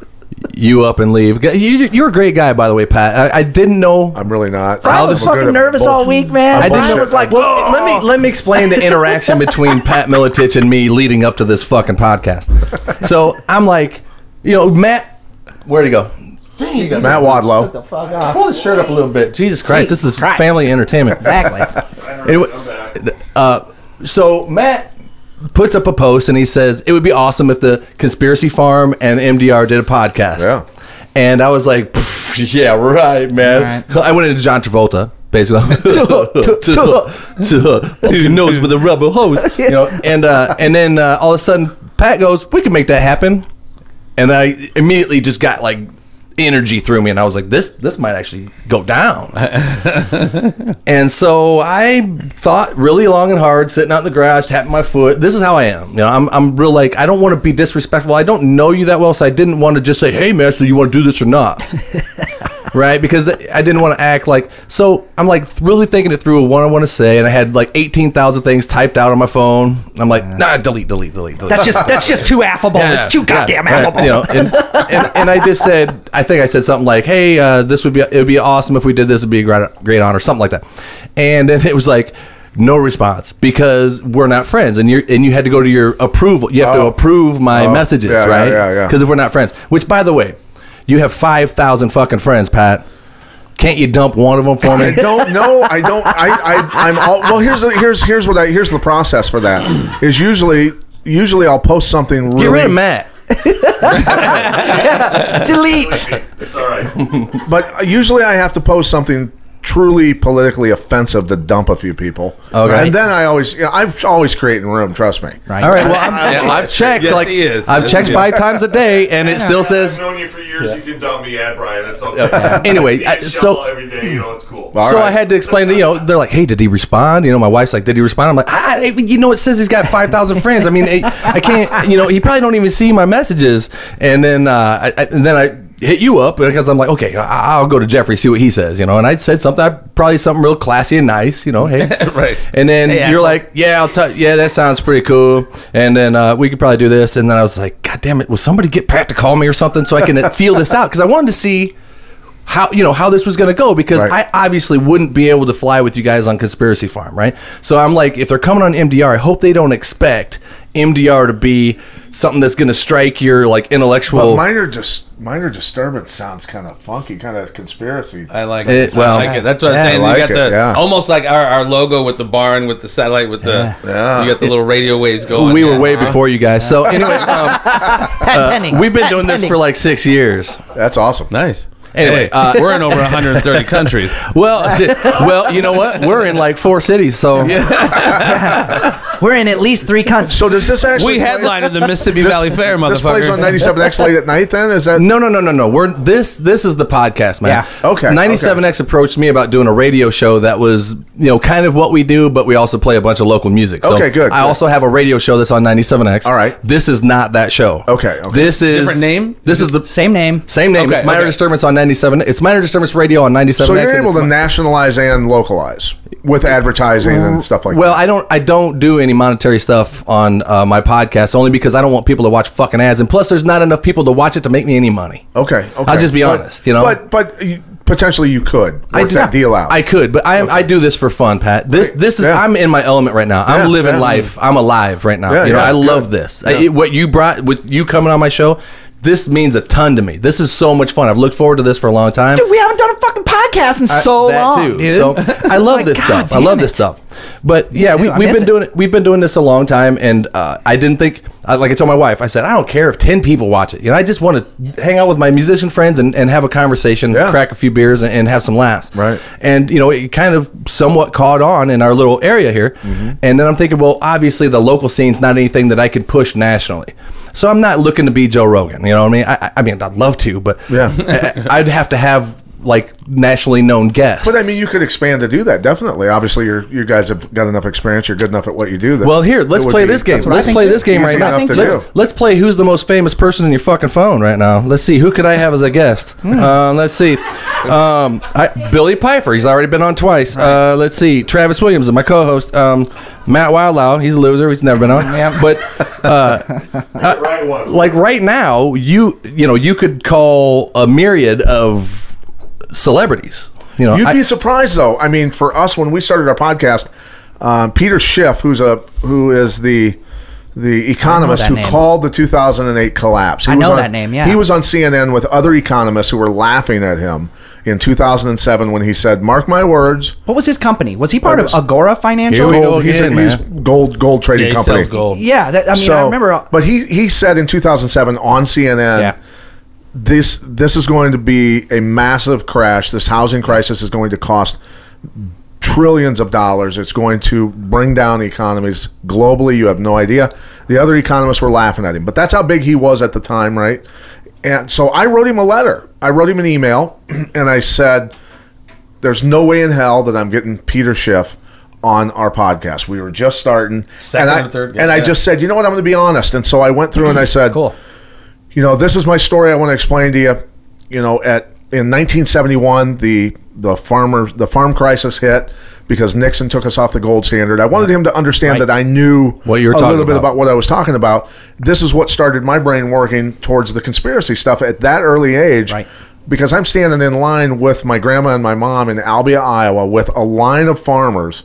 you up and leave. You're a great guy, by the way, Pat. I didn't know. I'm really not. I was fucking nervous all week, man. I was like, well, let me explain the interaction between Pat Miletich and me leading up to this fucking podcast. So I'm like, Matt, where'd he go? Matt Wadlow. Shut the fuck off. Pull his shirt up a little bit. Jesus Christ, this is family entertainment. Exactly. Anyway, so Matt puts up a post and he says it would be awesome if the Conspiracy Farm and MDR did a podcast. Yeah. And I was like, yeah, right, man. Right. I went into John Travolta, basically. Who knows with a rubber hose, and then all of a sudden Pat goes, we can make that happen. And I immediately just got like energy through me, and I was like, this might actually go down. And so I thought really long and hard, sitting out in the garage, tapping my foot. This is how I am. I'm real, like, I don't want to be disrespectful. I don't know you that well, so I didn't want to just say, hey man, so you want to do this or not? Right? Because I didn't want to act like, so I'm like really thinking it through what I want to say, and I had like 18,000 things typed out on my phone. I'm like, nah, delete. That's just too affable. It's too goddamn affable. And I just said, I think I said something like, hey, it would be awesome if we did this. It'd be a great honor, something like that. And then it was like, no response, because we're not friends, and you had to go to your approval. You have to approve my messages, right? Yeah. Because if we're not friends, which, by the way, you have 5,000 fucking friends, Pat. Can't you dump one of them for me? I don't know. I'm all, well. Here's the process for that. Is usually I'll post something really. Get rid of Matt. Delete. It's all right. But usually I have to post something truly politically offensive to dump a few people. Okay. And then I'm always creating room. Trust me. Right. All right. Well, I've checked. Yes, he is. I've checked 5 times a day, and it still says. I've known you for years. You can dump me, Ad Brian. It's okay. Anyway, So every day, it's cool. All right. I had to explain to, they're like, hey, did he respond? My wife's like, did he respond? I'm like, it says he's got 5,000 friends. I mean, I can't, he probably don't even see my messages. And then I hit you up because I'm like, okay, I'll go to Jeffrey, see what he says, and I said probably something real classy and nice, hey. Right. And then you're like, yeah, that sounds pretty cool. And then we could probably do this. And then I was like, God damn it, will somebody get Pat to call me or something so I can feel this out? Because I wanted to see how this was going to go, because I obviously wouldn't be able to fly with you guys on Conspiracy Farm, right? So I'm like, if they're coming on MDR, I hope they don't expect MDR to be something that's going to strike your like intellectual. But minor disturbance sounds kind of funky, kind of conspiracy. I like it. I like it. That's what I'm saying. I You like got almost like our logo with the barn, with the satellite, with the you got the little radio waves going. We were way before you guys. So anyway, we've been doing this for like 6 years. That's awesome. Nice. Anyway, Hey, we're in over 130 countries. Well, you know what? We're in like 4 cities, so We're in at least 3 countries. So does this actually? We headlined at the Mississippi Valley Fair, motherfucker. This plays on 97X late at night. Then is that? No. We're this is the podcast, man. Yeah. Okay. 97X approached me about doing a radio show that was kind of what we do, but we also play a bunch of local music. So Okay, good. I also have a radio show that's on 97X. All right. This is not that show. Okay. This is Different name? This is the Same name. same name. Okay, It's Minor okay. Disturbance on 97. It's Minor Disturbance Radio on 97X. So you're and able it's to nationalize and localize with advertising and stuff like Well, that. I don't do any monetary stuff on my podcast, only because I don't want people to watch fucking ads, and plus there's not enough people to watch it to make me any money. Okay. I'll just be honest, But potentially you could work that deal out. I could, but I do this for fun, Pat. This is I'm in my element right now. I'm living life. I'm alive right now. I love this. What you brought with you coming on my show, this means a ton to me. This is so much fun. I've looked forward to this for a long time. Dude, we haven't done a fucking podcast in so long, too. dude. So I love like, this God stuff. I love damn this it. stuff. But yeah, too. I we've miss been it. doing it. We've been doing this a long time, and I didn't think. Like I told my wife, I said I don't care if 10 people watch it. I just want to hang out with my musician friends and have a conversation, crack a few beers, and have some laughs. Right. And it kind of somewhat caught on in our little area here. Mm-hmm. And then I'm thinking, well, obviously the local scene's not anything that I could push nationally. So I'm not looking to be Joe Rogan. You know what I mean? I mean, I'd love to, but I'd have to have like nationally known guests. But I mean, you could expand to do that. Definitely. Obviously, you guys have got enough experience. You're good enough at what you do. Well, here, let's play this game. Let's play this game right now. Let's play who's the most famous person in your fucking phone right now. Let's see, who could I have as a guest? Let's see. Billy Pfeiffer. He's already been on twice. Let's see. Travis Williams, my co-host. Matt Wildlau. He's a loser. He's never been on. Yeah. But like right now, you could call a myriad of celebrities. You'd be surprised though. I mean, for us, when we started our podcast, Peter Schiff, who is the economist who called the 2008 collapse. I know that name, yeah. He was on CNN with other economists who were laughing at him in 2007 when he said, "Mark my words." What was his company? Was he part of Agora Financial? He's gold trading company. He sells gold. Yeah, I remember. But he said in 2007 on CNN, this is going to be a massive crash. This housing crisis is going to cost trillions of dollars. It's going to bring down economies globally. You have no idea. The other economists were laughing at him, but that's how big he was at the time, right? And so I wrote him a letter. I wrote him an email, and I said, "There's no way in hell that I'm getting Peter Schiff on our podcast." We were just starting, I just said, "You know what? I'm going to be honest." And so I went through and I said, "Cool. This is my story. I want to explain to you. In 1971, the farm crisis hit because Nixon took us off the gold standard. I wanted him to understand that I knew what you were a little bit about what I was talking about. This is what started my brain working towards the conspiracy stuff at that early age, because I'm standing in line with my grandma and my mom in Albia, Iowa, with a line of farmers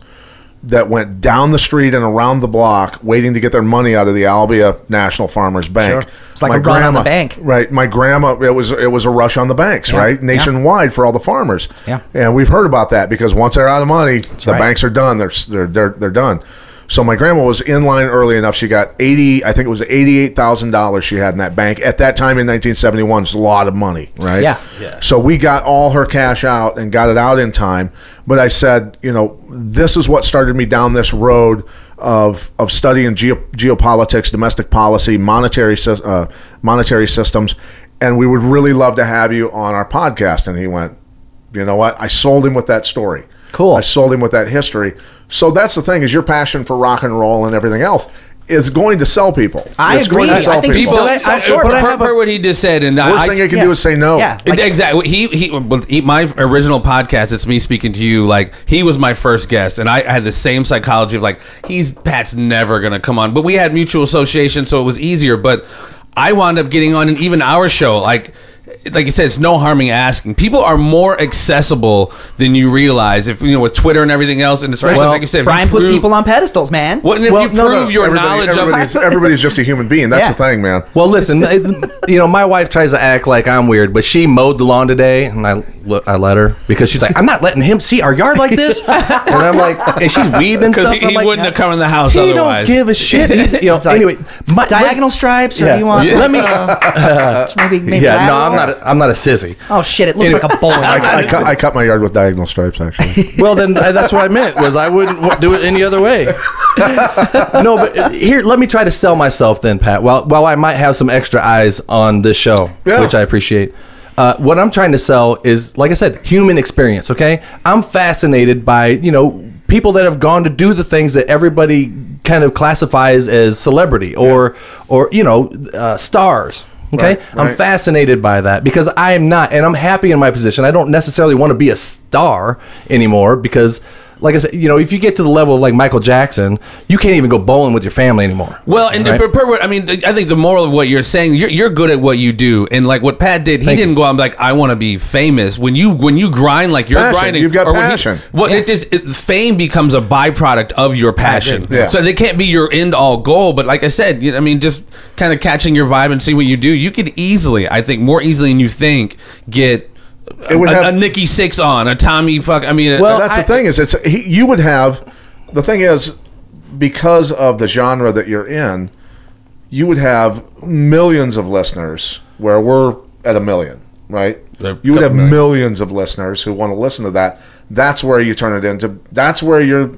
that went down the street and around the block waiting to get their money out of the Albia National Farmers Bank. Sure. It's like a run on the bank. Right. My grandma, it was a rush on the banks, right? Nationwide for all the farmers. Yeah. And we've heard about that because once they're out of money, the banks are done. They're done. So my grandma was in line early enough. She got $88,000 she had in that bank. At that time in 1971, it's a lot of money, right? Yeah. So we got all her cash out and got it out in time. But I said, this is what started me down this road of studying geopolitics, domestic policy, monetary systems, and we would really love to have you on our podcast. And he went, "You know what? I sold him with that story." Cool. I sold him with that history. So that's the thing, is your passion for rock and roll and everything else is going to sell people. I agree. I think people. But I heard what he just said, and worst thing you can do is say no. Yeah, exactly. He my original podcast. It's me speaking to you. Like, he was my first guest, and I had the same psychology of like, Pat's never gonna come on. But we had mutual association, so it was easier. But I wound up getting on, and even our show, like you said, it's no harming asking. People are more accessible than you realize. If with Twitter and everything else, and especially like you said, Brian puts people on pedestals, man. What if you prove your knowledge of everybody's just a human being? That's the thing, man. Well, listen, my wife tries to act like I'm weird, but she mowed the lawn today, and I let her because she's like, "I'm not letting him see our yard like this," and I'm like, and she's weeding and stuff. He wouldn't have come in the house he otherwise. He don't give a shit. Anyway, diagonal stripes, or do you want? Let me. Maybe. Yeah, no, I'm not a sissy. Oh shit! It looks like a bowling. I cut my yard with diagonal stripes, actually. Well, then that's what I meant. Was I wouldn't do it any other way. No, but here, let me try to sell myself then, Pat. While I might have some extra eyes on this show, which I appreciate. What I'm trying to sell is, like I said, human experience. Okay, I'm fascinated by people that have gone to do the things that everybody kind of classifies as celebrity or stars. Okay, right. I'm fascinated by that because I am not, and I'm happy in my position. I don't necessarily want to be a star anymore because, like I said, if you get to the level of like Michael Jackson, you can't even go bowling with your family anymore. Well, and right? I think the moral of what you're saying, you're good at what you do, and like what Pat did, he didn't go out like, I want to be famous. When you grind like you're grinding, you've got passion. Fame becomes a byproduct of your passion. Yeah. So they can't be your end all goal. But like I said, just kind of catching your vibe and seeing what you do, you could easily, I think, more easily than you think, get a Nikki Sixx on a Tommy fuck. That's the thing is you would have. The thing is, because of the genre that you're in, you would have millions of listeners where we're at 1 million, right? You would have millions of listeners who want to listen to that. That's where you turn it into. That's where you're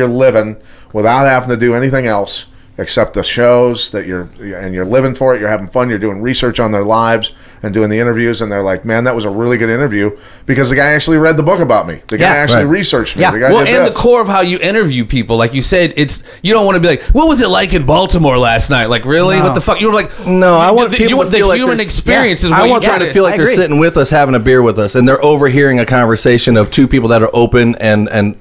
living without having to do anything else except the shows that you're living for it. You're having fun. You're doing research on their lives, and doing the interviews, and they're like, man, that was a really good interview because the guy actually read the book about me. The guy actually researched me. Yeah. The guy Well, did and this. the core of how you interview people, like you said, you don't want to be like, what was it like in Baltimore last night? Like, really? What the fuck? You were like, No, I want people to the feel like human there's- experience is what I you want them try to feel like I they're agree. sitting with us, having a beer with us, and they're overhearing a conversation of two people that are open and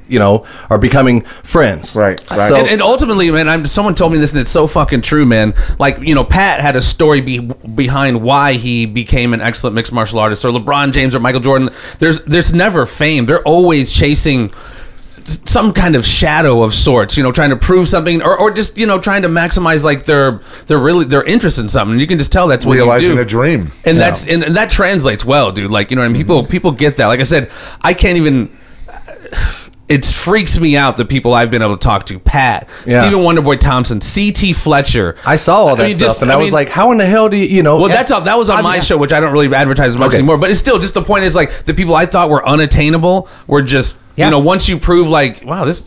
are becoming friends. Right. So, And ultimately, man, someone told me this, and it's so fucking true, man. Like, Pat had a story behind why he became an excellent mixed martial artist, or LeBron James or Michael Jordan. There's never fame. They're always chasing some kind of shadow of sorts, trying to prove something, or just trying to maximize like their interest in something. You can just tell that's what Realizing you do. a dream. And that's and that translates well, dude. Like, what I mean? People get that. Like I said, I can't even. It freaks me out the people I've been able to talk to. Pat, Yeah. Stephen Wonderboy Thompson, C.T. Fletcher. I saw all that stuff, and I was like, how in the hell do you, Well, that was on my show, which I don't really advertise as much anymore. But it's still just the point is like the people I thought were unattainable were just once you prove like, wow, this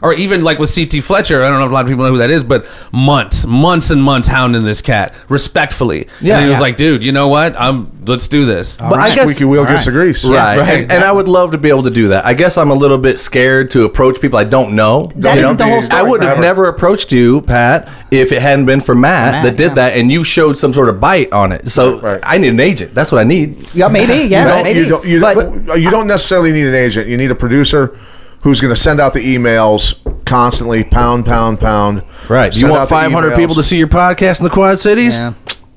or even like with C.T. Fletcher, I don't know if a lot of people know who that is, but months and months hounding this cat respectfully. Yeah. And he was like, dude, you know what? Let's do this. But I guess Squeaky wheel gets the grease. Right. Right. And I would love to be able to do that. I guess I'm a little bit scared to approach people I don't know. That isn't the whole story. I would have Never. never approached you, Pat, if it hadn't been for Matt that did that, and you showed some sort of bite on it. So Right. I need an agent. That's what I need. Yeah, maybe. Yeah, maybe. You don't necessarily need an agent. You need a producer who's going to send out the emails constantly, pound. Right. You Send want out the 500 emails. people to see your podcast in the Quad Cities? Yeah.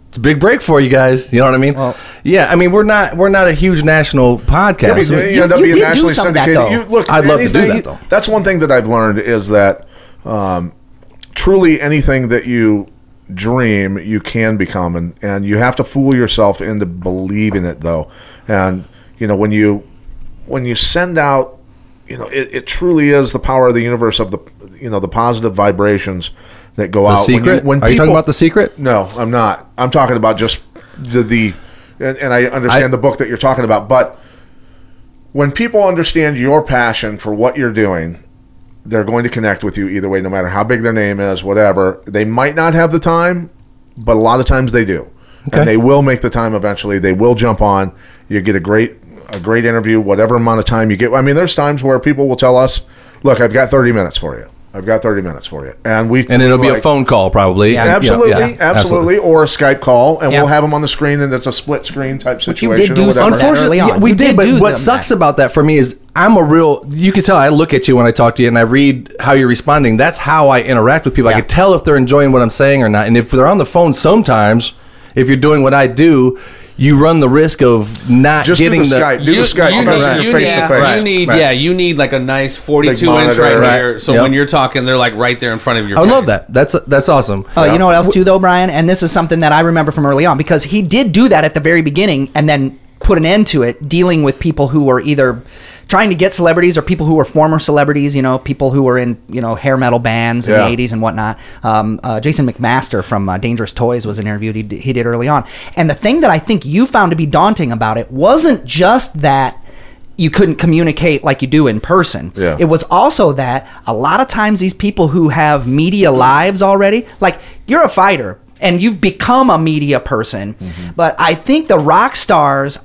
It's a big break for you guys. You know what I mean? Well- yeah. I mean, we're not a huge national podcast. You end up you being did do nationally some of that, syndicated. though. I'd love to do that, though. That's one thing that I've learned is that truly anything that you dream, you can become, and you have to fool yourself into believing it, though. And when you send out, it truly is the power of the universe of the positive vibrations that go out. The Secret? Are you talking about The Secret? No, I'm not. I'm talking about just and I understand the book that you're talking about, but when people understand your passion for what you're doing, they're going to connect with you either way, no matter how big their name is, whatever. They might not have the time, but a lot of times they do. Okay. And they will make the time eventually. They will jump on. You get a great interview, whatever amount of time you get. I mean, there's times where people will tell us, look, I've got 30 minutes for you. And it'll be a phone call probably. Yeah. Absolutely, or a Skype call, and Yeah. we'll have them on the screen, and it's a split screen type But you situation. did do or some whatever. of that Unfortunately, early on. we You did. But do what them sucks that. about that for me is you can tell I look at you when I talk to you and I read how you're responding. That's how I interact with people. I Yeah. can tell if they're enjoying what I'm saying or not. And if they're on the phone sometimes, if you're doing what I do, you run the risk of not Just getting do the Skype. Do the Skype you because need- you're face to face. You need like a nice 42-inch monitor, right right. here. So Yep. when you're talking, they're like right there in front of your I face. love that. That's awesome. Oh, you know what else too, though, Brian? And this is something that I remember from early on because he did do that at the very beginning and then put an end to it, dealing with people who were either trying to get celebrities or people who were former celebrities, people who were in, hair metal bands in Yeah. the 80s and whatnot. Jason Mcmaster from Dangerous Toys was an interview he did early on. And the thing that I think you found to be daunting about it wasn't just that you couldn't communicate like you do in person. Yeah. It was also that a lot of times these people who have media lives already, like you're a fighter and you've become a media person, but I think the rock stars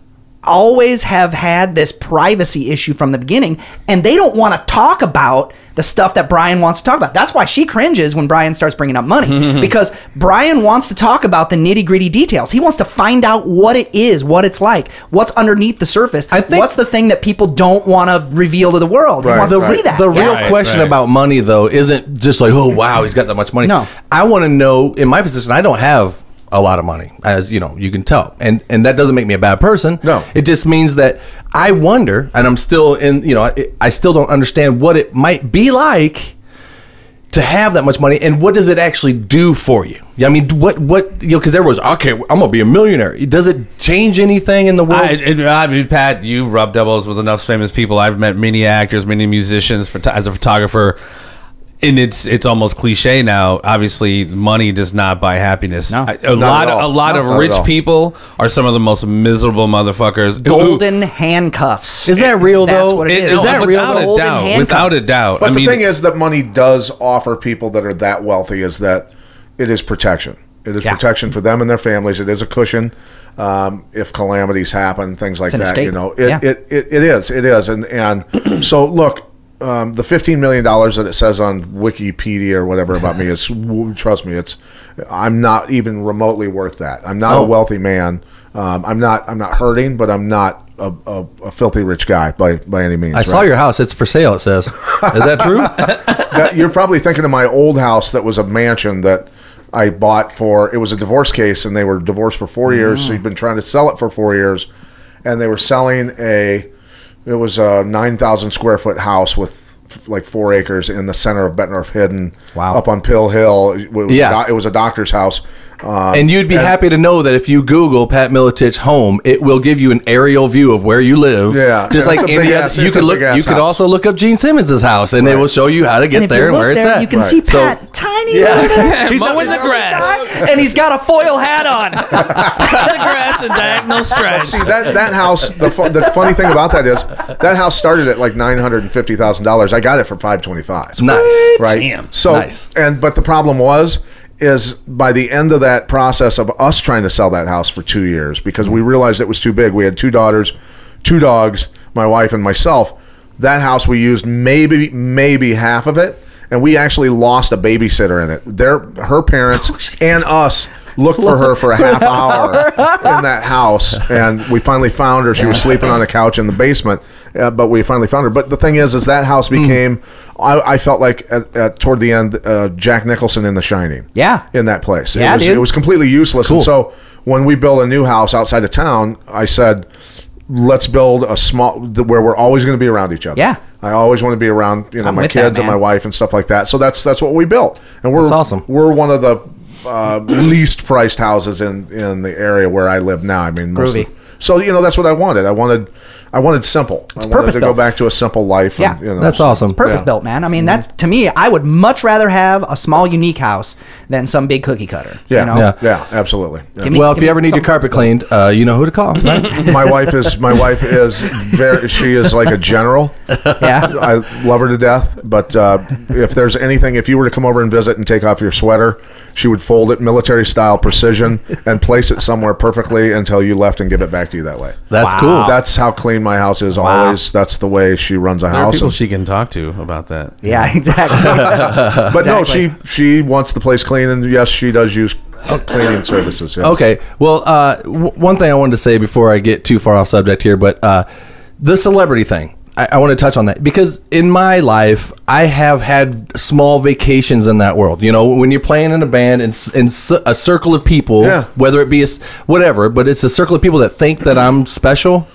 always have had this privacy issue from the beginning, and they don't want to talk about the stuff that Brian wants to talk about. That's why she cringes when Brian starts bringing up money, because Brian wants to talk about the nitty-gritty details. He wants to find out what it is, what it's like, what's underneath the surface. I think- what's the thing that people don't want to reveal to the world. He Right, wants to right. see that. The real Right, question right. about money, though, isn't just like, oh, wow, he's got that much money. No. I want to know, in my position, I don't have a lot of money, as you can tell. And that doesn't make me a bad person. No. It just means that I wonder, and I'm still I still don't understand what it might be like to have that much money, and what does it actually do for you? I mean, what because everyone's, okay, I'm going to be a millionaire. Does it change anything in the world? I mean, Pat, you've rubbed elbows with enough famous people. I've met many actors, many musicians as a photographer. And it's almost cliche now. Obviously, money does not buy happiness. No. A lot of Not at rich all. people are some of the most miserable motherfuckers. Golden handcuffs. Is that real, That's though? what it is. Is that real? Without a Golden doubt. handcuffs. Without a doubt. But I the mean, thing is that money does offer people that are that wealthy is that it is protection. It is Yeah. protection for them and their families. It is a cushion if calamities happen, things like an that. escape. You know, Yeah. it is, and so look. The $15 million that it says on Wikipedia or whatever about me is, trust me, I'm not even remotely worth that. I'm not a wealthy man. I'm not hurting, but I'm not a filthy rich guy by any means. I saw your house. It's for sale, it says. Is that true? You're probably thinking of my old house that was a mansion that I bought for, it was a divorce case, and they were divorced for 4 years. So he'd been trying to sell it for 4 years, and they were selling it was a 9,000 square foot house with like 4 acres in the center of Bettendorf Hidden. Wow. Up on Pill Hill. It was a doctor's house. And you'd be happy to know that if you Google Pat Miletich home, it will give you an aerial view of where you live. Yeah. Just like It's a any big other, ass- you it's a could look. big ass You could house. also look up Gene Simmons' house, and they will show you how to get And if there you and look where it's there, at. you can Right. see So- Pat, tiny Yeah. little He's mowing the grass. and he's got a foil hat on. Cut the grass in diagonal stripes. See, that house, the funny thing about that is that house started at like $950,000. I got it for $525. Nice. Right. Damn. So, Nice. but the problem is by the end of that process of us trying to sell that house for 2 years, because we realized it was too big. We had 2 daughters, 2 dogs, my wife and myself. That house, we used maybe half of it, and we actually lost a babysitter in it. Her parents and us looked for her for a half hour in that house, and we finally found her. She was sleeping on the couch in the basement, but we finally found her. But the thing is that house became, I felt like toward the end, Jack Nicholson in The Shining. Yeah. In that place. Yeah, dude. It was completely useless. And so when we built a new house outside of town, I said, let's build a small, where we're always going to be around each other. Yeah. I always want to be around, I'm my with that, kids and man. my wife and stuff like that. So that's what we built. And we're That's awesome. We're one of the least priced houses in the area where I live now. I mean, Groovy. So that's what I wanted. I wanted simple. I wanted purpose to go built. back to a simple life. Yeah. And, That's awesome. Purpose Yeah. built, man. I mean, that's, to me, I would much rather have a small, unique house than some big cookie cutter. Yeah, You know? Yeah. yeah, absolutely. Yeah. Give me- Well, if give you me ever need your something carpet cleaned, you know who to call. Right? My wife is she is like a general. Yeah. I love her to death, but if there's anything, if you were to come over and visit and take off your sweater, she would fold it military style precision and place it somewhere perfectly until you left and give it back to you that way. That's Wow. cool. That's how clean my house is always. That's the way she runs a There are house. people she can talk to about that. Yeah, exactly. But no, Exactly. she wants the place clean, and yes, she does use cleaning services. Yes. Okay. Well, one thing I wanted to say before I get too far off subject here, but the celebrity thing. I want to touch on that because in my life, I have had small vacations in that world. When you're playing in a band and in a circle of people, Yeah. whether it be whatever, but it's a circle of people that think that I'm special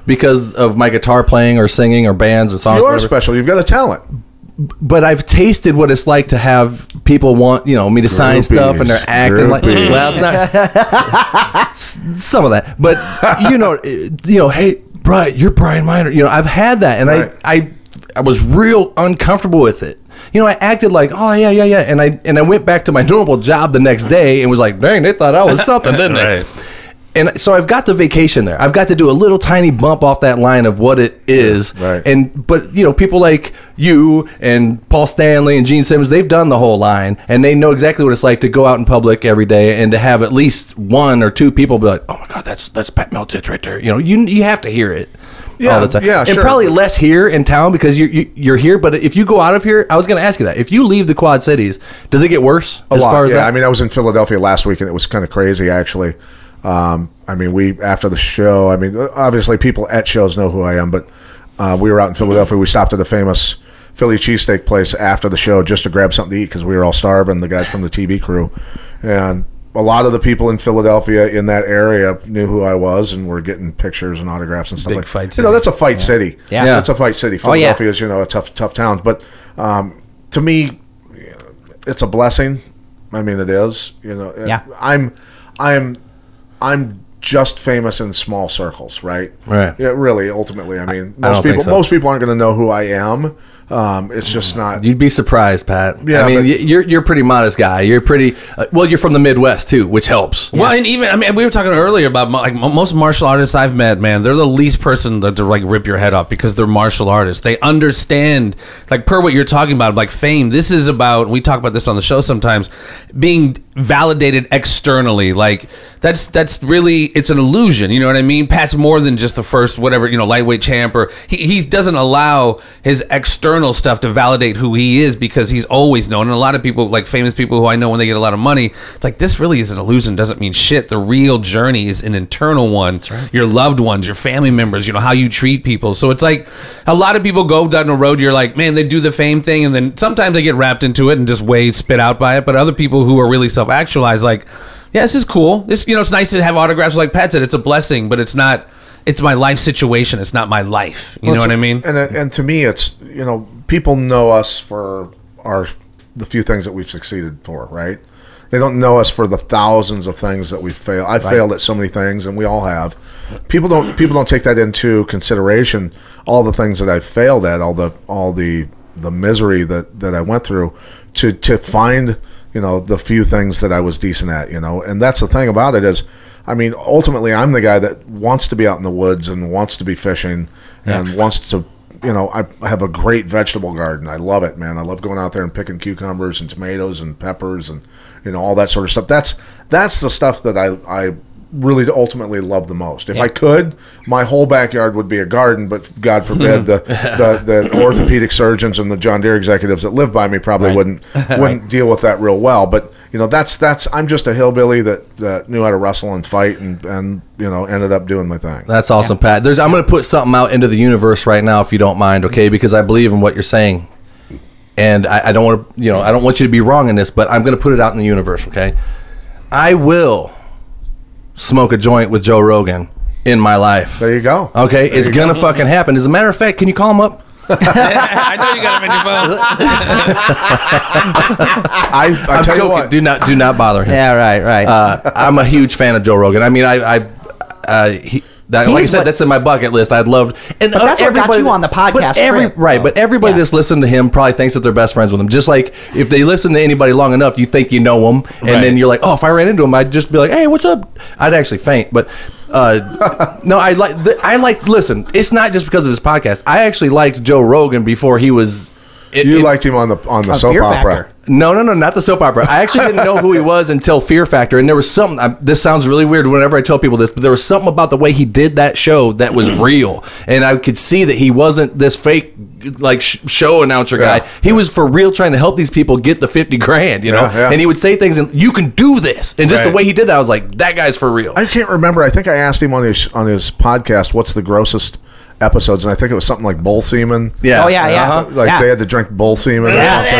because of my guitar playing or singing or bands and songs. You are whatever. special. You've got a talent. But I've tasted what it's like to have people want, me to sign stuff, and they're acting like, Groupies. well, it's not some of that, but hey, Brian, you're Brian Miner. I've had that, and Right. I was real uncomfortable with it. I acted like, oh yeah, and I went back to my normal job the next day and was like, dang, they thought I was something, didn't they? Right. And so I've got the vacation there. I've got to do a little tiny bump off that line of what it is. Right. But people like you and Paul Stanley and Gene Simmons, they've done the whole line, and they know exactly what it's like to go out in public every day and to have at least 1 or 2 people be like, "Oh my God, that's Pat Miletich right there." You have to hear it. Yeah, all the time. yeah, and sure. probably less here in town because you're here. But if you go out of here, I was going to ask you that. If you leave the Quad Cities, does it get worse A lot. far as Yeah, that? I mean, I was in Philadelphia last week, and it was kind of crazy, actually. We after the show. Obviously, people at shows know who I am, but we were out in Philadelphia. We stopped at a famous Philly cheesesteak place after the show just to grab something to eat because we were all starving. The guys from the TV crew, and a lot of the people in Philadelphia in that area knew who I was and were getting pictures and autographs and stuff Big like. fight You city. know, that's a fight city. Yeah. It's a fight city. Oh, yeah. Philadelphia is a tough town, but to me, it's a blessing. It is. Yeah. I'm just famous in small circles, right? Right. Yeah, really. Ultimately, don't most think people so. most people aren't going to know who I am. It's just not. You'd be surprised, Pat. Yeah, but- you're a pretty modest guy. You're pretty you're from the Midwest too, which helps. Well, and even we were talking earlier about most martial artists I've met, man. They're the least person to rip your head off because they're martial artists. They understand, per what you're talking about, fame. This is about. We talk about this on the show sometimes. Being validated externally. Like that's really, it's an illusion. You know what I mean? Pat's more than just the first whatever, lightweight champ, or he doesn't allow his external stuff to validate who he is, because he's always known. And a lot of people, like famous people who I know, when they get a lot of money, it's like, this really is an illusion, doesn't mean shit. The real journey is an internal one. Right. Your loved ones, your family members, how you treat people. So it's like, a lot of people go down the road, you're like, man, they do the fame thing, and then sometimes they get wrapped into it and just way spit out by it. But other people who are really self-actualized, like, yeah, this is cool. This, it's nice to have autographs, like Pat said. It's a blessing, but it's not. It's my life situation. It's not my life. You know what I mean? And to me, it's people know us for the few things that we've succeeded for, right? They don't know us for the thousands of things that we've failed. I've failed at so many things, and we all have. People don't take that into consideration. All the things that I've failed at, all the misery that I went through to find the few things that I was decent at, and that's the thing about it is, ultimately I'm the guy that wants to be out in the woods and wants to be fishing and wants to, I have a great vegetable garden. I love it, man. I love going out there and picking cucumbers and tomatoes and peppers and, all that sort of stuff. That's the stuff that I really ultimately love the most. If I could, my whole backyard would be a garden, but God forbid the orthopedic surgeons and the John Deere executives that live by me probably wouldn't deal with that real well. But that's I'm just a hillbilly that knew how to wrestle and fight and ended up doing my thing. That's awesome, Pat. I'm going to put something out into the universe right now, if you don't mind, okay? Because I believe in what you're saying, and I don't want to I don't want you to be wrong in this, but I'm going to put it out in the universe, okay? I will smoke a joint with Joe Rogan in my life. There you go. Okay, it's gonna fucking happen. As a matter of fact, can you call him up? I know you got him in your phone. I'm tell joking. you what. Do not bother him. Yeah, right. I'm a huge fan of Joe Rogan. Like I said, that's in my bucket list. I'd love, and but that's what got you on the podcast. But everybody that's listened to him probably thinks that they're best friends with him. Just like if they listen to anybody long enough, you think you know them, and then you're like, oh, if I ran into him, I'd just be like, hey, what's up? I'd actually faint, but no, I like. Listen, it's not just because of his podcast. I actually liked Joe Rogan before he was. You liked him on the soap opera. No, not the soap opera. I actually didn't know who he was until Fear Factor, and there was something. This sounds really weird whenever I tell people this, but there was something about the way he did that show that was real, and I could see that he wasn't this fake like show announcer guy. He was for real trying to help these people get the $50,000, and he would say things, and you can do this, and just the way he did that, I was like, that guy's for real. I can't remember. I think I asked him on his podcast, what's the grossest episodes, and I think it was something like bull semen. Yeah. Oh yeah. They had to drink bull semen or something.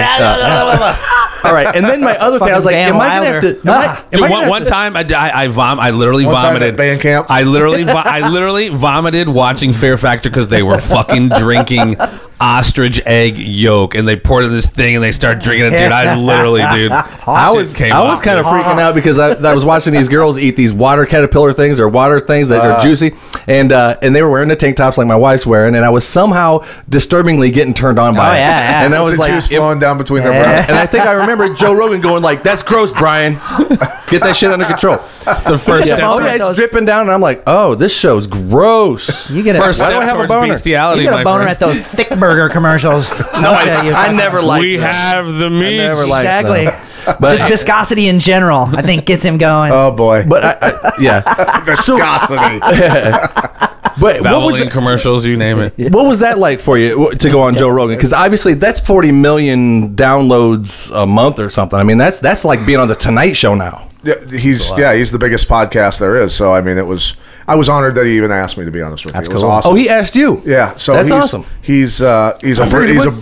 All right, and then my other thing, I was like, am I gonna have to? One time, I literally vomited. At band camp. I literally vomited watching Fear Factor because they were fucking drinking ostrich egg yolk, and they poured in this thing, and they started drinking it, dude. I was kind of freaking out because I was watching these girls eat these water caterpillar things or water things that are juicy, and they were wearing the tank tops like my wife's wearing, and I was somehow disturbingly getting turned on by it. And I was the like, juice flowing down between their breasts. And I think I remember Joe Rogan going like, "That's gross, Brian. Get that shit under control." The first step. Oh yeah, it's dripping down, and I'm like, "Oh, this show's gross." You get first why do I have a boner? Bestiality, you get a boner at those thick burger commercials. No, I never liked. We have the meat. Exactly. But just viscosity in general, I think, gets him going. Oh boy! But viscosity. But what was Valvoline commercials, you name it. What was that like for you to go on Joe Rogan? Because obviously that's 40 million downloads a month or something. I mean, that's like being on the Tonight Show now. Yeah, he's the biggest podcast there is. So I mean, I was honored that he even asked me, to be honest with you. It was awesome. Oh, he asked you? Yeah, so that's awesome. He's a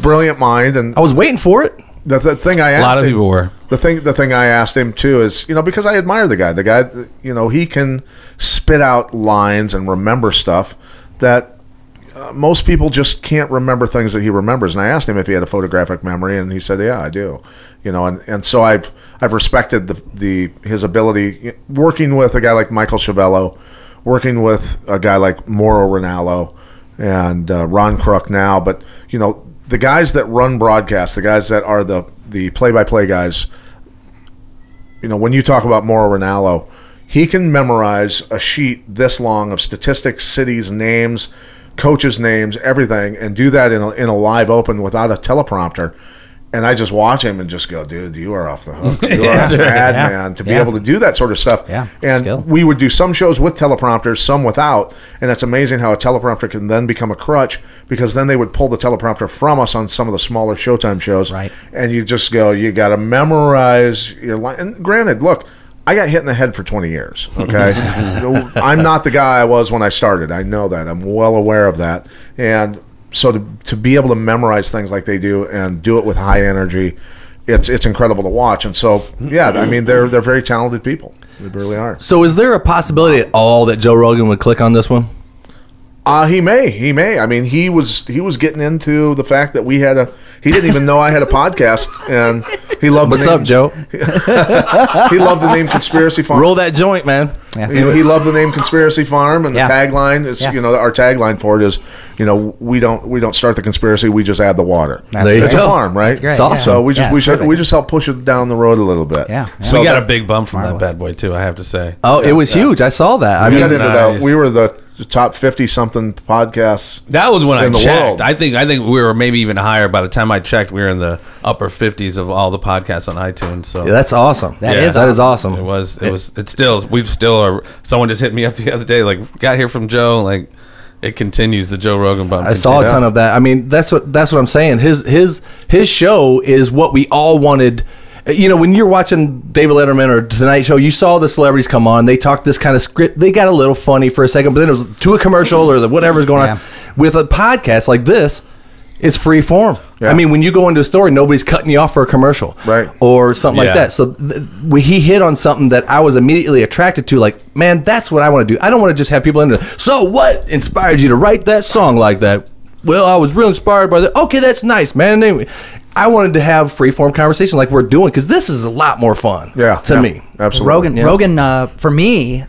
brilliant mind, and I was waiting for it. The thing I asked a lot of him, people were. The thing I asked him too is, because I admire the guy. The guy, he can spit out lines and remember stuff that most people just can't remember things that he remembers. And I asked him if he had a photographic memory, and he said, "Yeah, I do." And so I've respected his ability working with a guy like Michael Chiavello, working with a guy like Mauro Ranallo and Ron Crook now, but the guys that run broadcasts, the guys that are the play-by-play guys, when you talk about Mauro Ranallo, he can memorize a sheet this long of statistics, cities, names, coaches' names, everything, and do that in a live open without a teleprompter. And I just watch him and just go, dude, you are off the hook. You are a madman to be able to do that sort of stuff. Yeah, and skill. we would do some shows with teleprompters, some without. And it's amazing how a teleprompter can then become a crutch, because then they would pull the teleprompter from us on some of the smaller Showtime shows. Right. And you just go, you got to memorize your line. And granted, look, I got hit in the head for 20 years, okay? I'm not the guy I was when I started. I know that. I'm well aware of that. And so to be able to memorize things like they do and do it with high energy, it's incredible to watch. And so, yeah, I mean, they're very talented people. They really are. So is there a possibility at all that Joe Rogan would click on this one? He may. I mean, he was getting into the fact that he didn't even know I had a podcast, and he loved What's the name, up, Joe? He loved the name Conspiracy Farm. Roll that joint, man. Yeah. He loved the name Conspiracy Farm, and the Yeah. tagline is, Yeah. our tagline for it is, we don't start the conspiracy, we just add the water. That's There you It's go. a farm, right? That's great, It's awesome. So we just Yeah, we just help push it down the road a little bit. Yeah. So we got that- a big bump from Marvelous. that bad boy too, I have to say. Oh, it was huge. I saw that. I we mean, got into that. nice. We were the top 50 something podcasts. That was when I in the checked. world. I think we were maybe even higher. By the time I checked, we were in the upper 50s of all the podcasts on iTunes. So yeah, that's awesome. That Yeah. is That is awesome. awesome. it's still we still are. Someone just hit me up the other day, like, got here from Joe, like, it continues, the Joe Rogan bump. I saw a ton of that. I mean, that's what I'm saying. His show is what we all wanted. When you're watching David Letterman or Tonight Show, you saw the celebrities come on. They talked this kind of script. They got a little funny for a second, but then it was to a commercial or whatever's going Yeah. on. With a podcast like this, it's free form. Yeah. I mean, when you go into a story, nobody's cutting you off for a commercial, Right. or something like Yeah. that. So he hit on something that I was immediately attracted to. Like, man, that's what I want to do. I don't want to just have people into. So, what inspired you to write that song like that? Well, I was real inspired by that. Okay, that's nice, man. Anyway, I wanted to have free form conversation like we're doing, because this is a lot more fun. to me. Absolutely. Rogan, for me,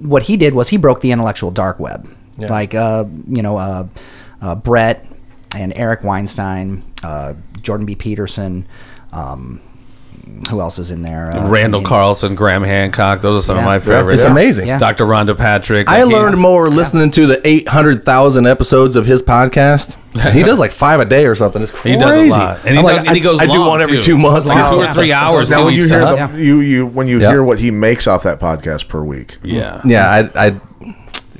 what he did was he broke the intellectual dark web. Yeah. Like, Brett and Eric Weinstein, Jordan B. Peterson, who else is in there? Randall Carlson, Graham Hancock. Those are some of my favorites. It's amazing. Yeah. Dr. Rhonda Patrick. I like, learned he's- more listening to the 800,000 episodes of his podcast. He does like 5 a day or something. It's crazy. He does a lot. And he I'm does- like, and he goes I do long, one every too. 2 months. Like 2 or Yeah. 3 hours. Now, too, when you each hear time. when you Yeah. hear what he makes off that podcast per week, Yeah. Yeah, I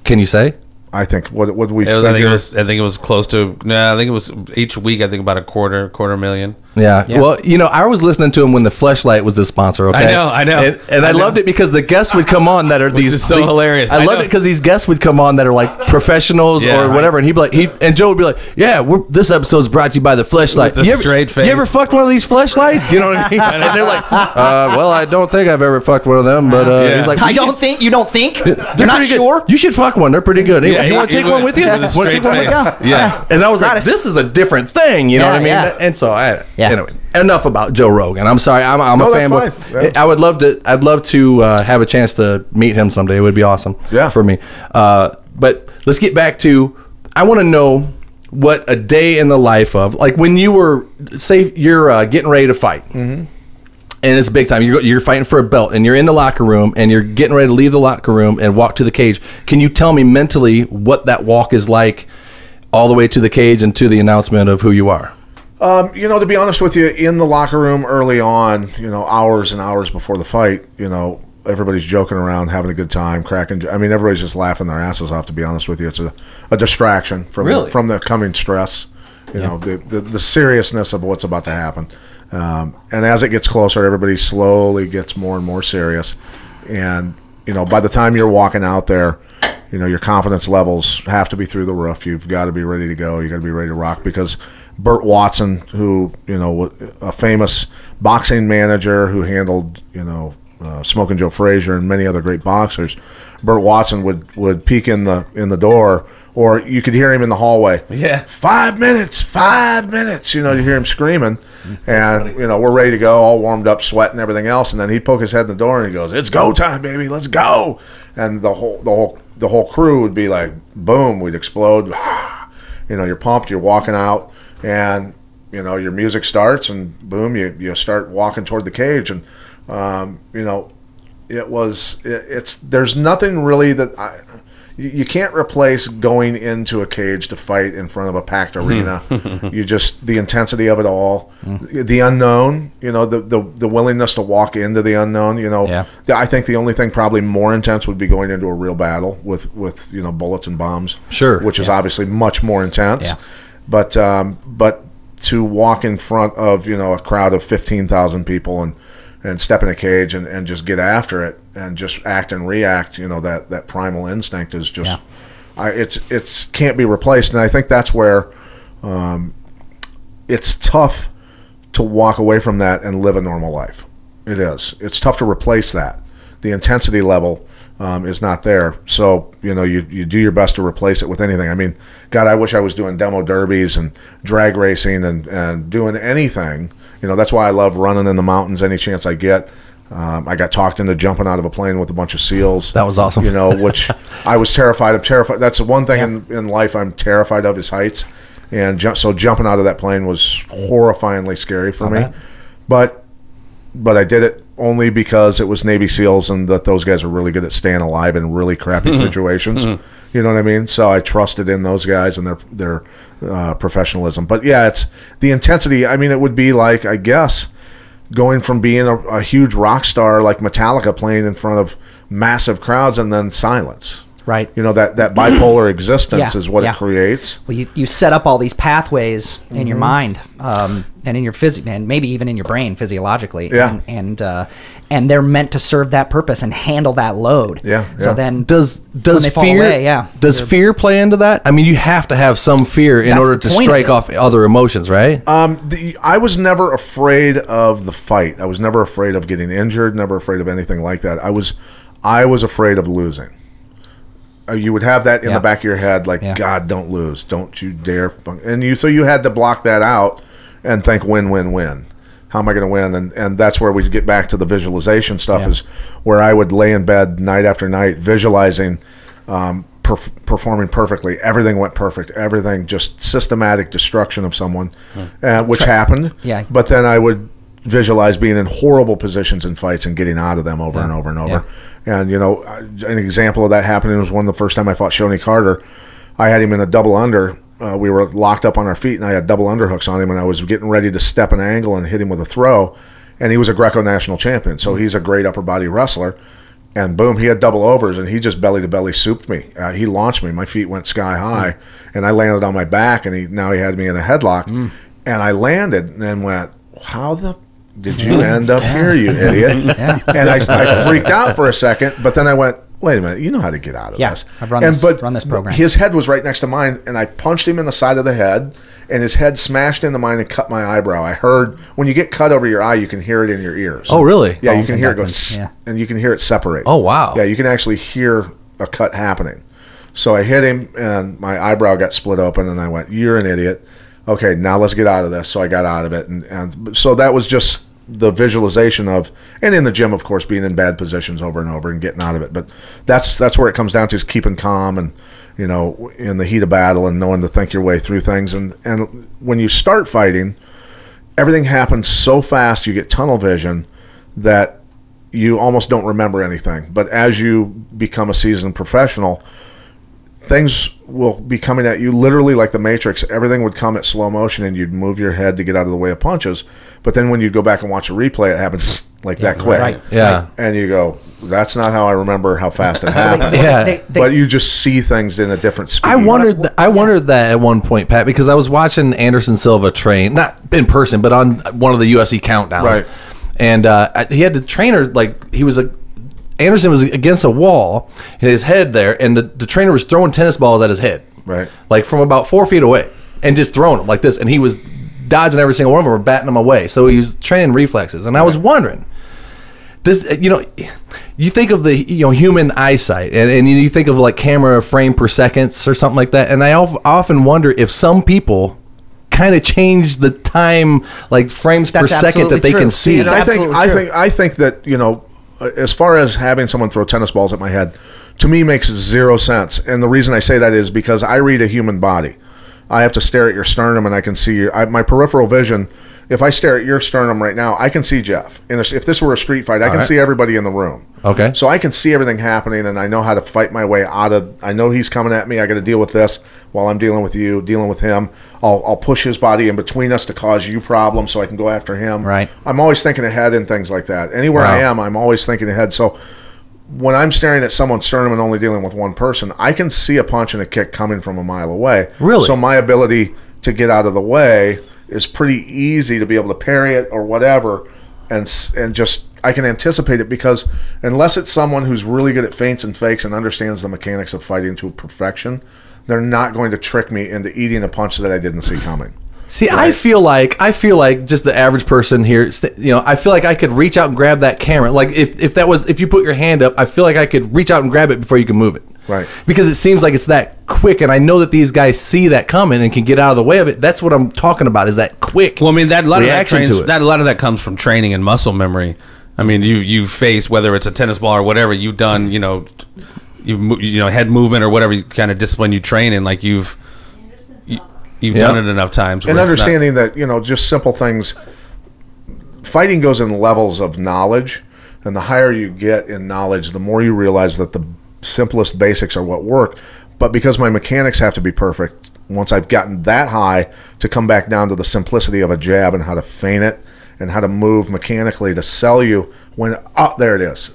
can you say? I think what do we I think figure? I think it was close to. No, I think it was each week. I think about a quarter million. Yeah. Yeah. Well, I was listening to him when the Fleshlight was his sponsor. Okay. I know. And I loved it because the guests would come on that are these is so hilarious. I I loved know. it because these guests would come on that are like professionals Yeah, or right. whatever, and he'd be like, and Joe would be like, "Yeah, this episode's brought to you by the Fleshlight." With the straight face. You ever fucked one of these Fleshlights? You know what I mean? And they're like, "Well, I don't think I've ever fucked one of them," but Yeah. he's like, I don't think you don't think you're not pretty good. sure. You should fuck one. They're pretty good. Anyway, you want to take one with you? With a Want to straight take one with face. you? Yeah. And I was like, Gotta- this is a different thing, you know Yeah, what I mean? yeah. And so Yeah. anyway, enough about Joe Rogan. I'm sorry, I'm No, a that's fanboy. fine. Yeah. I would love to. I'd love to have a chance to meet him someday. It would be awesome. Yeah. for me. But let's get back to. I want to know what a day in the life of, like, when you were, say you're getting ready to fight. Mm-hmm. And it's big time. You're fighting for a belt, and you're in the locker room, and you're getting ready to leave the locker room and walk to the cage. Can you tell me mentally what that walk is like, all the way to the cage and to the announcement of who you are? To be honest with you, in the locker room early on, hours and hours before the fight, everybody's joking around, having a good time, cracking. I mean, everybody's just laughing their asses off. To be honest with you, it's a distraction from the coming stress. The seriousness of what's about to happen. And as it gets closer, everybody slowly gets more and more serious. And by the time you're walking out there, your confidence levels have to be through the roof. You've got to be ready to go. You got to be ready to rock, because Burt Watson, who a famous boxing manager who handled Smoking Joe Frazier and many other great boxers, Burt Watson would peek in the door, or you could hear him in the hallway. Yeah. 5 minutes, 5 minutes. You hear him screaming, and we're ready to go, all warmed up, sweating, everything else, and then he'd poke his head in the door and he goes, "It's go time, baby, let's go!" And the whole crew would be like, boom, we'd explode. You're pumped, you're walking out, and your music starts, and boom, you start walking toward the cage, and there's nothing really that you can't replace going into a cage to fight in front of a packed arena. You just, the intensity of it all, the unknown, you know, the willingness to walk into the unknown, you know. I think the only thing probably more intense would be going into a real battle with you know, bullets and bombs. Sure. Which is obviously much more intense. But to walk in front of, you know, a crowd of 15,000 people and step in a cage and just get after it and just act and react, you know, that primal instinct is just, it's can't be replaced. And I think that's where it's tough to walk away from that and live a normal life. It is. It's tough to replace that. The intensity level is not there. So, you know, you do your best to replace it with anything. I mean, God, I wish I was doing demo derbies and drag racing and doing anything. You know, that's why I love running in the mountains any chance I get. I got talked into jumping out of a plane with a bunch of SEALs. That was awesome. You know, which I was terrified of. That's the one thing in life I'm terrified of is heights. And so jumping out of that plane was horrifyingly scary for me. But I did it only because it was Navy SEALs and that those guys are really good at staying alive in really crappy situations. You know what I mean? So I trusted in those guys and their professionalism. But yeah, it's the intensity. I mean, it would be like, I guess, going from being a huge rock star like Metallica playing in front of massive crowds and then silence. Right. You know, that bipolar existence is what it creates. Well, you set up all these pathways in your mind and in your and maybe even in your brain physiologically. Yeah. And they're meant to serve that purpose and handle that load. Yeah. So then does they fall fear away, does fear play into that? I mean, you have to have some fear in order to strike off other emotions, right? I was never afraid of the fight. I was never afraid of getting injured, never afraid of anything like that. I was afraid of losing. You would have that in the back of your head, like, God, don't lose. Don't you dare. And so you had to block that out and think win, win, win. How am I going to win? And that's where we get back to the visualization stuff is where I would lay in bed night after night visualizing performing perfectly. Everything went perfect. Everything, just systematic destruction of someone, which happened. Yeah. But then I would visualize being in horrible positions in fights and getting out of them over and over and over. And, you know, an example of that happening was the first time I fought Shoney Carter. I had him in a double under. We were locked up on our feet, and I had double underhooks on him, and I was getting ready to step an angle and hit him with a throw. And he was a Greco national champion, so he's a great upper body wrestler. And boom, he had double overs, and he just belly to belly souped me. He launched me. My feet went sky high, and I landed on my back, and now he had me in a headlock. And I landed and then went, how the did you end up here, you idiot? And I freaked out for a second, but then I went, wait a minute, you know how to get out of this. I've run this program. His head was right next to mine, and I punched him in the side of the head, and his head smashed into mine and cut my eyebrow. I heard, when you get cut over your eye, you can hear it in your ears. Oh, really? Yeah, you can hear it go, and you can hear it separate. Oh, wow. Yeah, you can actually hear a cut happening. So I hit him, and my eyebrow got split open, and I went, you're an idiot. Okay, now let's get out of this. So I got out of it, and so that was just the visualization of, and in the gym, of course, being in bad positions over and over and getting out of it. But that's where it comes down to, is keeping calm and, you know, in the heat of battle and knowing to think your way through things. And when you start fighting, everything happens so fast, you get tunnel vision that you almost don't remember anything. But as you become a seasoned professional, things will be coming at you literally like the Matrix. Everything would come at slow motion, and you'd move your head to get out of the way of punches. But then when you go back and watch a replay, it happens like that quick. Right. Yeah. And you go, that's not how I remember how fast it happened. But you just see things in a different speed. I wondered that at one point, Pat, because I was watching Anderson Silva train, not in person, but on one of the UFC countdowns. Right. And he had the trainer, like, Anderson was against a wall, and his head there, and the trainer was throwing tennis balls at his head. Right. Like from about 4 feet away, and just throwing them like this. And he was dodging every single one of them or batting them away. So he was training reflexes. And I was wondering, you think of the human eyesight, and you think of like camera frame per seconds or something like that. And I often wonder if some people kind of change the time, like frames per second that they can see. I think that, as far as having someone throw tennis balls at my head, to me makes zero sense. And the reason I say that is because I read a human body. I have to stare at your sternum, and I can see my peripheral vision. If I stare at your sternum right now, I can see Jeff. And if this were a street fight, I can see everybody in the room. Okay. So I can see everything happening, and I know how to fight my way out of. I know he's coming at me. I got to deal with this while I'm dealing with you, dealing with him. I'll push his body in between us to cause you problems, so I can go after him. Right. I'm always thinking ahead in things like that. Anywhere I am, I'm always thinking ahead. So when I'm staring at someone's sternum and only dealing with one person, I can see a punch and a kick coming from a mile away. Really? So my ability to get out of the way is pretty easy to be able to parry it or whatever, and just I can anticipate it, because unless it's someone who's really good at feints and fakes and understands the mechanics of fighting to perfection, they're not going to trick me into eating a punch that I didn't see coming. See, right. I feel like just the average person here, I feel like I could reach out and grab that camera. Like if you put your hand up, I feel like I could reach out and grab it before you can move it. Right. Because it seems like it's that quick, and I know that these guys see that coming and can get out of the way of it. That's what I'm talking about, is that quick. Well, I mean, a lot of that comes from training and muscle memory. I mean, you face, whether it's a tennis ball or whatever, you've done, head movement or whatever kind of discipline you train in, like you've done it enough times. And understanding that, just simple things. Fighting goes in levels of knowledge, and the higher you get in knowledge, the more you realize that the simplest basics are what work. But because my mechanics have to be perfect, once I've gotten that high, to come back down to the simplicity of a jab and how to feint it and how to move mechanically to sell you when, there it is.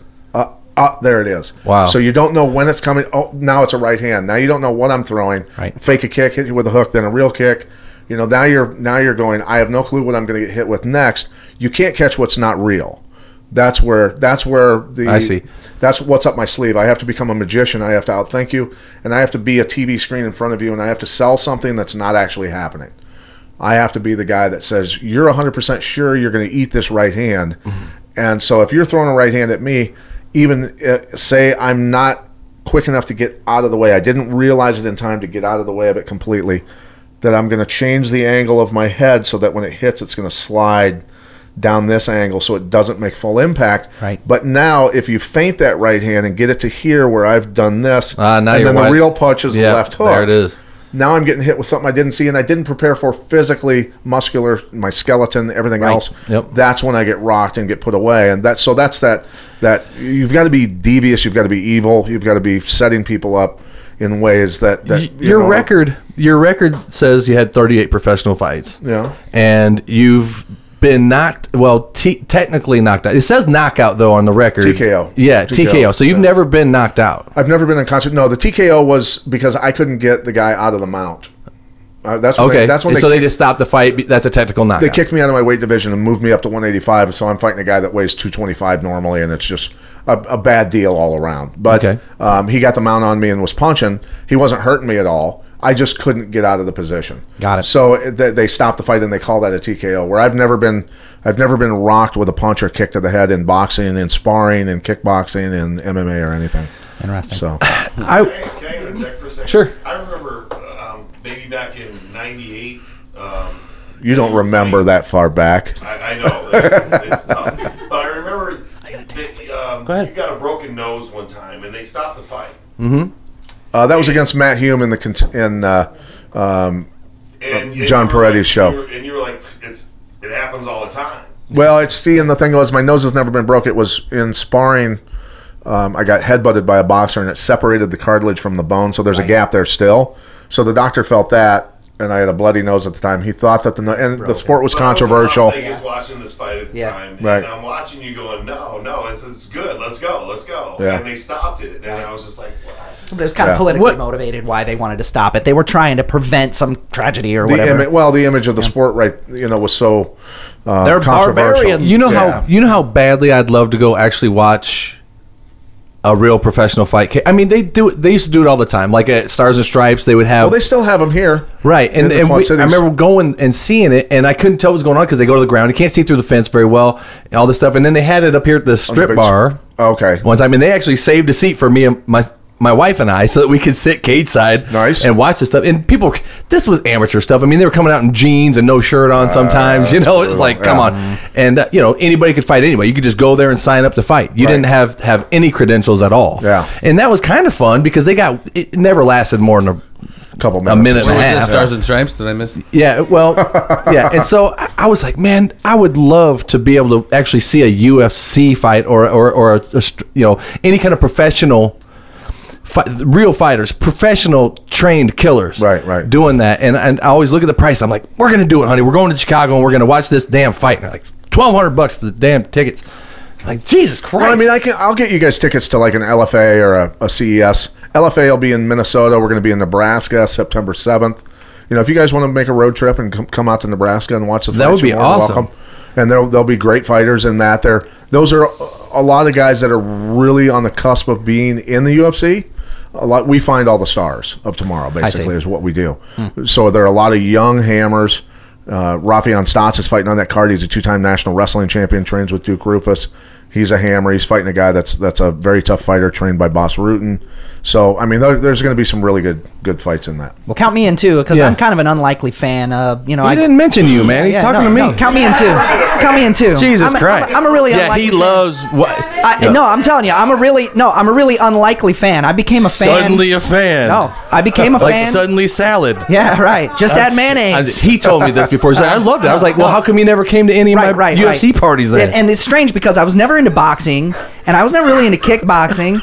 There it is. Wow. So you don't know when it's coming. Oh, now it's a right hand. Now you don't know what I'm throwing. Right. Fake a kick, hit you with a hook, then a real kick. Now you're going, I have no clue what I'm going to get hit with next. You can't catch what's not real. That's where I see. That's what's up my sleeve. I have to become a magician. I have to outthink you, and I have to be a TV screen in front of you, and I have to sell something that's not actually happening. I have to be the guy that says, you're 100% sure you're going to eat this right hand. Mm-hmm. And so if you're throwing a right hand at me, even say I'm not quick enough to get out of the way, I didn't realize it in time to get out of the way of it completely, that I'm going to change the angle of my head so that when it hits, it's going to slide down this angle so it doesn't make full impact. Right. But now if you feint that right hand and get it to here where I've done this, and then the real punch is the left hook. There it is. Now I'm getting hit with something I didn't see and I didn't prepare for physically, muscular, my skeleton, everything else. Yep. That's when I get rocked and get put away. And that's that you've got to be devious, you've got to be evil, you've got to be setting people up in ways that your record says you had 38 professional fights. Yeah. And you've been knocked, technically knocked out. It says knockout, though, on the record. TKO. Yeah, TKO. So you've never been knocked out. I've never been unconscious. No, the TKO was because I couldn't get the guy out of the mount. That's when they just stopped the fight. That's a technical knockout. They kicked me out of my weight division and moved me up to 185, so I'm fighting a guy that weighs 225 normally, and it's just a bad deal all around. But he got the mount on me and was punching. He wasn't hurting me at all. I just couldn't get out of the position. Got it. So they stopped the fight and they call that a TKO. Where I've never been rocked with a punch or kick to the head in boxing, in sparring, in kickboxing, in MMA or anything. Interesting. So can I interject for a second? Sure. I remember maybe back in '98. You don't remember that far back. I know it's tough, but I remember you got a broken nose one time and they stopped the fight. Mm-hmm. That was against Matt Hume in John Peretti's show. And you were like, it happens all the time. Well, and the thing was, my nose has never been broke. It was in sparring. I got headbutted by a boxer, and it separated the cartilage from the bone, so there's a gap there still. So the doctor felt that, and I had a bloody nose at the time. He thought that the sport was controversial. I was in Las Vegas watching this fight at the time, right. And I'm watching you going, no, it's good, let's go. Yeah. And they stopped it, and I was just like, what? But it was kind of politically motivated why they wanted to stop it. They were trying to prevent some tragedy or whatever. The image of the sport, was so they're controversial. barbarians. You know how badly I'd love to go actually watch a real professional fight. I mean, they used to do it all the time. Like at Stars and Stripes, they would have. Well, they still have them here, right? And I remember going and seeing it, and I couldn't tell what was going on because they go to the ground. You can't see through the fence very well, and all this stuff. And then they had it up here at the strip bar. Okay. One time, and they actually saved a seat for me and my wife and I so that we could sit cage side and watch this stuff. And people, this was amateur stuff. I mean, they were coming out in jeans and no shirt on sometimes. It's like, come on. And anybody could fight anybody. You could just go there and sign up to fight. You didn't have any credentials at all. Yeah. And that was kind of fun because it never lasted more than a couple minutes, a minute and a half. Stars and Stripes? Did I miss it? Yeah, well, yeah. And so I was like, man, I would love to be able to actually see a UFC fight or any kind of professional real fighters, professional trained killers, right, doing that. And I always look at the price. I'm like, we're gonna do it, honey. We're going to Chicago and we're gonna watch this damn fight. And they're like, $1,200 for the damn tickets. Like, Jesus Christ. Well, I mean, I'll get you guys tickets to like an LFA or a CES. LFA will be in Minnesota. We're going to be in Nebraska September 7th. If you guys want to make a road trip and come out to Nebraska and watch the fights, that would be awesome. Welcome. And there'll be great fighters in that. Those are a lot of guys that are really on the cusp of being in the UFC. We find all the stars of tomorrow, basically, is what we do. So there are a lot of young hammers. Rafion Stotts is fighting on that card. He's a 2-time national wrestling champion, trains with Duke Rufus. He's a hammer. He's fighting a guy that's a very tough fighter, trained by Boss Rutan. So, I mean, there's going to be some really good fights in that. Well, count me in too, because I'm kind of an unlikely fan. I didn't mention you, man. He's talking to me. No, count me in too. Count me in too. Jesus Christ. I'm a really unlikely he fan. loves what? No, I'm telling you, I'm a really unlikely fan. I became a fan. Suddenly a fan. No, I became a like fan. suddenly salad. Yeah, right. Just add mayonnaise. He told me this before. I loved it. I was like, well, how come you never came to any of my UFC parties then? And it's strange because I was never into boxing, and I was never really into kickboxing,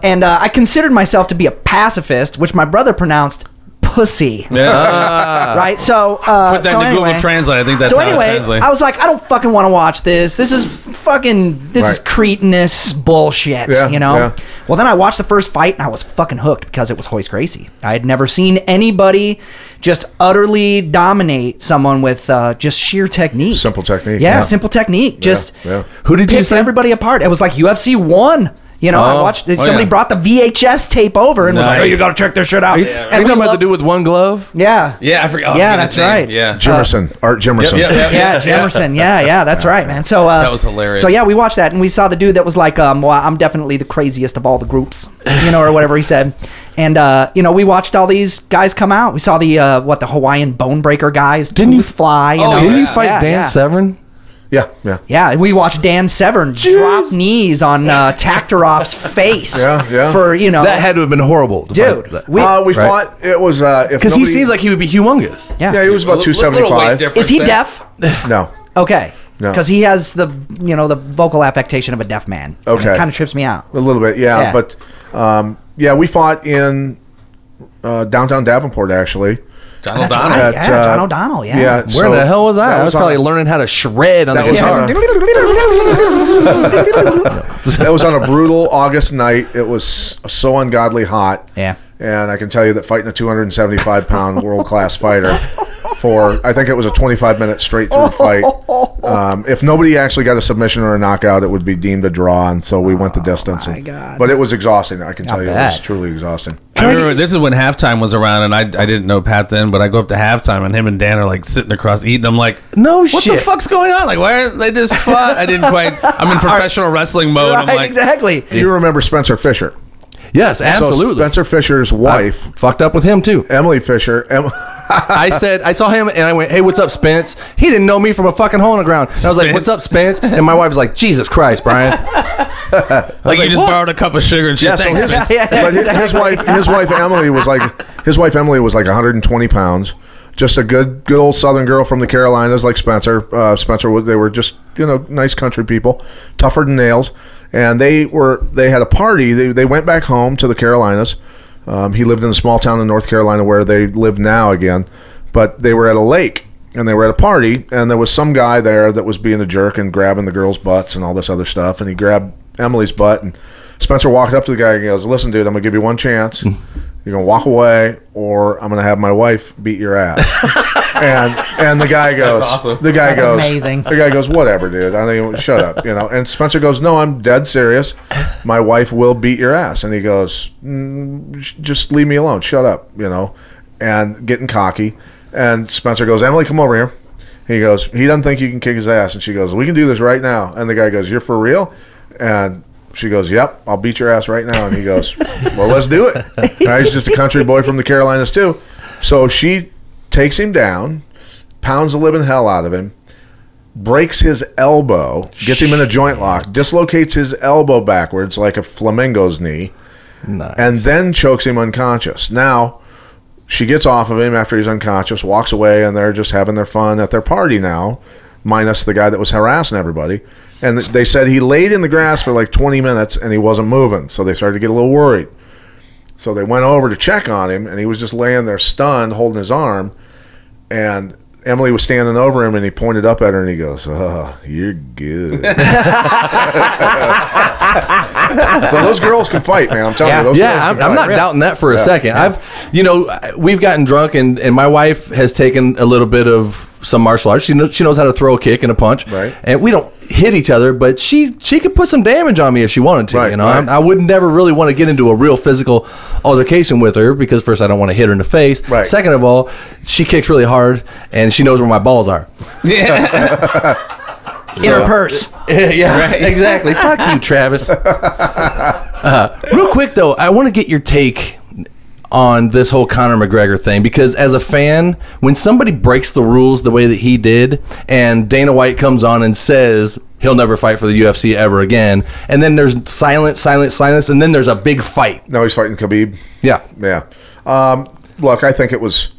and I considered myself to be a pacifist, which my brother pronounced pussy. Yeah. Right? So put that into Google Translate. I think that's so how anyway, it translates. I was like, I don't fucking want to watch this. This is cretinous bullshit, Yeah. Well, then I watched the first fight and I was fucking hooked because it was Royce Gracie. I had never seen anybody just utterly dominate someone with just sheer technique. Simple technique. Yeah, simple technique. Just Who did you picked say? everybody apart. It was like UFC 1. I watched. Somebody brought the VHS tape over and was like, "Oh, you gotta check this shit out." Are you talking about the dude with one glove? Yeah. Yeah, I forgot. Yeah, that's right. Yeah. Jimerson, Art Jimerson. Yeah, Jemerson. Yeah, that's right, man. So that was hilarious. So yeah, we watched that and we saw the dude that was like, well, I'm definitely the craziest of all the groups, or whatever he said. And we watched all these guys come out. We saw the Hawaiian bone breaker guys. Didn't you fly? Didn't you fight Dan Severn? Yeah. Yeah, we watched Dan Severn drop knees on Taktarov's face. Yeah. For that had to have been horrible, dude. We thought it was because he seems like he would be humongous. Yeah, he was about 275. Is he deaf? No. Okay. No. Because he has the vocal affectation of a deaf man. Okay. It kind of trips me out. A little bit, yeah. But we fought in downtown Davenport actually. John That's O'Donnell. right. John O'Donnell. Yeah. Where the hell was I? I was probably learning how to shred on the guitar. That was on a brutal August night. It was so ungodly hot. Yeah. And I can tell you that fighting a 275-pound world-class fighter I think it was a 25-minute straight-through fight. If nobody actually got a submission or a knockout, it would be deemed a draw, and so we went the distance. My God. But it was exhausting. I can tell you, it was truly exhausting. I remember this is when halftime was around, and I didn't know Pat then, but I go up to halftime, and him and Dan are like sitting across eating. I'm like, no what shit. the fuck's going on? Like, why are they just fought? I didn't quite. I'm in professional wrestling mode. Right, I'm like, exactly. Do you remember Spencer Fisher? Yes, absolutely. So Spencer Fisher's wife, fucked up with him too. Emily Fisher. I saw him and I went, "Hey, what's up, Spence?" He didn't know me from a fucking hole in the ground. And I was like, "What's up, Spence?" And my wife was like, "Jesus Christ, Brian!" like you just borrowed a cup of sugar and shit. Yeah, Thanks, so Spence. but his wife Emily was like 120 pounds. Just a good old Southern girl from the Carolinas, like Spencer. They were just nice country people, tougher than nails. And they had a party. They went back home to the Carolinas. He lived in a small town in North Carolina where they live now again. But they were at a lake and they were at a party, and there was some guy there that was being a jerk and grabbing the girls' butts and all this other stuff. And he grabbed Emily's butt, and Spencer walked up to the guy and he goes, "Listen, dude, I'm gonna give you one chance. You're gonna walk away, or I'm gonna have my wife beat your ass." and the guy goes, That's awesome. the guy That's goes, amazing. The guy goes, "Whatever, dude. I don't even shut up, And Spencer goes, "No, I'm dead serious. My wife will beat your ass." And he goes, "Just leave me alone. Shut up, And getting cocky. And Spencer goes, "Emily, come over here." He goes, "He doesn't think you can kick his ass." And she goes, "We can do this right now." And the guy goes, "You're for real?" And she goes, "Yep, I'll beat your ass right now." And he goes, "Well, let's do it." He's just a country boy from the Carolinas too. So she takes him down, pounds the living hell out of him, breaks his elbow, gets him in a joint lock, dislocates his elbow backwards like a flamingo's knee, nice. and then chokes him unconscious. Now, she gets off of him after he's unconscious, walks away, and they're just having their fun at their party now, minus the guy that was harassing everybody. And they said he laid in the grass for like 20 minutes and he wasn't moving, so they started to get a little worried. So they went over to check on him, and he was just laying there stunned, holding his arm. And Emily was standing over him, and he pointed up at her, and he goes, "Oh, you're good." So those girls can fight, man. I'm telling you. Those girls can I'm fight. not doubting that for a second. We've gotten drunk, and my wife has taken a little bit of some martial arts. She knows how to throw a kick and a punch, right? And we don't hit each other, but she could put some damage on me if she wanted to. Right, right. I would never really want to get into a real physical altercation with her, because first, I don't want to hit her in the face. Right. Second of all, she kicks really hard, and she knows where my balls are. Yeah. In her purse. Yeah, right. Exactly. Fuck you, Travis. Real quick, though, I want to get your take on this whole Conor McGregor thing, because as a fan, when somebody breaks the rules the way that he did, and Dana White comes on and says he'll never fight for the UFC ever again, and then there's silence, and then there's a big fight. No, he's fighting Khabib. Yeah. Look, I think it was,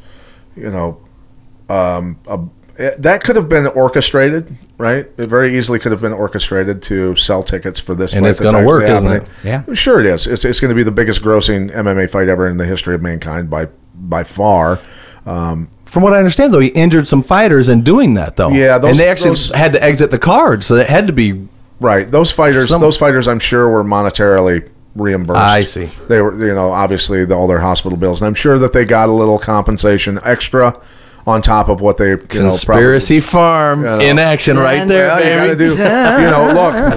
that could have been orchestrated, right? It very easily could have been orchestrated to sell tickets for this And fight. it's going to work, isn't it? Yeah. Sure it is. It's going to be the biggest grossing MMA fight ever in the history of mankind by far. From what I understand, though, he injured some fighters in doing that, though. Yeah, and they actually had to exit the card, so it had to be right. Those fighters, I'm sure, were monetarily reimbursed. I see. They were, obviously all their hospital bills, and I'm sure that they got a little compensation extra on top of what they Conspiracy Farm in action right there. Well, you got to do.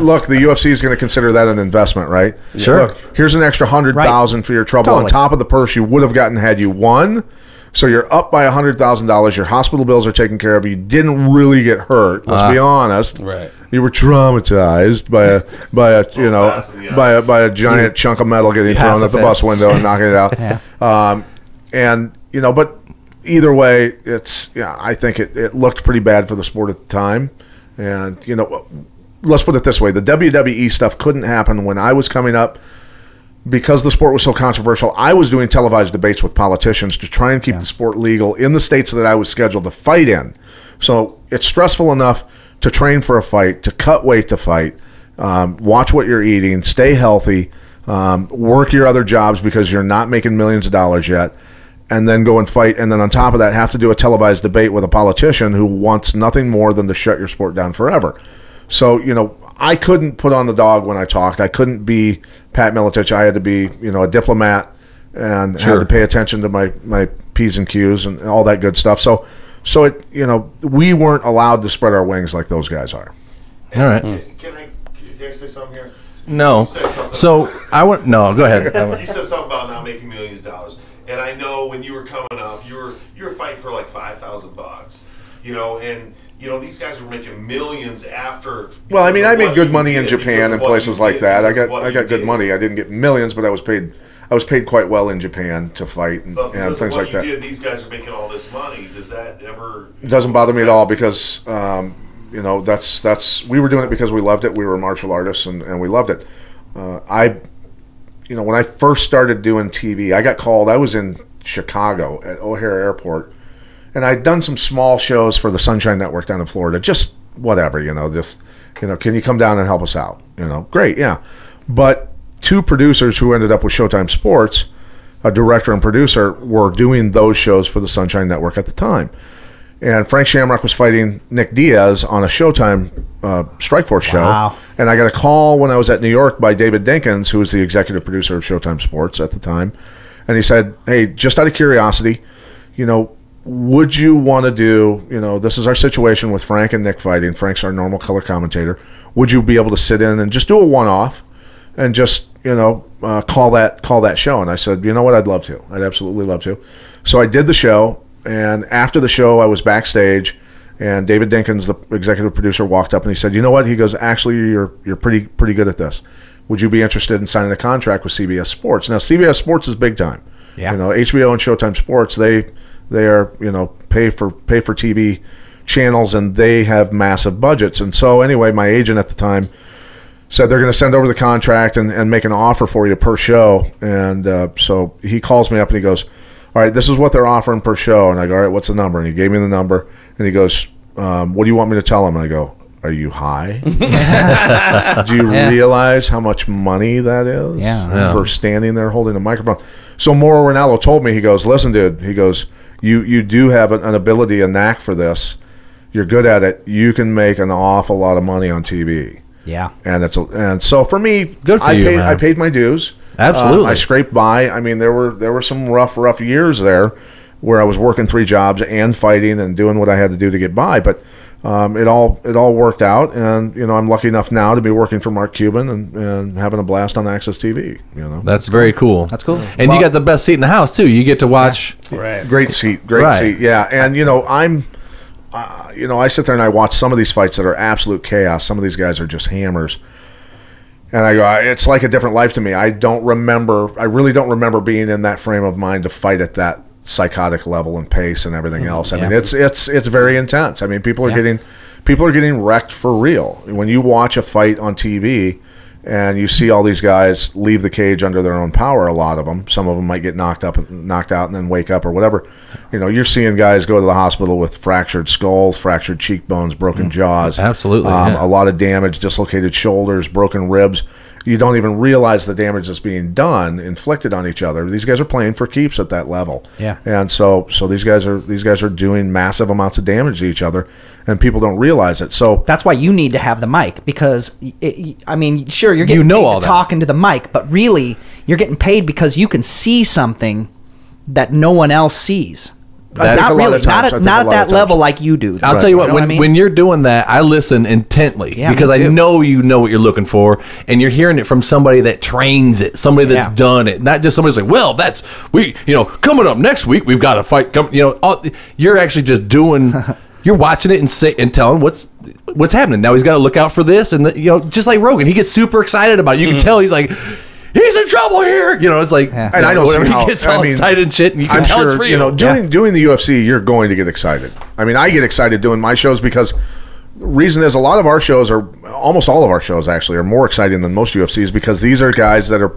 Look. The UFC is going to consider that an investment, right? Sure. Look, here's an extra $100,000 for your trouble on top of the purse you would have gotten had you won. So you're up by $100,000. Your hospital bills are taken care of. You didn't really get hurt. Let's be honest. Right. You were traumatized by a giant chunk of metal getting thrown at the bus window and knocking it out. But either way, I think it looked pretty bad for the sport at the time. And, let's put it this way. The WWE stuff couldn't happen when I was coming up because the sport was so controversial. I was doing televised debates with politicians to try and keep the sport legal in the states that I was scheduled to fight in. So it's stressful enough to train for a fight, to cut weight to fight, watch what you're eating, stay healthy, work your other jobs because you're not making millions of dollars yet, and then go and fight, and then on top of that have to do a televised debate with a politician who wants nothing more than to shut your sport down forever. So, I couldn't put on the dog when I talked. I couldn't be Pat Miletich. I had to be, a diplomat and had to pay attention to my P's and Q's and all that good stuff. So it, we weren't allowed to spread our wings like those guys are. All right. Can I say something here? No. So go ahead. You said something about not making millions of dollars. And I know when you were coming up, you were fighting for like $5,000, and these guys were making millions after. Well, I made good money in Japan and places like that. I got good money. I didn't get millions, but I was paid quite well in Japan to fight and things like that. These guys are making all this money. Does that ever? It doesn't bother me at all because that's we were doing it because we loved it. We were martial artists and we loved it. When I first started doing TV, I got called. I was in Chicago at O'Hare Airport, and I'd done some small shows for the Sunshine Network down in Florida. Just whatever, can you come down and help us out? Great, yeah. But two producers who ended up with Showtime Sports, a director and producer, were doing those shows for the Sunshine Network at the time. And Frank Shamrock was fighting Nick Diaz on a Showtime Strikeforce show. And I got a call when I was at New York by David Dinkins, who was the executive producer of Showtime Sports at the time. And he said, hey, just out of curiosity, would you want to do, this is our situation with Frank and Nick fighting. Frank's our normal color commentator. Would you be able to sit in and just do a one-off and just, call that show? And I said, you know what, I'd love to. I'd absolutely love to. So I did the show. And after the show, I was backstage, and David Dinkins, the executive producer, walked up and he said, "You know what?" He goes, "Actually, you're pretty good at this. Would you be interested in signing a contract with CBS Sports?" Now, CBS Sports is big time. Yeah. HBO and Showtime Sports, they are pay for TV channels, and they have massive budgets. And so anyway, my agent at the time said they're going to send over the contract and make an offer for you per show. And so he calls me up and he goes, all right, this is what they're offering per show. And I go, all right, what's the number? And he gave me the number. And he goes, what do you want me to tell him? And I go, are you high? Do you realize how much money that is for standing there holding a microphone? So Mauro Ranallo told me, he goes, listen, dude, he goes, you do have an ability, a knack for this. You're good at it. You can make an awful lot of money on TV. Yeah. And so for me, good for you, man. I paid my dues. Absolutely. I scraped by. I mean, there were some rough years there where I was working 3 jobs and fighting and doing what I had to do to get by. But it all worked out, and I'm lucky enough now to be working for Mark Cuban and having a blast on Access TV. That's very cool. That's cool. And you got the best seat in the house too. You get to watch. Right. Great seat. Yeah, and I sit there and I watch some of these fights that are absolute chaos. Some of these guys are just hammers. And I go, it's like a different life to me. I really don't remember being in that frame of mind to fight at that psychotic level and pace and everything else. I mean, it's very intense. I mean, people are getting wrecked for real. When you watch a fight on TV and you see all these guys leave the cage under their own power, a lot of them, some of them might get knocked out and then wake up or whatever. You're seeing guys go to the hospital with fractured skulls, fractured cheekbones, broken jaws. Absolutely. A lot of damage, dislocated shoulders, broken ribs. You don't even realize the damage that's being inflicted on each other. These guys are playing for keeps at that level. Yeah. And so these guys are doing massive amounts of damage to each other, and people don't realize it. So that's why you need to have the mic, because sure, you're getting paid to talk into the mic, but really you're getting paid because you can see something that no one else sees. Not really, not at that level like you do. I'll tell you what, when you're doing that, I listen intently because I know you know what you're looking for, and you're hearing it from somebody that trains it, somebody that's done it, not just somebody who's like, well, coming up next week, we've got a fight. You're actually just doing, you're watching it and telling what's happening. Now he's got to look out for this, and just like Rogan, he gets super excited about it. You can tell he's like, he's in trouble here. It's like, and I don't see how he gets all excited and shit, and you can tell it's real. Doing the UFC, you're going to get excited. I mean, I get excited doing my shows because the reason is almost all of our shows actually are more exciting than most UFCs because these are guys that are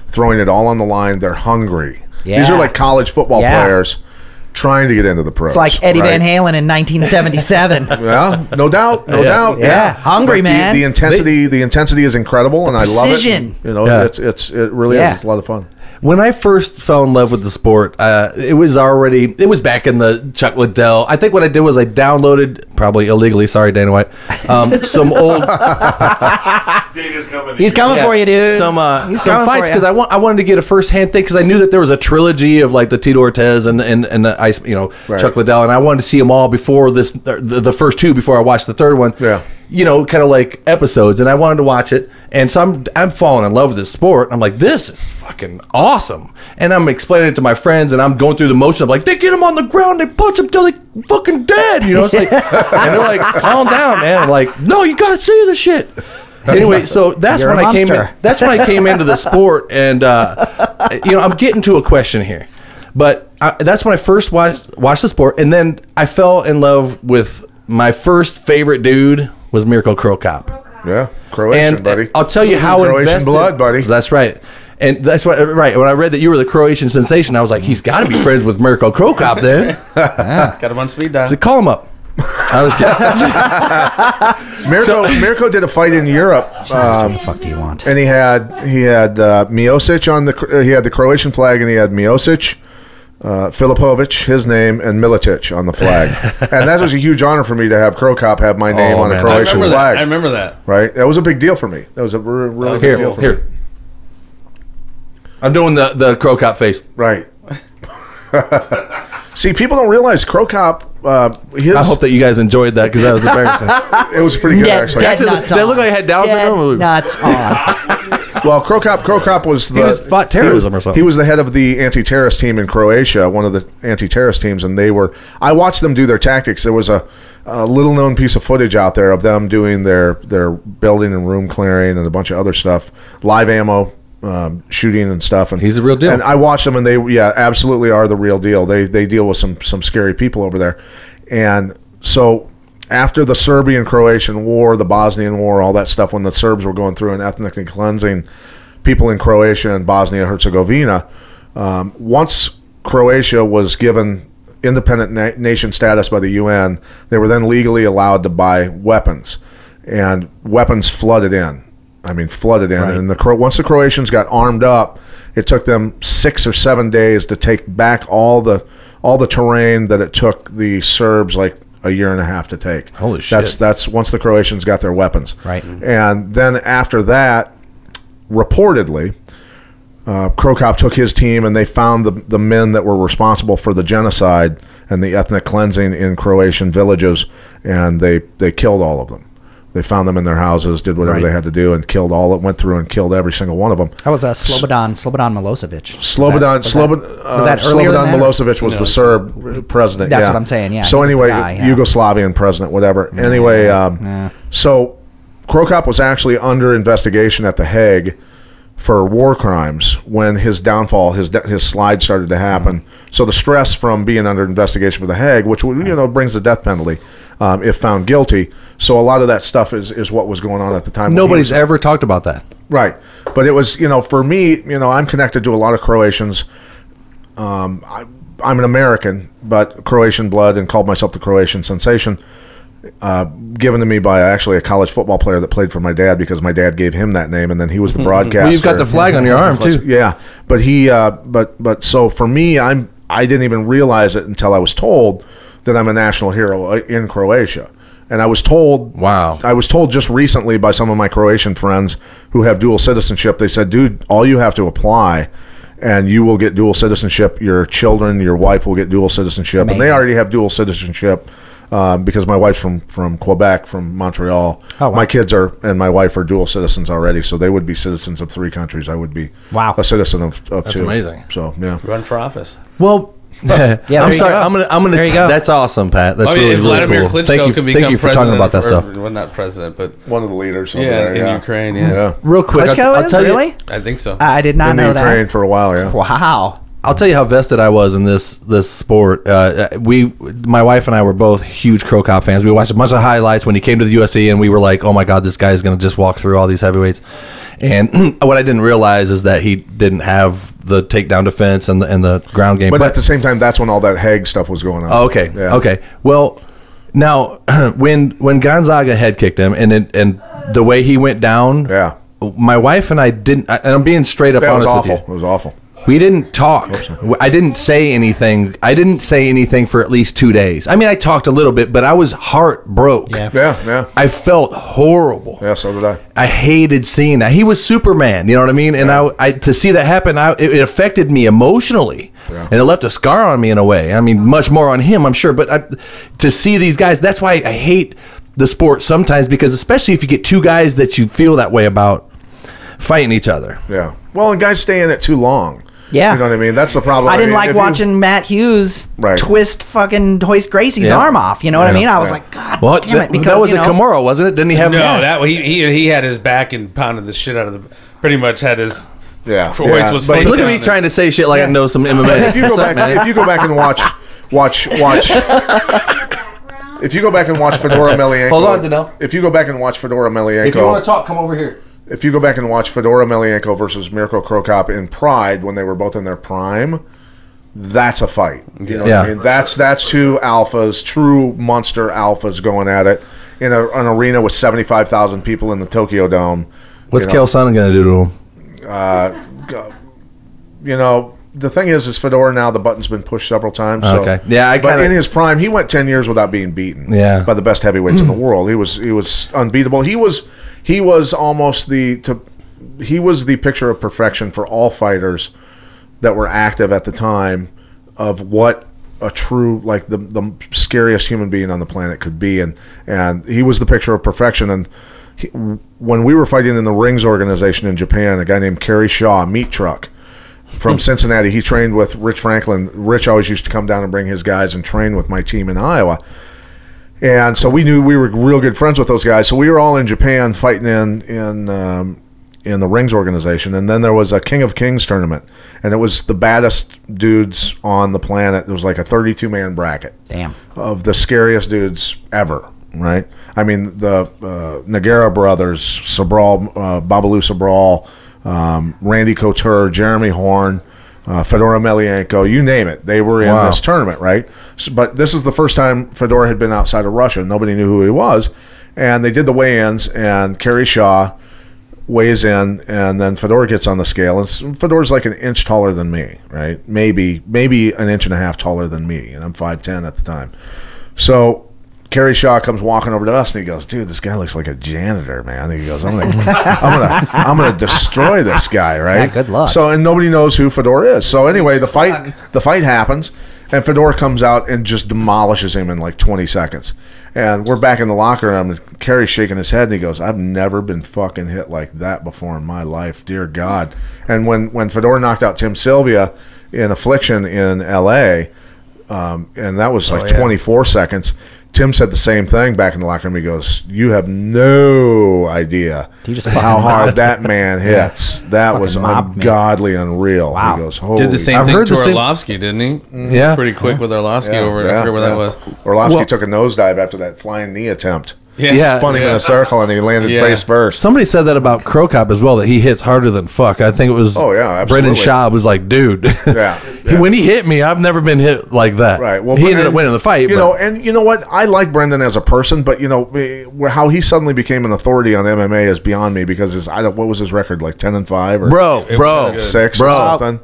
throwing it all on the line. They're hungry. Yeah. These are like college football players trying to get into the pros. It's like Eddie Van Halen in 1977. Yeah, no doubt. Yeah, hungry, man. The intensity is incredible, and I love it. It really is. It's a lot of fun. When I first fell in love with the sport, it was back in the Chuck Liddell. I think what I did was I downloaded, probably illegally, sorry Dana White, some old. Dana's coming. He's coming for you, dude. Some fights because I wanted to get a first hand thing because I knew that there was a trilogy of like the Tito Ortiz and the ice, Chuck Liddell, and I wanted to see them all before the first two before I watched the third one. Yeah. Kind of like episodes, and I wanted to watch it, and so I'm falling in love with this sport. I'm like, this is fucking awesome, and I'm explaining it to my friends, and I'm going through the motion of like, they get him on the ground, they punch him till they fucking dead, it's like, and they're like, calm down, man. I'm like, no, you gotta see this shit. Anyway, so that's when I came in. That's when I came into the sport, and I'm getting to a question here, but that's when I first watched the sport, and then I fell in love with my first favorite dude. Was Mirko Cro Cop. Yeah, Croatian, buddy. I'll tell you how Croatian invested. blood, buddy. That's right. And that's what, right. When I read that you were the Croatian sensation, I was like, he's got to be friends with Mirko Cro Cop then. Got him on speed dial. So call him up. I was Mirko did a fight in Europe. What the fuck do you want? And he had Miocic on he had the Croatian flag, and he had Miocic, Filipovic, his name, and Miletich on the flag. And that was a huge honor for me to have Cro Cop have my name on a Croatian flag. I remember that. Right? That was a big deal for me. That was a really big deal for me. I'm doing the Cro Cop face. Right. See, people don't realize Cro Cop. I hope that you guys enjoyed that because that was embarrassing. It was pretty good, actually. Did they look like I had Down syndrome? Nuts on. Well, Cro Cop was fought terrorism or something. He was the head of the anti-terrorist team in Croatia, one of the anti-terrorist teams, and I watched them do their tactics. There was a little-known piece of footage out there of them doing their building and room clearing and a bunch of other stuff, live ammo. Shooting and stuff, and he's the real deal. And I watched them, and they absolutely are the real deal. They deal with some scary people over there, and so after the Serbian-Croatian War, the Bosnian War, all that stuff, when the Serbs were going through and ethnically cleansing people in Croatia and Bosnia-Herzegovina, once Croatia was given independent nation status by the UN, they were then legally allowed to buy weapons, and weapons flooded in. I mean, flooded in. Right. And once the Croatians got armed up, it took them 6 or 7 days to take back all the terrain that it took the Serbs like a year and a half to take. Holy shit. That's once the Croatians got their weapons. Right. And then after that, reportedly, Krokop took his team and they found the men that were responsible for the genocide and the ethnic cleansing in Croatian villages, and they killed all of them. They found them in their houses, did whatever they had to do, and killed all. It went through and killed every single one of them. That was Slobodan Milosevic. Slobodan Milosevic was the Serb president. That's what I'm saying. Yeah. So anyway, Yugoslavian president, whatever. Anyway, so Krokop was actually under investigation at The Hague for war crimes when his downfall, his slide started to happen. So the stress from being under investigation for The Hague, which brings the death penalty if found guilty. So a lot of that stuff is what was going on at the time. Nobody's ever talked about that. Right. But it was, for me, I'm connected to a lot of Croatians. I'm an American, but Croatian blood, and called myself the Croatian sensation. Given to me by actually a college football player that played for my dad, because my dad gave him that name, and then he was the broadcaster. Well, you've got the flag on your arm too. Yeah, but he, but so for me, I didn't even realize it until I was told that I'm a national hero in Croatia, and I was told. Wow. I was told just recently by some of my Croatian friends who have dual citizenship. They said, "Dude, all you have to apply, and you will get dual citizenship. Your children, your wife will get dual citizenship." Amazing. And they already have dual citizenship. Because my wife's from Quebec, from Montreal. Oh, wow. My kids and my wife are dual citizens already, so they would be citizens of 3 countries. I would be a citizen of 2. That's amazing. So yeah, run for office. Well, I'm sorry. I'm gonna. That's awesome, Pat. That's really Vladimir cool. Klitschko Thank you for talking about that stuff. Well, not president, but one of the leaders. In Ukraine. Yeah. Real quick, I'll tell you. I think so. I did not know that. In Ukraine for a while. Yeah. Wow. I'll tell you how vested I was in this sport. My wife and I were both huge Krokop fans. We watched a bunch of highlights when he came to the UFC, and we were like, "Oh my God, this guy is going to just walk through all these heavyweights." And what I didn't realize is that he didn't have the takedown defense and the ground game. But at the same time, that's when all that Hague stuff was going on. Oh, okay, yeah. Okay. Well, now when Gonzaga head kicked him, and the way he went down, my wife and I didn't. And I'm being straight up honest with you. It was awful. We didn't talk. I didn't say anything. I didn't say anything for at least 2 days. I mean, I talked a little bit, but I was heartbroken. Yeah. I felt horrible. Yeah, so did I. I hated seeing that. He was Superman, you know what I mean? And I to see that happen, it affected me emotionally. Yeah. And it left a scar on me in a way. I mean, much more on him, I'm sure. But to see these guys, that's why I hate the sport sometimes, because especially if you get 2 guys that you feel that way about fighting each other. Yeah. Well, and guys stay in it too long. Yeah. You know what I mean? That's the problem. I didn't like watching Matt Hughes twist fucking Hoist Gracie's arm off. You know what I mean? I was like, God damn it. Because, that was a Kimura, wasn't it? Didn't he have he had his back and pounded the shit out of the... Pretty much had his... Yeah. Was but look at me trying to say shit like I know some MMA. If you go back and watch... If you go back and watch Fedor Emelianenko... Hold on, Danelle. If you go back and watch Fedor Emelianenko... If you want to talk, come over here. If you go back and watch Fedor Emelianenko versus Mirko Krokop in Pride when they were both in their prime, that's a fight. You know what I mean? That's 2 alphas, true monster alphas going at it in an arena with 75,000 people in the Tokyo Dome. What's Chael Sonnen going to do to him? The thing is Fedor now, the button's been pushed several times. So, okay. Yeah, but in his prime, he went 10 years without being beaten by the best heavyweights in the world. He was unbeatable. He was almost the picture of perfection for all fighters that were active at the time of what a true, like the scariest human being on the planet could be. And he was the picture of perfection. And when we were fighting in the Rings organization in Japan, a guy named Kerry Shaw, Meat Truck, from Cincinnati, he trained with Rich Franklin. Rich always used to come down and bring his guys and train with my team in Iowa. And so we knew we were real good friends with those guys. So we were all in Japan fighting in the Rings organization. And then there was a King of Kings tournament. And it was the baddest dudes on the planet. It was like a 32-man bracket. Damn. Of the scariest dudes ever, right? I mean, the Nogueira brothers, Babalu Sobral, Randy Couture, Jeremy Horn, Fedor Emelianenko, you name it. They were in this tournament, right? So, but this is the first time Fedor had been outside of Russia. Nobody knew who he was. And they did the weigh-ins, and Kerry Shaw weighs in, and then Fedor gets on the scale. And Fedor's like an inch taller than me, right? Maybe an inch and a half taller than me, and I'm 5'10" at the time. So Kerry Shaw comes walking over to us, and he goes, "Dude, this guy looks like a janitor, man." And he goes, "I'm gonna destroy this guy, right?" Yeah, good luck. So, and nobody knows who Fedor is. So anyway, the fight happens, and Fedor comes out and just demolishes him in like 20 seconds. And we're back in the locker room, and Kerry's shaking his head, and he goes, "I've never been fucking hit like that before in my life, dear God." And when Fedor knocked out Tim Sylvia in Affliction in L.A., and that was like 24 seconds, Tim said the same thing back in the locker room. He goes, "You have no idea how hard that man hits. That was ungodly, unreal." Wow. He goes, "Holy." Did the same thing to Orlovsky, didn't he? Yeah. Pretty quick with Orlovsky over. I forget where that was. Orlovsky took a nosedive after that flying knee attempt. Yeah. Spun him in a circle, and he landed face first. Somebody said that about Crow Cop as well, that he hits harder than fuck. I think it was Brendan Schaub was like, "Dude, when he hit me, I've never been hit like that." Right. Well, he ended up winning the fight. You know, and you know what? I like Brendan as a person, but you know how he suddenly became an authority on MMA is beyond me, because what was his record, like 10-5 or bro 6 or something?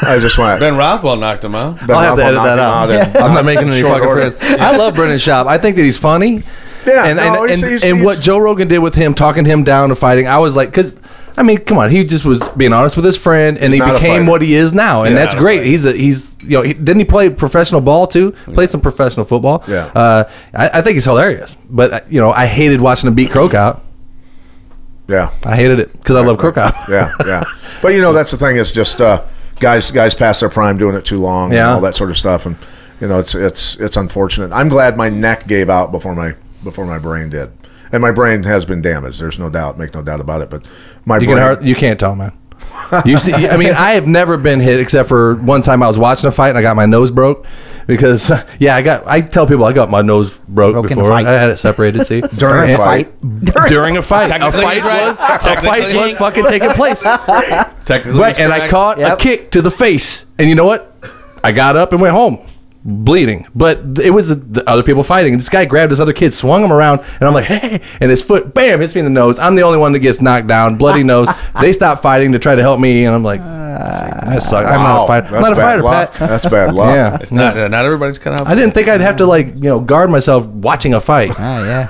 I just went. Ben Rothwell knocked him out. I'll have to edit that out. I'm not making any fucking friends. I love Brendan Schaub. I think that he's funny. Yeah, and what Joe Rogan did with him, talking him down to fighting, I was like, because I mean, come on, he just was being honest with his friend, and he became what he is now, and that's great. He's didn't he play professional ball too? Played some professional football. Yeah, I think he's hilarious, but I hated watching him beat Crow Cop. Yeah, I hated it because I love Crow Cop. Yeah. But that's the thing, is just guys past their prime doing it too long, and all that sort of stuff, and it's unfortunate. I'm glad my neck gave out before my brain did, and my brain has been damaged. There's no doubt, make no doubt about it. But you can't tell, man. You see, I mean, I have never been hit except for one time I was watching a fight and I got my nose broke because I tell people I got my nose broke before. I had it separated. See, during a fight. During a fight, a fight was fucking taking place. Technically, right, and I caught a kick to the face, and you know what? I got up and went home, bleeding, but it was the other people fighting. This guy grabbed this other kid, swung him around, and I'm like, "Hey!" And his foot, bam, hits me in the nose. I'm the only one that gets knocked down, bloody nose. They stopped fighting to try to help me, and I'm like, "That sucks." I'm not a fighter. I'm not a fighter, Pat. That's bad luck. Yeah, it's not everybody's cut out. I didn't think I'd have to guard myself watching a fight. Oh yeah.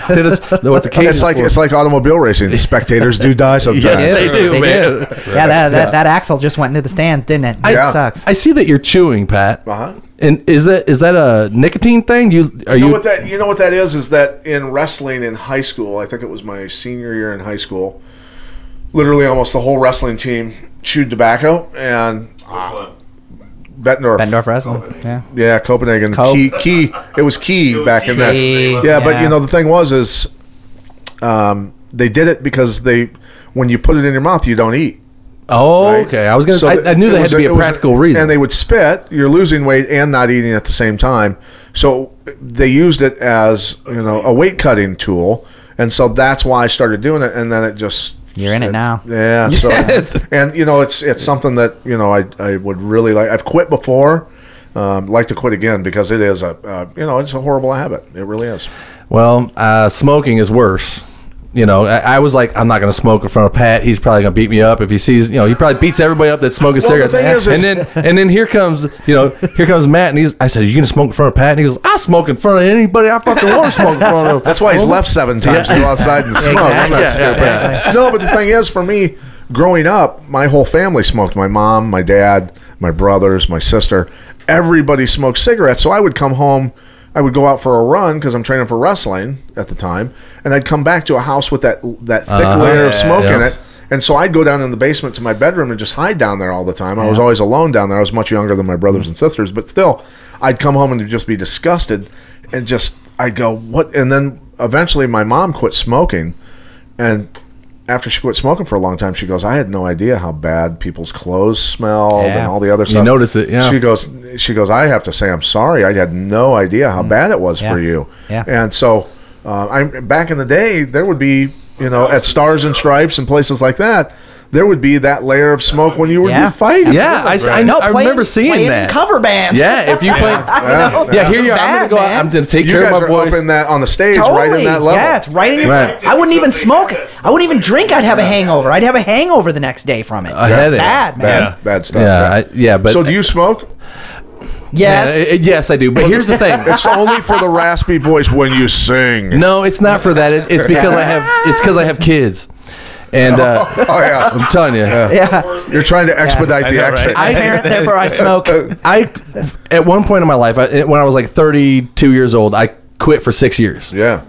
It's like automobile racing. Spectators do die sometimes. Yes, they do, man. That axle just went into the stands, didn't it? It sucks. I see that you're chewing, Pat. Uh-huh. And is that a nicotine thing? You know what that is that in wrestling in high school, I think it was my senior year in high school, literally almost the whole wrestling team chewed tobacco, and Bettendorf wrestling. Yeah, Copenhagen. Key. It was Key back in that. Yeah, but the thing was they did it because when you put it in your mouth, you don't eat. Oh, right? Okay. I knew there had to be a practical reason. And they would spit. You're losing weight and not eating at the same time. So they used it as a weight cutting tool, and so that's why I started doing it. And then it just you're in it now. Yeah. So and it's something that I would really like. I've quit before. Like to quit again because it is it's a horrible habit. It really is. Well, smoking is worse. I was like, I'm not going to smoke in front of Pat. He's probably going to beat me up if he sees. He probably beats everybody up that's smoking cigarettes. And then here comes Matt, and I said, "Are you going to smoke in front of Pat?" And he goes, "I smoke in front of anybody I fucking want to smoke in front of." That's why he's left 7 times to go outside and smoke. I'm not stupid. No, but the thing is, for me, growing up, my whole family smoked. My mom, my dad, my brothers, my sister. Everybody smoked cigarettes. So I would come home. I would go out for a run because I'm training for wrestling at the time, and I'd come back to a house with that thick layer of smoke in it. And so I'd go down in the basement to my bedroom and just hide down there all the time. I was always alone down there. I was much younger than my brothers and sisters, but still, I'd come home and just be disgusted, and I'd go, "What?" And then eventually my mom quit smoking, and after she quit smoking for a long time, she goes, "I had no idea how bad people's clothes smelled and all the other stuff." You notice it, yeah. She goes, "I have to say I'm sorry. I had no idea how bad it was for you." Yeah. And so, back in the day, there would be, at Stars and Stripes and places like that, there would be that layer of smoke when you would Yeah. be fighting. Yeah, I know. I remember seeing playing that. cover bands. Yeah, if you play, here you are. I'm gonna go out. I'm gonna take You care guys of my are voice. up in that on the stage, Totally. right in that level. Yeah, it's right in your. Right. I wouldn't even smoke. I wouldn't even drink. I'd have a hangover. I'd have a hangover the next day from it. A headache. Bad, man. Bad stuff. But So do you smoke? Yes. yes, I do. But here's the thing. It's only for the raspy voice when you sing. No, it's not for that. It's because I have. It's because I have kids, and Oh yeah. I'm telling you. Yeah. You're trying to expedite the know, right? exit. I parent, therefore I smoke. At one point in my life, when I was like 32 years old, I quit for 6 years. Yeah.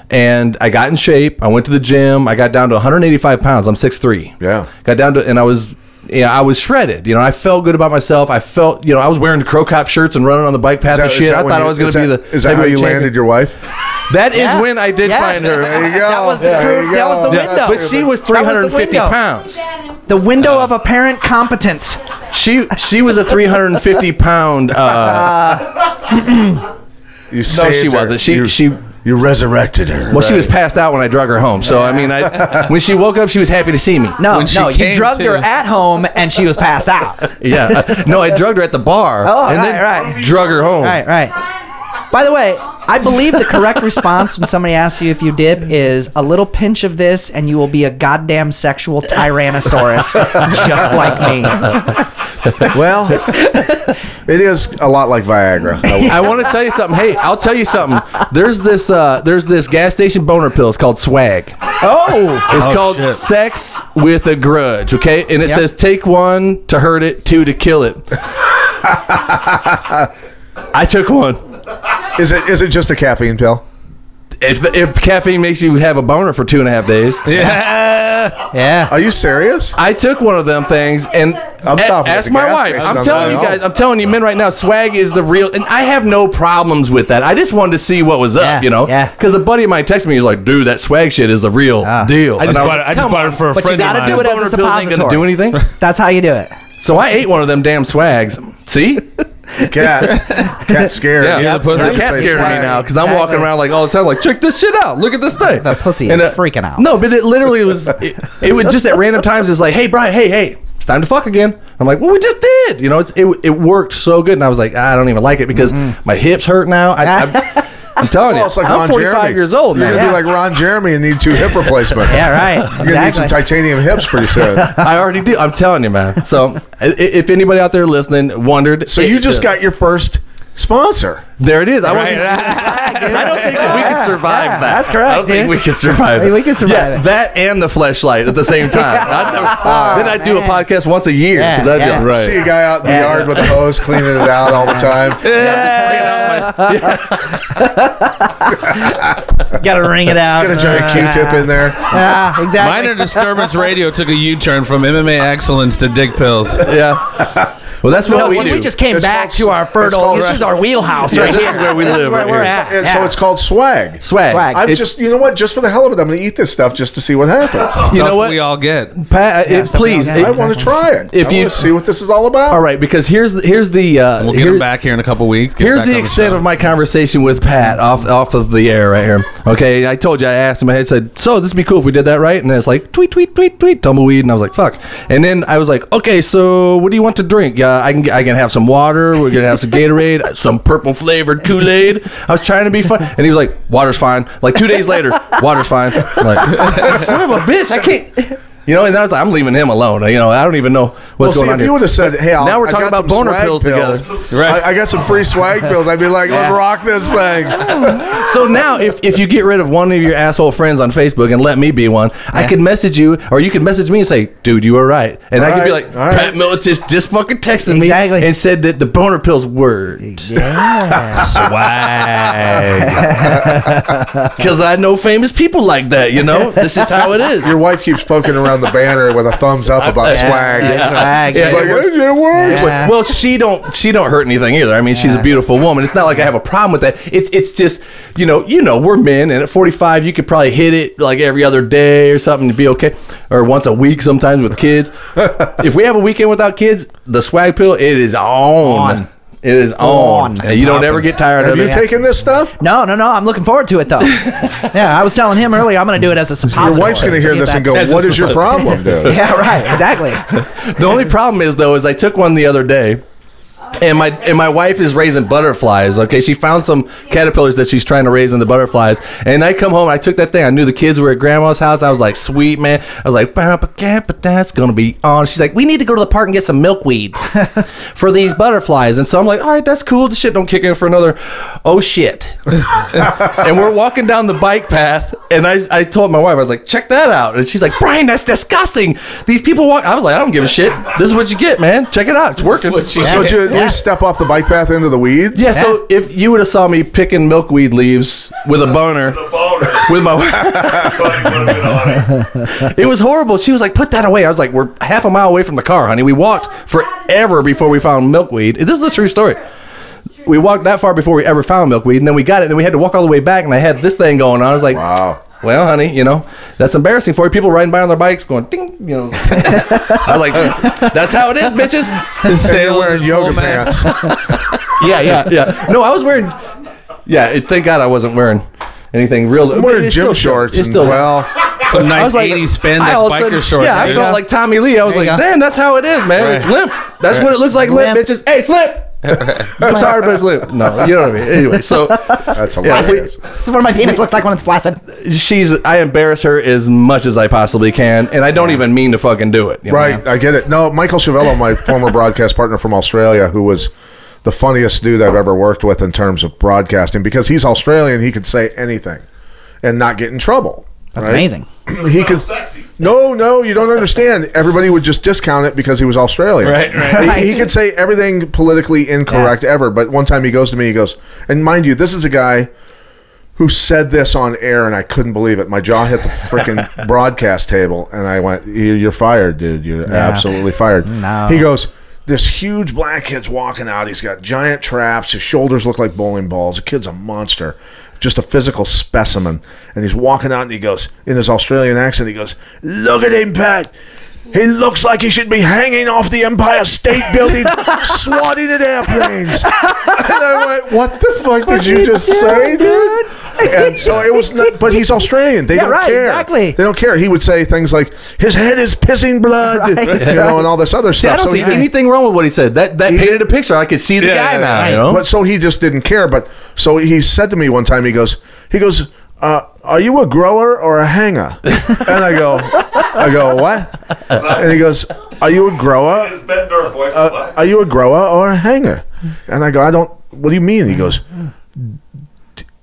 And I got in shape. I went to the gym. I got down to 185 pounds. I'm 6'3". Yeah. Got down to, and I was shredded. You know, I felt good about myself. I felt, I was wearing crow cop shirts and running on the bike path and shit. I thought I was going to be the. Is that how you champion. landed your wife? That is when I did find her. There you go. That was the There you that was the go. window. But she was 350 window. pounds. The window of apparent competence. She was a 350 pound. You No, saved she her. wasn't. You resurrected her. Well, she was passed out when I drug her home. So I mean, when she woke up, she was happy to see me. No, When she you came drugged her to- at home and she was passed out. Yeah. No, I drugged her at the bar. Oh, and then right. drug her home. Right. By the way, I believe the correct response when somebody asks you if you dip is a little pinch of this and you will be a goddamn sexual tyrannosaurus just like me. Well, it is a lot like Viagra. I want to tell you something. Hey, I'll tell you something. There's this gas station boner pill. It's called Swag. Oh, It's called Sex with a Grudge. Okay, and it says take 1 to hurt it, 2 to kill it. I took 1. Is it just a caffeine pill? If caffeine makes you have a boner for 2.5 days. yeah. Are you serious? I took one of them things, and stopping at ask the my gas wife. station. I'm telling you guys. I'm telling you, men, right now, Swag is the real, and I have no problems with that. I just wanted to see what was up, Yeah. Because a buddy of mine texted me. He's like, "Dude, that Swag shit is the real deal." I just And bought was it. I like, just "Come bought on, it for a But you friend of gotta mine. do it as a boner pills ain't gonna suppository. do anything." That's how you do it. So I ate one of them damn Swags. See? Cat's scared. Yeah, You're the pussy. the cat's scared of me now because I'm walking around like all the time, like, check this shit out. Look at this thing. The pussy is freaking out. No, but it literally was. It would just at random times. It's like, hey, Brian, hey, it's time to fuck again. I'm like, well, we just did. It worked so good, and I was like, I don't even like it because my hips hurt now. I'm telling you, Well, it's like I'm Ron 45 Jeremy. years old You're now. gonna be like Ron Jeremy and need 2 hip replacements. Yeah, right. You're gonna need some titanium hips pretty soon. I already do. I'm telling you, man. So if anybody out there listening wondered, So you just got your first sponsor. there it is. I Right. don't think that we can survive Yeah, that. that's correct, I don't think dude. we can survive it. We can survive Yeah, it. that and the fleshlight at the same time. Then I'd do a man. podcast once a year. Yeah, 'cause I'd be yeah. like, See a guy out in the yard with a hose cleaning it out all the time. Gotta ring it out. Get a giant Q-tip in there. Yeah, exactly. Minor Disturbance Radio took a U-turn from MMA excellence to dick pills. Yeah. Well, that's what No, we see, do. we just came It's back called- to our it's fertile. called- This is our wheelhouse Yeah, right this here. is where we This live where right we're here. at. And Yeah. so it's called Swag. Swag. Swag. I'm It's- just, you know what? Just for the hell of it, I'm going to eat this stuff just to see what happens. you know Stuff what, we all get. Pat? stuff we Please. all get. I want to try it. If I you- want to see what this is all about. All right, because here's the We'll get here's- him back here in a couple weeks. Get Here's back the on extent show. of my conversation with Pat off of the air right here. Okay, I told you, I asked him, I said, so this would be cool if we did that, right? And it's like, tweet, tweet, tweet, tweet, tumbleweed. And I was like, fuck. And then I was like, okay, so what do you want to drink? I can have some water. We're going to have some Gatorade, some purple flavored Kool-Aid. I was trying to be fun. And he was like, water's fine. Like 2 days later, water's fine. I'm like, son of a bitch, I can't. And I was like, I'm leaving him alone. I don't even know what's Well, going see, on if here. you would have said, "Hey, Now we're I talking got about some boner swag pills together. Right. I got some free swag pills." I'd be like, "Let's rock this thing." So now, if you get rid of one of your asshole friends on Facebook and let me be one, I could message you, or you could message me and say, "Dude, you were right," and I could be like, All right. "Pat Miletich just fucking texted Exactly. me and said that the boner pills worked Yeah. Swag. because I know famous people like that. This is how it is." Your wife keeps poking around the banner with a thumbs up about swag. Yeah. Swag. Yeah, Like, it works. it works. Yeah. Well, she don't hurt anything either. I mean, she's a beautiful woman. It's not like I have a problem with that. It's just we're men, and at 45 you could probably hit it like every other day or something to be okay, or once a week sometimes with kids. If we have a weekend without kids, the swag pill it is on. It is on. And you don't ever get tired Have of you it. taken this stuff? No. I'm looking forward to it though. Yeah, I was telling him earlier I'm going to do it as a suppository. Your wife's going to hear See if this and that- go, "What is your problem, dude?" Yeah, right. Exactly. The only problem is though, is I took one the other day. And my wife is raising butterflies. Okay, she found some caterpillars that she's trying to raise into butterflies. And I come home, I took that thing. I knew the kids were at grandma's house. I was like, sweet man. I was like, but that's gonna be on. She's like, we need to go to the park and get some milkweed for these butterflies. And so I'm like, all right, that's cool. The shit don't kick in for another. Oh shit. And we're walking down the bike path, and I told my wife, I was like, check that out. And she's like, Brian, that's disgusting. These people walk. I was like, I don't give a shit. This is what you get, man. Check it out. It's working. So did you step off the bike path into the weeds? Yeah, so if you would have saw me picking milkweed leaves with a boner, with my wife, it was horrible. She was like, put that away. I was like, we're half a mile away from the car, honey. We walked forever before we found milkweed. This is a true story. We walked that far before we ever found milkweed, and then we got it, and then we had to walk all the way back, and I had this thing going on. I was like, wow. Well, honey, that's embarrassing for you. People riding by on their bikes going, ding, I was like, that's how it is, bitches. You're wearing yoga pants. Yeah. No, I was wearing, thank God I wasn't wearing anything real. I'm wearing It's gym still shorts. It's And, still, Some I nice was like, 80s spandex I all of a biker sudden- shorts. Yeah, I dude. felt like Tommy Lee. I was There you like, go. damn, that's how it is, man. Right. It's limp. That's what it looks like, limp, Limp. bitches. Hey, it's limp. Looks hard, but it's limp. No, you know what I mean. Anyway, so That's hilarious. This is what my penis looks like when it's flaccid. I embarrass her as much as I possibly can, and I don't even mean to fucking do it. Right, I get it. No, Michael Chiavello, my former broadcast partner from Australia, who was the funniest dude I've ever worked with in terms of broadcasting, because he's Australian, he could say anything and not get in trouble. That's right? amazing. He could. Sexy. No, you don't understand. Everybody would just discount it because he was Australian. Right. He could say everything politically incorrect ever, but one time he goes to me, he goes, and mind you, this is a guy who said this on air, and I couldn't believe it. My jaw hit the freaking broadcast table, and I went, "You're fired, dude. You're absolutely fired." No. He goes, this huge black kid's walking out. He's got giant traps. His shoulders look like bowling balls. The kid's a monster. Just a physical specimen. And he's walking out, and he goes, in his Australian accent, he goes, "Look at him, Pat. He looks like he should be hanging off the Empire State Building, swatting at airplanes." And I went, "What the fuck did you just say, dude?" And so it was not, but he's Australian. They don't care. Exactly. They don't care. He would say things like, "His head is pissing blood," and all this other See, stuff. I don't So see he- anything wrong with what he said. That painted a picture. I could see the guy now. right. You know? But so he just didn't care. But so he said to me one time, he goes, "Are you a grower or a hanger?" And I go, "What?" And he goes, "Are you a grower? It's Ben North, voice of what? Are you a grower or a hanger?" And I go, "I don't. What do you mean?" He goes,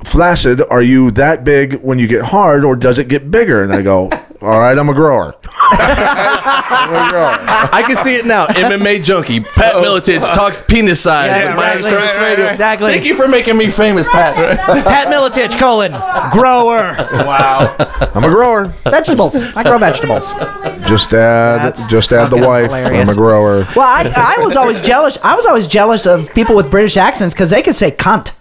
"Flaccid, are you that big when you get hard, or does it get bigger?" And I go, "All right, I'm a grower." I'm a grower. I can see it now. MMA junkie Pat Miletich talks penis size. Yeah, with Minor exactly. Disturbance Radio. Exactly. Thank you for making me famous, Pat. Pat Miletich, grower. Wow. I'm a grower. Vegetables. I grow vegetables. Just add the fucking wife. hilarious. I'm a grower. Well, I was always jealous. I was always jealous of people with British accents because they could say cunt.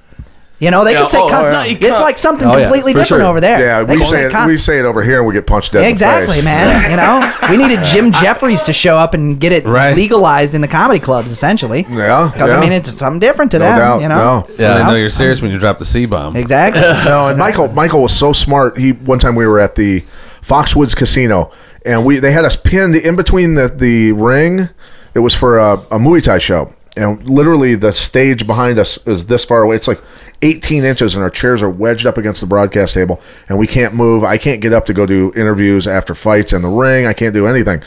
They could say cunt. yeah. It's like something Oh, yeah, completely for different sure. over there. Yeah, They we can say cunt. we say it over here and we get punched dead Exactly, in the face. man. We needed Jim Jeffries to show up and get it Right. legalized in the comedy clubs, essentially. Yeah, Because yeah. I mean, it's something different to No them. doubt, You know. no. Yeah, I know you're serious when you drop the C-bomb. Exactly. No, and Michael was so smart. One time we were at the Foxwoods Casino, and they had us pinned in between the ring. It was for a Muay Thai show, and literally the stage behind us is this far away. It's like 18 inches, and our chairs are wedged up against the broadcast table, and we can't move. I can't get up to go do interviews after fights in the ring. I can't do anything.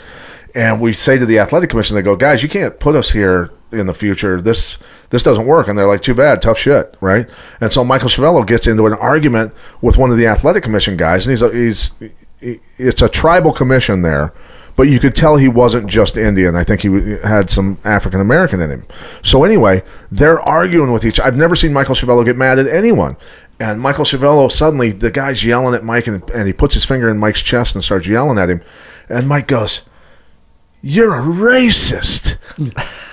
And we say to the athletic commission, they go, "Guys, you can't put us here in the future. This doesn't work." And they're like, "Too bad, tough shit," right? And so Michael Chiavello gets into an argument with one of the athletic commission guys, and it's a tribal commission there, but you could tell he wasn't just Indian. I think he had some African American in him. So anyway, they're arguing with each. I've never seen Michael Chiavello get mad at anyone. And Michael Chiavello, suddenly the guy's yelling at Mike, and he puts his finger in Mike's chest and starts yelling at him. And Mike goes, "You're a racist,"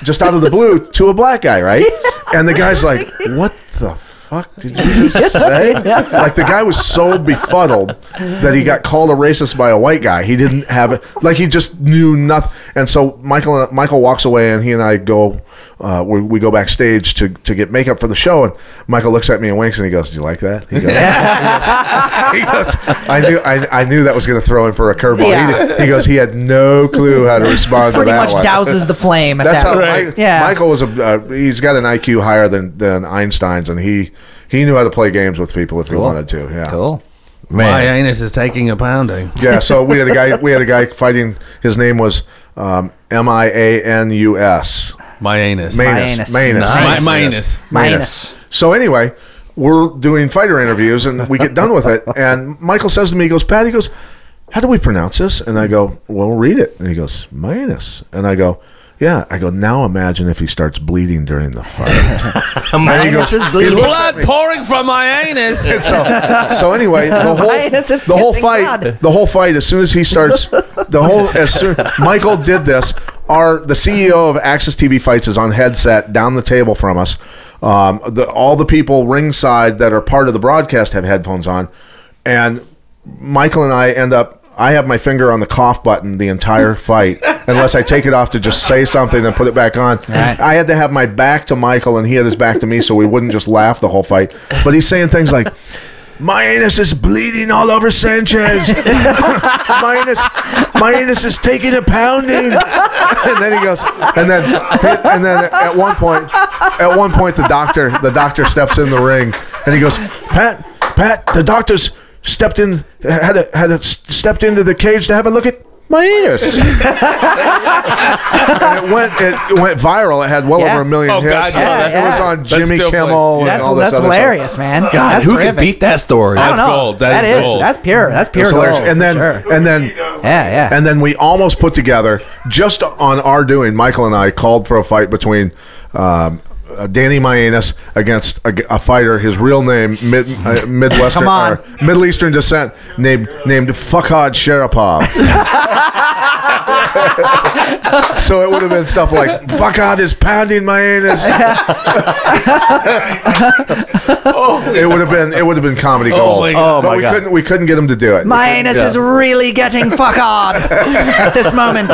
just out of the blue to a black guy, right? And the guy's like, "What the fuck did you just say? Like, the guy was so befuddled that he got called a racist by a white guy. He didn't have it. Like, he just knew nothing. And so Michael walks away, and he and I go, we go backstage to get makeup for the show, and Michael looks at me and winks, and he goes, "Did you like that?" He goes, he goes, I knew that was going to throw him for a curveball. Yeah. He goes, he had no clue how to respond to Pretty that much one. douses the flame at That's that how point. Yeah. Michael was he's got an IQ higher than Einstein's, and he knew how to play games with people if he wanted to. Yeah. Cool. My anus is taking a pounding. Yeah, so we had a guy fighting. His name was Mianus. My anus. Manus. Manus. My anus. Minus. So anyway, we're doing fighter interviews, and we get done with it, and Michael says to me, he goes, "Pat," he goes, "how do we pronounce this?" And I go, "Well, read it." And he goes, "Manus." And I go, "Yeah." I go, "Now imagine if he starts bleeding during the fight." And he goes, is bleeding. he looks at Blood me. pouring from my anus. And so anyway, Minus is the whole pissing fight, blood. the whole fight. As soon as he starts, Michael did this. The CEO of Access TV Fights is on headset down the table from us. All the people ringside that are part of the broadcast have headphones on, and Michael and I end up. I have my finger on the cough button the entire fight, unless I take it off to just say something and put it back on. Right. I had to have my back to Michael, and he had his back to me, so we wouldn't just laugh the whole fight. But he's saying things like, "My anus is bleeding all over Sanchez. my anus is taking a pounding." And then he goes, and then at one point, the doctor steps in the ring, and he goes, Pat, the doctor's stepped into the cage to have a look at my anus. And it went viral. It had well over 1 million hits. God, yeah, It was on That's Jimmy still Kimmel and all this That's other hilarious, stuff. man. God, That's who terrific. could beat that story? I don't That's know. gold. That is gold. That's pure. That's pure It's gold. hilarious. And then for sure. and then Yeah. and then we almost put together, just on our doing, Michael and I called for a fight between Danny Mayanus against a fighter, his real name, Midwestern, Come on. or Middle Eastern descent, named Fukhad Sharapov. So it would have been stuff like, "Fukhad is pounding my anus." It would have been comedy gold. my God. But Oh, my God. we couldn't get him to do it. My anus is really getting fuck on at this moment.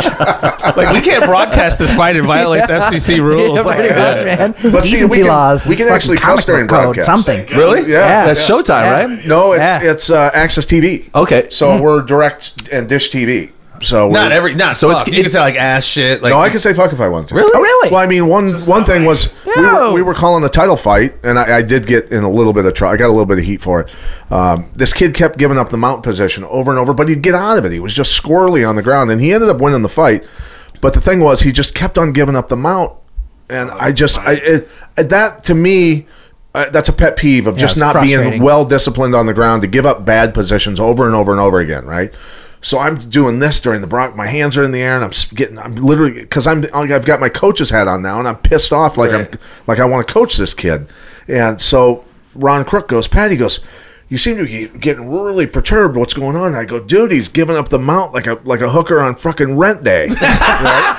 Like, we can't broadcast this fight. It violates FCC rules. Yeah, pretty much, man. But see, Decency laws. we can Fucking actually comic cuss during book code, broadcasts. something. Really? Yeah. That's Showtime, Yeah. right? No, Yeah. it's Access TV. Okay. So we're direct and Dish TV. So Not So fuck. You can say like ass shit. Like, No, I can say fuck if I want to. Really? Oh, really? Well, I mean, one thing was we were calling a title fight, and I did get in a little bit of trouble. I got a little bit of heat for it. This kid kept giving up the mount position over and over, but he'd get out of it. He was just squirrely on the ground, and he ended up winning the fight. But the thing was, he just kept on giving up the mount, and that to me. That's a pet peeve of just it's not being frustrating. well disciplined on the ground to give up bad positions over and over and over again, right? So I'm doing this during the Bronx. My hands are in the air, and I'm literally, because I've got my coach's hat on now, and I'm pissed off like I want to coach this kid. And so Ron Crook goes, "Patty," goes, "you seem to be getting really perturbed. What's going on?" I go, "Dude, he's giving up the mount like a hooker on fucking rent day." Right?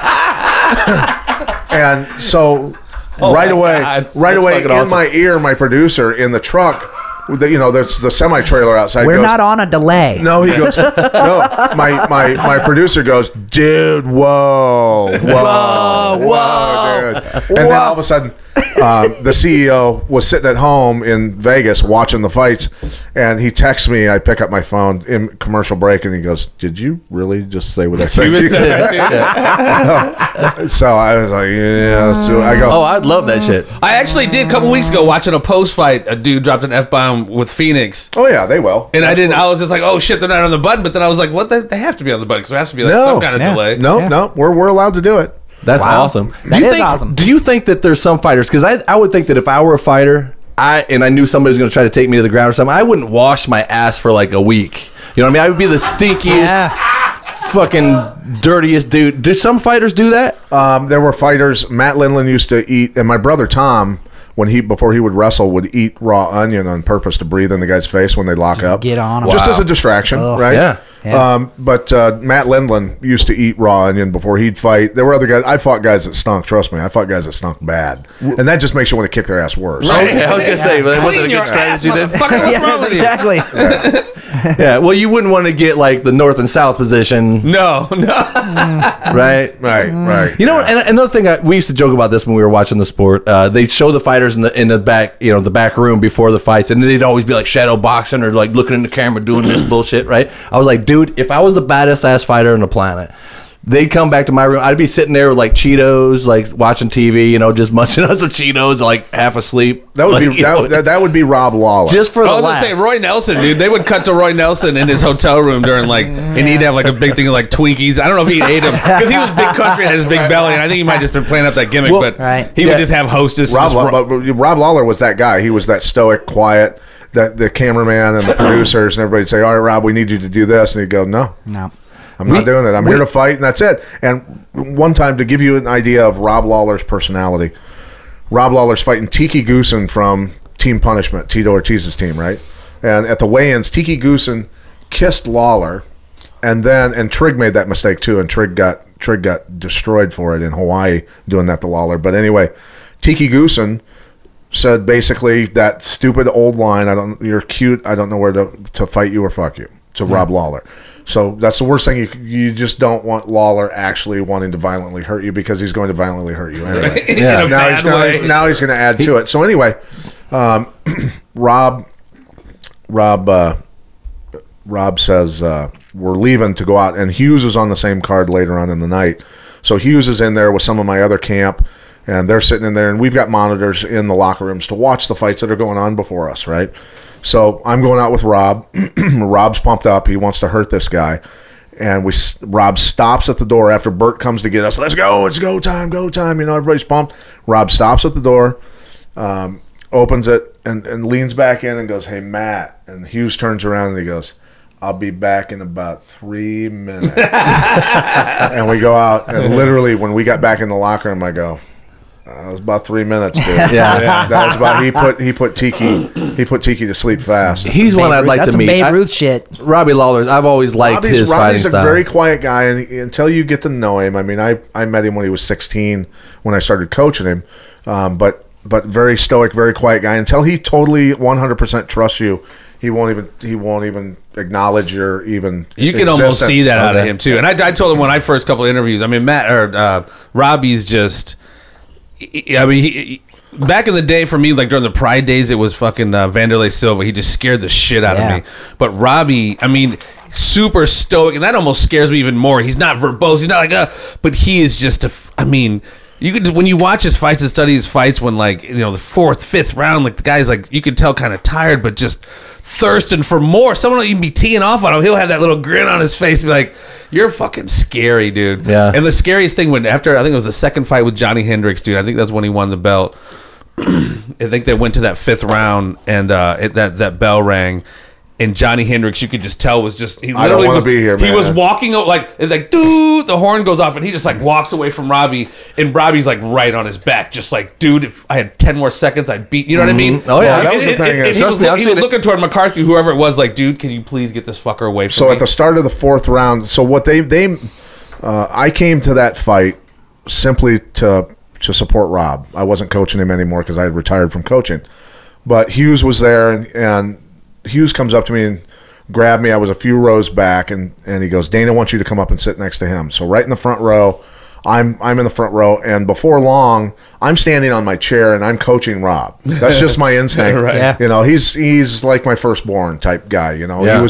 And so right away fucking in awesome. my ear, my producer in the truck, there's the semi trailer outside. We're goes, not on a delay. No, he goes, no. My producer goes, "Dude, whoa, dude." And then all of a sudden, the CEO was sitting at home in Vegas watching the fights, and he texts me. I pick up my phone in commercial break, and he goes, "Did you really just say what I said?" So I was like, "Yeah." So I go, Oh, I'd love that shit. I actually did a couple weeks ago watching a post fight. A dude dropped an F-bomb with Phoenix. "Oh yeah, they will." And I was just like, oh shit, they're not on the button. But then I was like, what? They have to be on the button because there has to be like No. some kind of delay. No, we're allowed to do it. That's Wow. awesome. That Do you is think, awesome. Do you think that there's some fighters? Because I would think that if I were a fighter, I knew somebody was going to try to take me to the ground or something, I wouldn't wash my ass for like a week. You know what I mean? I would be the stinkiest, fucking dirtiest dude. Do some fighters do that? There were fighters. Matt Lindland used to eat, and my brother Tom, before he would wrestle, would eat raw onion on purpose to breathe in the guy's face when they lock up. Get on 'em. Just Wow. as a distraction, right? Yeah. Yeah. But Matt Lindland used to eat raw onion before he'd fight. There were other guys. I fought guys that stunk. Trust me, I fought guys that stunk bad, and that just makes you want to kick their ass worse. Okay, I was gonna say, but was it a good strategy then? Yes, exactly. Yeah. Well, you wouldn't want to get like the north and south position, No. right? Right. You know, and another thing we used to joke about this when we were watching the sport. They'd show the fighters in the back, the back room before the fights, and they'd always be like shadow boxing or like looking in the camera doing this bullshit, right? I was like, dude, if I was the baddest ass fighter on the planet, they'd come back to my room. I'd be sitting there with like Cheetos, like watching TV, just munching on some Cheetos, like half asleep. That would be that would be Rob Lawler. Just for the I was laughs. gonna say Roy Nelson, dude. They would cut to Roy Nelson in his hotel room during and he'd have like a big thing of like Twinkies. I don't know if he ate them because he was big country and had his big belly, and I think he might have just been playing up that gimmick. But he would just have hostess. Rob Lawler was that guy. He was that stoic, quiet, that the cameraman and the producers and everybody'd say, "All right, Rob, we need you to do this," and he'd go, "No, I'm not doing it. I'm here to fight, and that's it." And one time, to give you an idea of Rob Lawler's personality, Rob Lawler's fighting Tiki Goosen from Team Punishment, Tito Ortiz's team, right? And at the weigh-ins, Tiki Goosen kissed Lawler, and Trigg made that mistake too, and Trigg got destroyed for it in Hawaii doing that to Lawler. But anyway, Tiki Goosen said basically that stupid old line, "You're cute. I don't know where to fight you or fuck you," to Rob Lawler. So that's the worst thing. You just don't want Lawler actually wanting to violently hurt you, because he's going to violently hurt you anyway. Yeah. Now he's going to add to it. So anyway, Rob says we're leaving to go out, and Hughes is on the same card later on in the night. So Hughes is in there with some of my other camp, and they're sitting in there, and we've got monitors in the locker rooms to watch the fights that are going on before us, right? So I'm going out with Rob. Rob's pumped up. He wants to hurt this guy. And Rob stops at the door after Bert comes to get us. "Let's go. It's go time, go time." Everybody's pumped. Rob stops at the door, opens it, and leans back in and goes, "Hey, Matt." And Hughes turns around and he goes, "I'll be back in about 3 minutes." And we go out. And literally, when we got back in the locker room, I go, "It was about 3 minutes, dude." Yeah. That was about. He put Tiki to sleep fast. He's one I'd like to meet. Babe Ruth shit. Robbie Lawler. I've always liked his fighting style. Robbie's a very quiet guy, and until you get to know him, I mean, I met him when he was 16 when I started coaching him, but very stoic, very quiet guy. Until he totally 100% trusts you, he won't even acknowledge your even. You can almost see that out of him too. And I told him when I first couple of interviews. I mean, Robbie's just. I mean, back in the day for me, like during the Pride days, it was fucking Vanderlei Silva. He just scared the shit out of me. But Robbie, I mean, super stoic, and that almost scares me even more. He's not verbose. He's not like but he is just I mean, you could when you watch his fights and study his fights, when the fourth, fifth round, like the guy's like, you could tell kind of tired, but just thirsting for more. Someone will even be teeing off on him. He'll have that little grin on his face and be like, "You're fucking scary, dude." Yeah. And the scariest thing after I think it was the second fight with Johnny Hendricks, dude. I think that's when he won the belt. I think they went to that fifth round, and that bell rang. And Johnny Hendricks, you could just tell, was just I don't want to be here, man. He was walking like dude, the horn goes off, and he just like walks away from Robbie, and Robbie's like right on his back, just like, dude, if I had 10 more seconds, I'd beat. You know what I mean? Oh yeah, that was the thing. He was looking toward McCarthy, whoever it was, like, dude, can you please get this fucker away from me? So at the start of the fourth round, so what I came to that fight simply to support Rob. I wasn't coaching him anymore because I had retired from coaching, but Hughes was there, and Hughes comes up to me and grabbed me. I was a few rows back, and he goes, "Dana wants you to come up and sit next to him." So right in the front row, I'm in the front row, and before long, I'm standing on my chair and I'm coaching Rob. That's just my instinct. Right. Yeah. He's like my firstborn type guy. Yeah.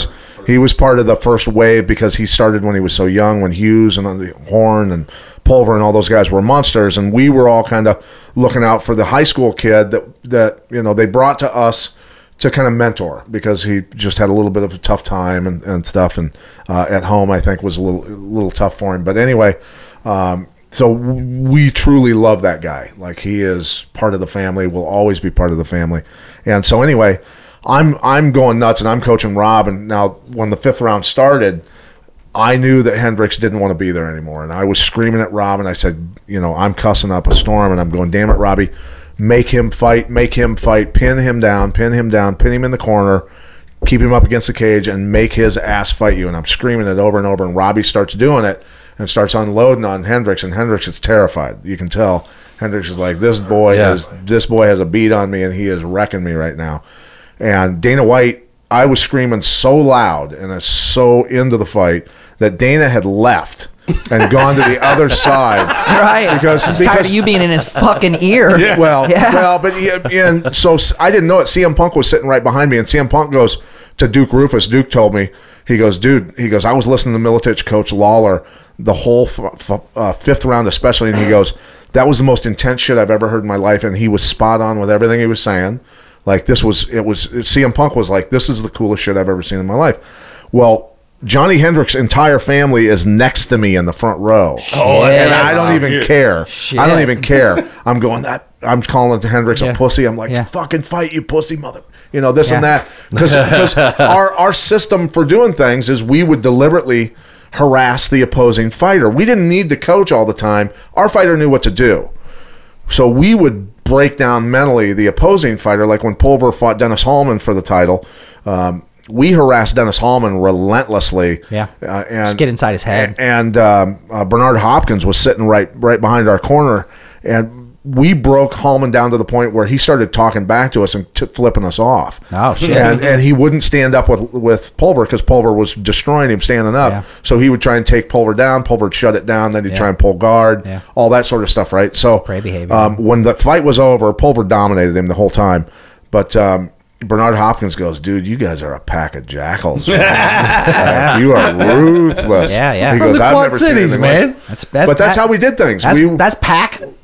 He was part of the first wave because he started when he was so young, when Hughes and the Horn and Pulver and all those guys were monsters, and we were all kind of looking out for the high school kid that they brought to us to kind of mentor, because he just had a little bit of a tough time and stuff, and at home I think was a little tough for him. But anyway, so we truly love that guy. Like, he is part of the family, will always be part of the family. And so anyway, I'm going nuts, and I'm coaching Rob. And now when the fifth round started, I knew that Hendricks didn't want to be there anymore, and I was screaming at Rob, and I said, I'm cussing up a storm, and I'm going, "Damn it, Robbie. Make him fight, pin him down, pin him in the corner, keep him up against the cage and make his ass fight you. And I'm screaming it over and over, and Robbie starts doing it and starts unloading on Hendricks, and Hendricks is terrified. You can tell Hendricks is like, this boy has a beat on me, and he is wrecking me right now. And Dana White, I was screaming so loud and so into the fight that Dana had left and gone to the other side, right? Because tired of you being in his fucking ear. Yeah. Well, but and so I didn't know it. CM Punk was sitting right behind me, and CM Punk goes to Duke Rufus. Duke told me, he goes, dude, he goes, I was listening to Miletich coach Lawler the whole fifth round especially, and he goes, that was the most intense shit I've ever heard in my life, and he was spot on with everything he was saying. Like, CM Punk was like, this is the coolest shit I've ever seen in my life. Well, Johnny Hendricks' entire family is next to me in the front row. And I don't even care. Shit. I don't even care. I'm going, I'm calling Hendricks a pussy. I'm like, fucking fight, you pussy mother. You know, this and that. Because our system for doing things is we would deliberately harass the opposing fighter. We didn't need the coach all the time. Our fighter knew what to do. So we would break down mentally the opposing fighter. Like when Pulver fought Dennis Hallman for the title, we harassed Dennis Hallman relentlessly. Yeah, and just get inside his head. And Bernard Hopkins was sitting right behind our corner, and we broke Hallman down to the point where he started talking back to us and flipping us off. Oh shit! And he wouldn't stand up with Pulver because Pulver was destroying him standing up. Yeah. So he would try and take Pulver down. Pulver would shut it down. Then he'd try and pull guard. Yeah. All that sort of stuff, right? So prey behavior. When the fight was over, Pulver dominated him the whole time, but. Bernard Hopkins goes, dude, you guys are a pack of jackals. You are ruthless. Yeah. He From goes, the I've Quad never seen Cities, anything man. But that's how we did things. That's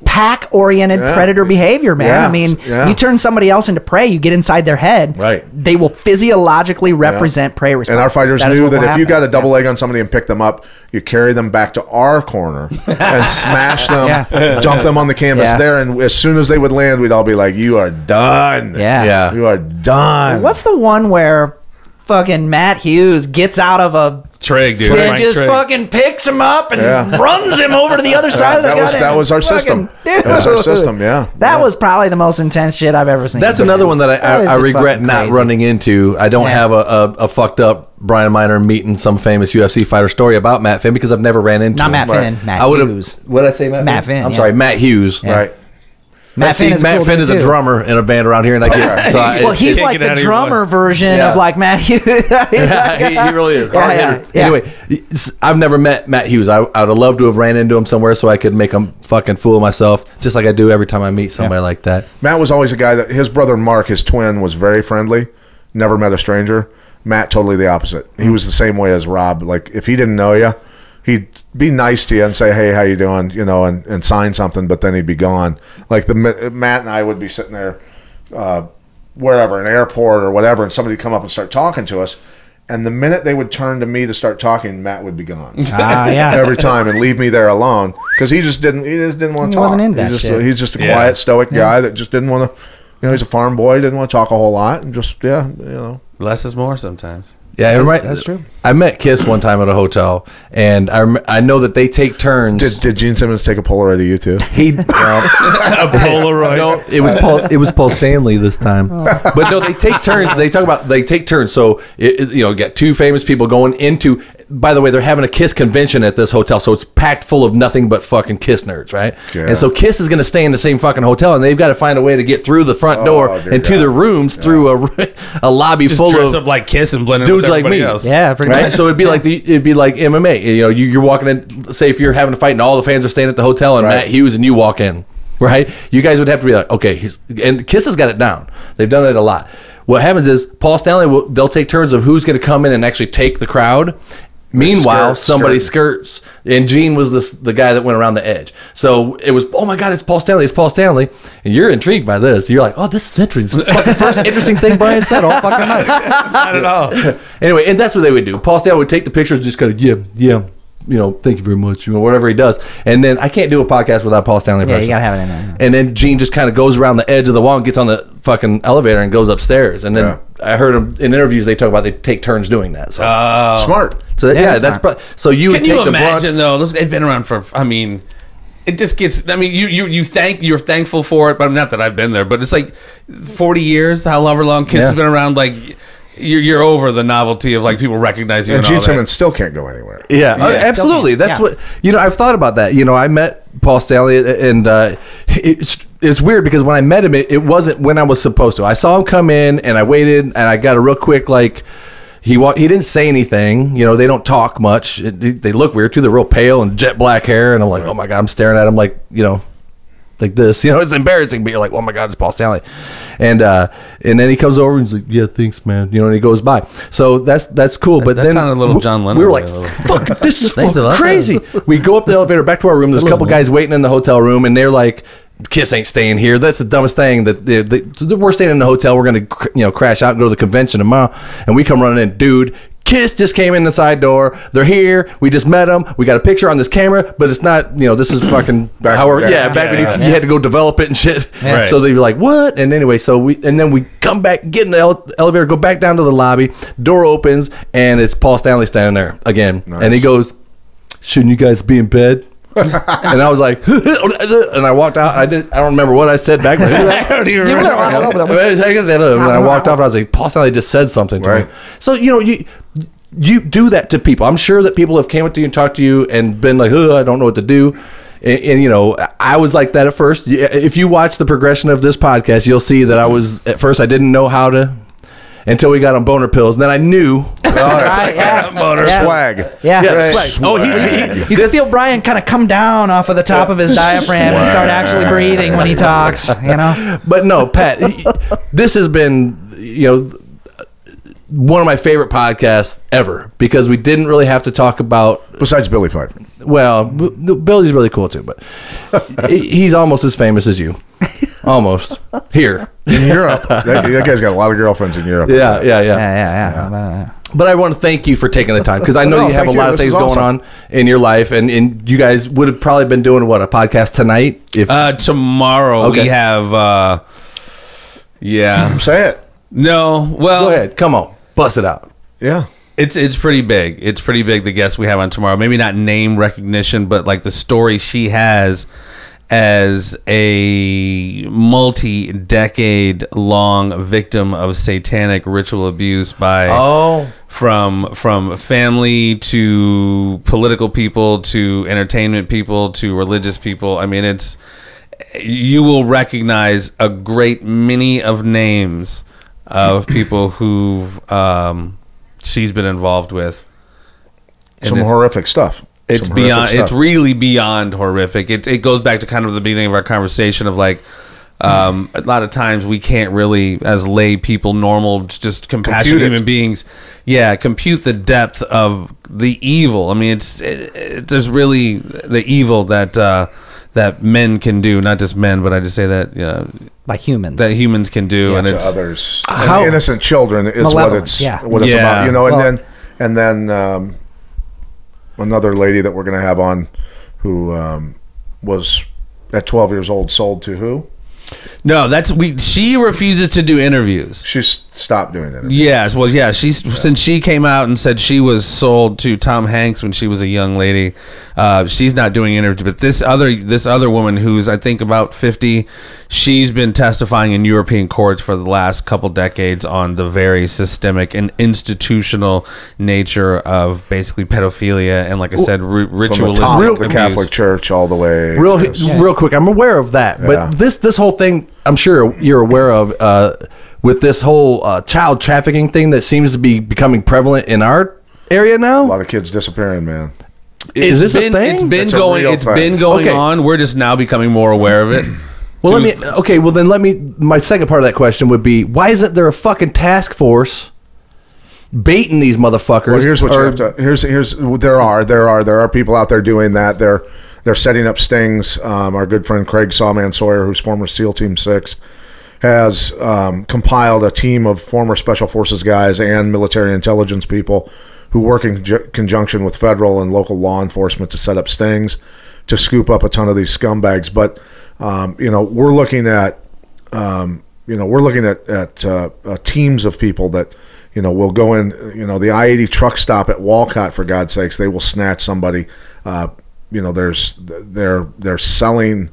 pack-oriented predator behavior, man. Yeah. I mean, Yeah. you turn somebody else into prey, you get inside their head. Right. They will physiologically represent prey responses. And our fighters That is knew what that will if you got a happen. double leg on somebody and pick them up, you carry them back to our corner and smash them, dump them on the canvas there, and as soon as they would land, we'd all be like, you are done. Yeah. You are done. What's the one where fucking Matt Hughes gets out of a Trigg, dude. and Frank just Trigg. fucking picks him up and runs him over to the other side of the goddamn that was our system. fucking- That was our system, yeah. That was probably the most intense shit I've ever seen. That's another one that That is I just regret fucking not crazy. running into. I don't have a fucked up Brian Miner meeting some famous UFC fighter story about Matt Finn because I've never ran into Not him. Matt Finn, Matt I would Hughes. have. What did I say, Matt Finn, I'm yeah. sorry, Matt Hughes. Yeah. Right. Matt Finn is, a cool Finn dude, is a too. drummer in a band around here, and I get. So Well, he's Can't like get out the of your drummer version Yeah. of like Matt Hughes. Yeah, he really is. Hard hitter. yeah. Anyway, I've never met Matt Hughes. I would have loved to have ran into him somewhere so I could make him fucking fool of myself, just like I do every time I meet somebody like that. Matt was always a guy that his brother Mark, his twin, was very friendly, never met a stranger. Matt, totally the opposite. He was the same way as Rob. Like, if he didn't know you, he'd be nice to you and say, hey, how you doing? You know, and sign something, but then he'd be gone. Like, Matt and I would be sitting there, wherever, an airport or whatever, and somebody would come up and start talking to us. And the minute they would turn to me to start talking, Matt would be gone. Yeah. Every time, and leave me there alone because he just didn't want to talk. wasn't into that shit. He's just a quiet, stoic guy that just didn't want to. You know, he's a farm boy. Didn't want to talk a whole lot, and just Less is more sometimes. Yeah, That's true. I met Kiss one time at a hotel, and I know that they take turns. Did Gene Simmons take a Polaroid of you too? He A Polaroid. No, it was Paul Stanley this time. But no, they take turns. They take turns. So get two famous people going into. By the way, they're having a Kiss convention at this hotel, so it's packed full of nothing but fucking Kiss nerds, right? Yeah. And so Kiss is going to stay in the same fucking hotel, and they've got to find a way to get through the front door dear and to God. their rooms through a lobby Just full dress of up like Kiss and blend in dudes with like everybody me. else. Yeah, pretty Right, much. so it'd be like MMA. You're walking in. Say if you're having a fight and all the fans are staying at the hotel, and Right. Matt Hughes and you walk in, right? You guys would have to be like, okay. And Kiss has got it down. They've done it a lot. What happens is Paul Stanley they'll take turns of who's going to come in and actually take the crowd. Meanwhile, somebody skirts, and Gene was the guy that went around the edge. So it was, oh my God, it's Paul Stanley, and you're intrigued by this. You're like, oh, this is interesting. This is the fucking first interesting thing Brian said all fucking night. Not at all. Anyway, and that's what they would do. Paul Stanley would take the pictures, and just go, yeah, thank you very much, whatever he does. And then I can't do a podcast without Paul Stanley. Yeah, you person. gotta have it in there. And then Gene just kind of goes around the edge of the wall and gets on the fucking elevator and goes upstairs. And then I heard him in interviews, they talk about they take turns doing that. So Smart. So that's smart. so you would Can you take the imagine though? They've been around for. I mean, it just gets. I mean, you're thankful for it, but not that I've been there. But it's like 40 years, however long Kiss has been around. Like you're over the novelty of like people recognizing you And and all Gene that. Simmons still can't go anywhere. Yeah, absolutely. That's what I've thought about that. I met Paul Stanley, and it's weird because when I met him, it wasn't when I was supposed to. I saw him come in, and I waited, and I got a real quick like. He didn't say anything. They don't talk much. They look weird too. They're real pale and jet black hair, and I'm like, oh my god, I'm staring at him like like this. It's embarrassing, but you're like, oh my god, it's Paul Stanley, and then he comes over and he's like, yeah, thanks, man. And he goes by. So that's cool. But That then sounded a little John Lennon. we were like, fuck, this is Thanks a fucking lot. crazy. We go up the elevator back to our room. There's a couple guys waiting in the hotel room, and they're like, Kiss ain't staying here. That's the dumbest thing. That we're staying in the hotel. We're gonna crash out and go to the convention tomorrow. And we come running in, dude. Kiss just came in the side door. They're here. We just met them. We got a picture on this camera, but it's not. This is fucking back when you had to go develop it and shit. Right. So they were like, what? And anyway, then we come back, get in the elevator, go back down to the lobby. Door opens, and it's Paul Stanley standing there again. Nice. And he goes, "Shouldn't you guys be in bed?" And I was like, and I walked out. I don't remember what I said back then. I don't even remember. And I walked off, and I was like, Paul Stanley just said something to me. So you do that to people. I'm sure that people have came up to you and talked to you and been like, I don't know what to do. And I was like that at first. If you watch the progression of this podcast, you'll see that at first I didn't know how to. Until we got on boner pills, and then I knew. Boner swag. Yeah. Swag. You can feel Brian kind of come down off of the top of his diaphragm and start actually breathing when he talks. But no, Pat, this has been one of my favorite podcasts ever because we didn't really have to talk about. Besides Billy Fife. Well, Billy's really cool too, but he's almost as famous as you. Almost here in Europe. That guy's got a lot of girlfriends in Europe. Yeah. But I want to thank you for taking the time because I know you have a lot of things going on in your life, and you guys would have probably been doing a podcast tonight. If tomorrow we have, Say it. No, well, go ahead, come on, bust it out. Yeah. It's pretty big. It's pretty big. The guest we have on tomorrow, maybe not name recognition, but like the story she has as a multi-decade long victim of satanic ritual abuse by from family to political people to entertainment people to religious people. I mean, you will recognize a great many of names of people who've she's been involved with. Some horrific stuff. It's beyond. It's really beyond horrific. It goes back to kind of the beginning of our conversation of like, a lot of times we can't really, as lay people, normal, just compassionate human beings, compute the depth of the evil. I mean, there's really the evil that men can do, not just men, but I just say that like humans, that humans can do, and it's others. Innocent children is what it's about. And then. Another lady that we're going to have on who was at 12 years old sold to who? No, she refuses to do interviews. She's stopped doing interviews. Yes, well, since she came out and said she was sold to Tom Hanks when she was a young lady, she's not doing interviews. But this other woman who's I think about 50, she's been testifying in European courts for the last couple decades on the very systemic and institutional nature of basically pedophilia and, like I said, ritualistic from the Catholic Church all the way. Real quick, I'm aware of that, but this whole thing, I'm sure you're aware of. With this whole child trafficking thing that seems to be becoming prevalent in our area now. A lot of kids disappearing, man. Is this a thing? It's been going on. We're just now becoming more aware of it. Well, my second part of that question would be, why isn't there a fucking task force baiting these motherfuckers? Well, here's what you have to. There are people out there doing that. They're setting up stings. Our good friend Craig Sawman Sawyer, who's former SEAL Team 6, has compiled a team of former Special Forces guys and military intelligence people who work in conjunction with federal and local law enforcement to set up stings to scoop up a ton of these scumbags. But we're looking at teams of people that will go in. The I-80 truck stop at Walcott, for God's sakes, they will snatch somebody. They're selling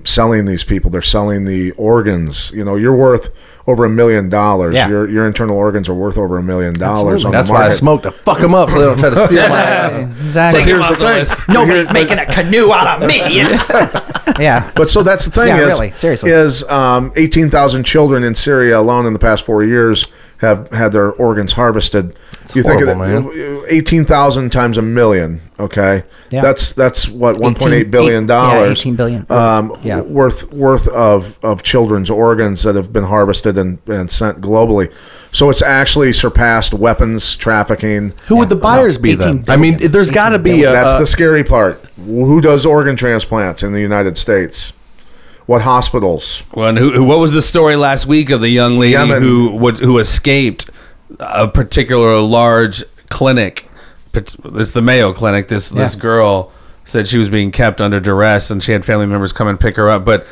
selling these people. They're selling the organs. You know, you're worth over $1 million. Yeah. Your internal organs are worth over $1 million on That's the why I market. smoke to fuck them up so they don't try to steal my ass. Exactly. But here's the thing. Nobody's making a canoe out of me. Yeah. But so that's the thing Yeah, is, really, seriously. is 18,000 children in Syria alone in the past 4 years have had their organs harvested. You horrible, think of it, 18,000 times a million, okay? Yeah. That's what, $1.8 billion. Yeah, 18 billion. Yeah. worth of children's organs that have been harvested and sent globally. So it's actually surpassed weapons trafficking. Who would the buyers be 18 then? billion. I mean, there's got to be That's the scary part. Who does organ transplants in the United States? What hospitals? Well, and what was the story last week of the young lady Yemen. who escaped a particular large clinic? It's the Mayo Clinic. This girl said she was being kept under duress, and she had family members come and pick her up. But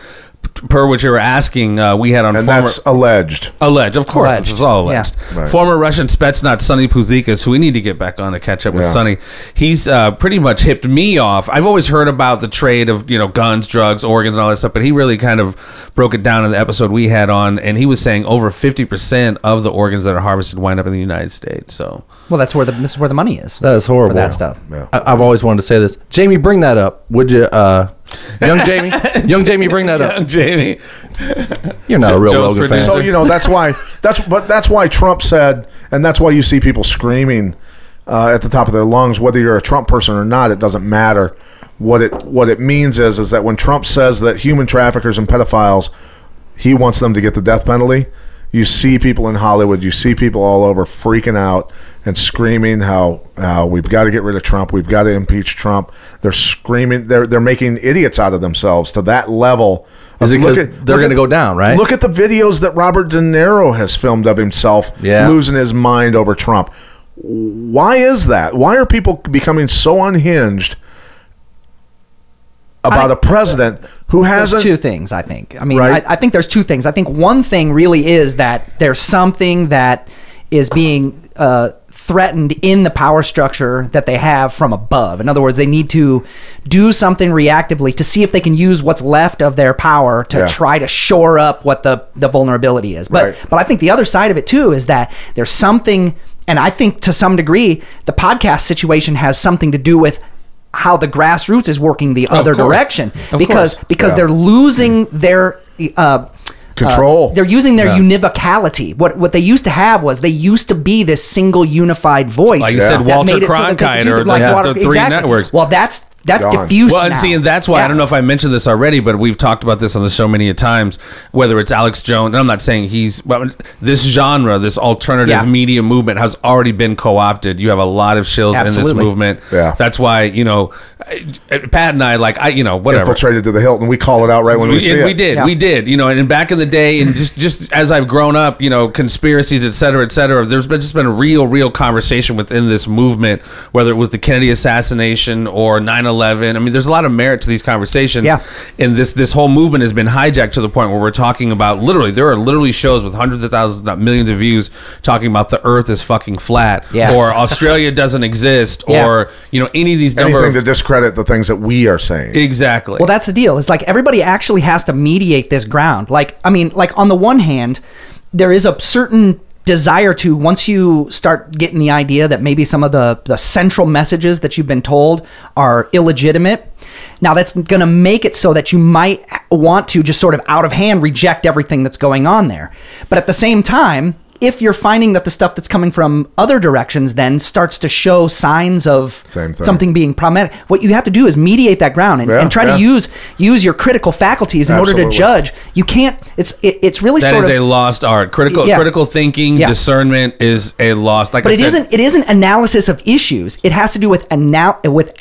per what you were asking, we had on And former that's alleged. alleged, of course, Alleged. this is all alleged. Yeah. Right. Former Russian Spetsnaz Sonny Puzikas, who we need to get back on to catch up with Yeah. Sonny. He's pretty much hipped me off. I've always heard about the trade of guns, drugs, organs, and all that stuff, but he really kind of broke it down in the episode we had on, and he was saying over 50% of the organs that are harvested wind up in the United States. So. Well, this is where the money is. That is horrible. For that stuff. Yeah. I've always wanted to say this. Jamie, bring that up. Would you, young Jamie? Young Jamie, bring that up. Young Jamie. You're not a real Joe's Rogan fan. producer. So that's why Trump said, and that's why you see people screaming at the top of their lungs, whether you're a Trump person or not, it doesn't matter. What it means is that when Trump says that human traffickers and pedophiles, he wants them to get the death penalty. You see people in Hollywood, you see people all over freaking out and screaming how we've got to get rid of Trump, we've got to impeach Trump. They're screaming, they're making idiots out of themselves to that level. Is it because they're going to go down, right? Look at the videos that Robert De Niro has filmed of himself losing his mind over Trump. Why is that? Why are people becoming so unhinged about a president who hasn't... There's two things, I think. I mean, Right. I think there's two things. I think one thing really is that there's something that is being threatened in the power structure that they have from above. In other words, they need to do something reactively to see if they can use what's left of their power to try to shore up what the vulnerability is. But Right. but I think the other side of it too is that there's something, and I think to some degree the podcast situation has something to do with how the grassroots is working the other course. direction, Of because course. they're losing their Control. they're using their univocality. What they used to have was they used to be this single unified voice. Like you said, that Walter made it so that they could Cronkite do or the three networks. Well, that's Gone. diffuse Well, now. and see, and that's why Yeah. I don't know if I mentioned this already, but we've talked about this on the show many a times. Whether it's Alex Jones, and I'm not saying this genre, this alternative Yeah. media movement has already been co-opted. You have a lot of shills in this Absolutely. movement. Yeah. That's why Pat and I whatever. infiltrated to the hilt, and we call it out right when we see it. We did, and back in the day, and just as I've grown up, conspiracies, et cetera, there's just been a real conversation within this movement, whether it was the Kennedy assassination or 9/11. I mean, there's a lot of merit to these conversations. Yeah. And this whole movement has been hijacked to the point where we're talking about there are literally shows with hundreds of thousands, not millions of views talking about the earth is fucking flat, Yeah. or Australia doesn't exist, Yeah. or, any of these Anything to discredit the things that we are saying. Exactly. Well, that's the deal. It's like everybody actually has to mediate this ground. Like on the one hand, there is a certain desire to, once you start getting the idea that maybe some of the central messages that you've been told are illegitimate, now that's going to make it so that you might want to just sort of out of hand reject everything that's going on there. But at the same time, if you're finding that the stuff that's coming from other directions then starts to show signs of Same thing. something being problematic, what you have to do is mediate that ground and try to use your critical faculties in order to Absolutely. judge. You can't. It's really That sort is of a lost art. Critical thinking, discernment is a lost. Like But I it said, isn't. It isn't analysis of issues. It has to do with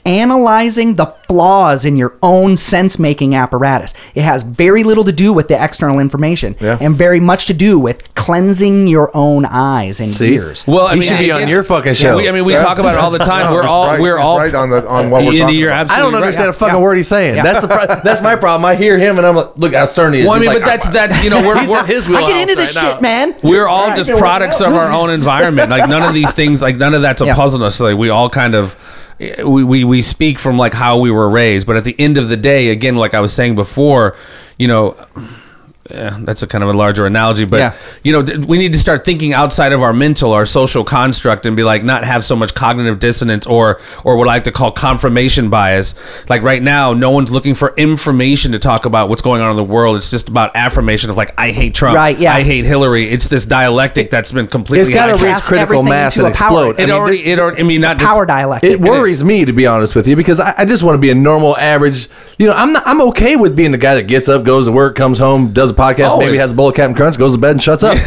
analyzing the flaws in your own sense-making apparatus. It has very little to do with the external information, Yeah. and very much to do with cleansing your own eyes and ears. Well, I He mean, should be on your fucking show. We talk about it all the time. No, we're all right on what we're talking you're about. I don't absolutely understand right. a fucking word he's saying. That's my problem. I hear him and I'm like, look how stern he is. Well, I He's mean, like, but that's we're he's in his I wheelhouse get into this right shit, now. man. we're all just products of our own environment. Like none of these things, like none of that's a Yeah. puzzle necessarily. We all kind of we speak from like how we were raised, but at the end of the day, again, like I was saying before, that's a kind of a larger analogy, but we need to start thinking outside of our mental, our social construct, and be like, not have so much cognitive dissonance or what I like to call confirmation bias. Like right now, no one's looking for information to talk about what's going on in the world. It's just about affirmation of like, I hate Trump, Right, yeah. I hate Hillary. It's this dialectic that's been completely. It's got to hijacked. reach Cast critical everything mass into and a power. explode. I mean, not Power dialectic. It worries me, to be honest with you, because I just want to be a normal, average. I'm okay with being the guy that gets up, goes to work, comes home, does a podcast, Always. maybe has a bowl of Captain Crunch, goes to bed and shuts up.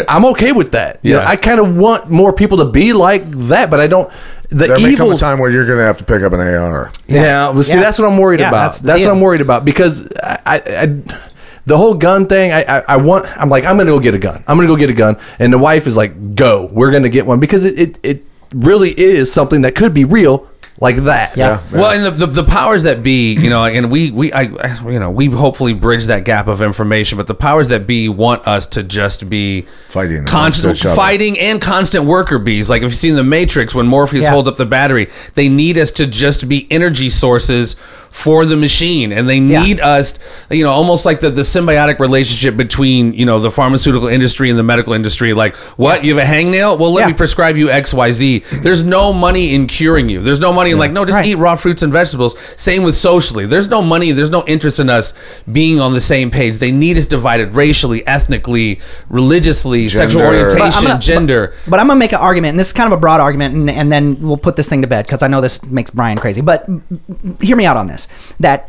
I'm okay with that. I kind of want more people to be like that, but I don't. The There may come a evils. time where you're going to have to pick up an AR. Yeah, well, see, Yeah. that's what I'm worried Yeah, about. that's the That's what deal. I'm worried about because the whole gun thing. I'm like, I'm gonna go get a gun. I'm gonna go get a gun, and the wife is like, go. We're gonna get one because it really is something that could be real. Like that. Yeah. Well, and the powers that be, and we hopefully bridge that gap of information, but the powers that be want us to just be Fighting amongst constant each other. fighting and constant worker bees. Like if you've seen the Matrix, when Morpheus Yeah. holds up the battery, they need us to just be energy sources for the machine, and they need us, almost like the symbiotic relationship between the pharmaceutical industry and the medical industry. Like, what, you have a hangnail? Well, let me prescribe you XYZ. There's no money in curing you. There's no money in just Right. eat raw fruits and vegetables. Same with socially. There's no money. There's no interest in us being on the same page. They need us divided racially, ethnically, religiously, sexual Gender. orientation, gender. But I'm gonna make an argument, and this is kind of a broad argument, and then we'll put this thing to bed because I know this makes Brian crazy. But hear me out on this: that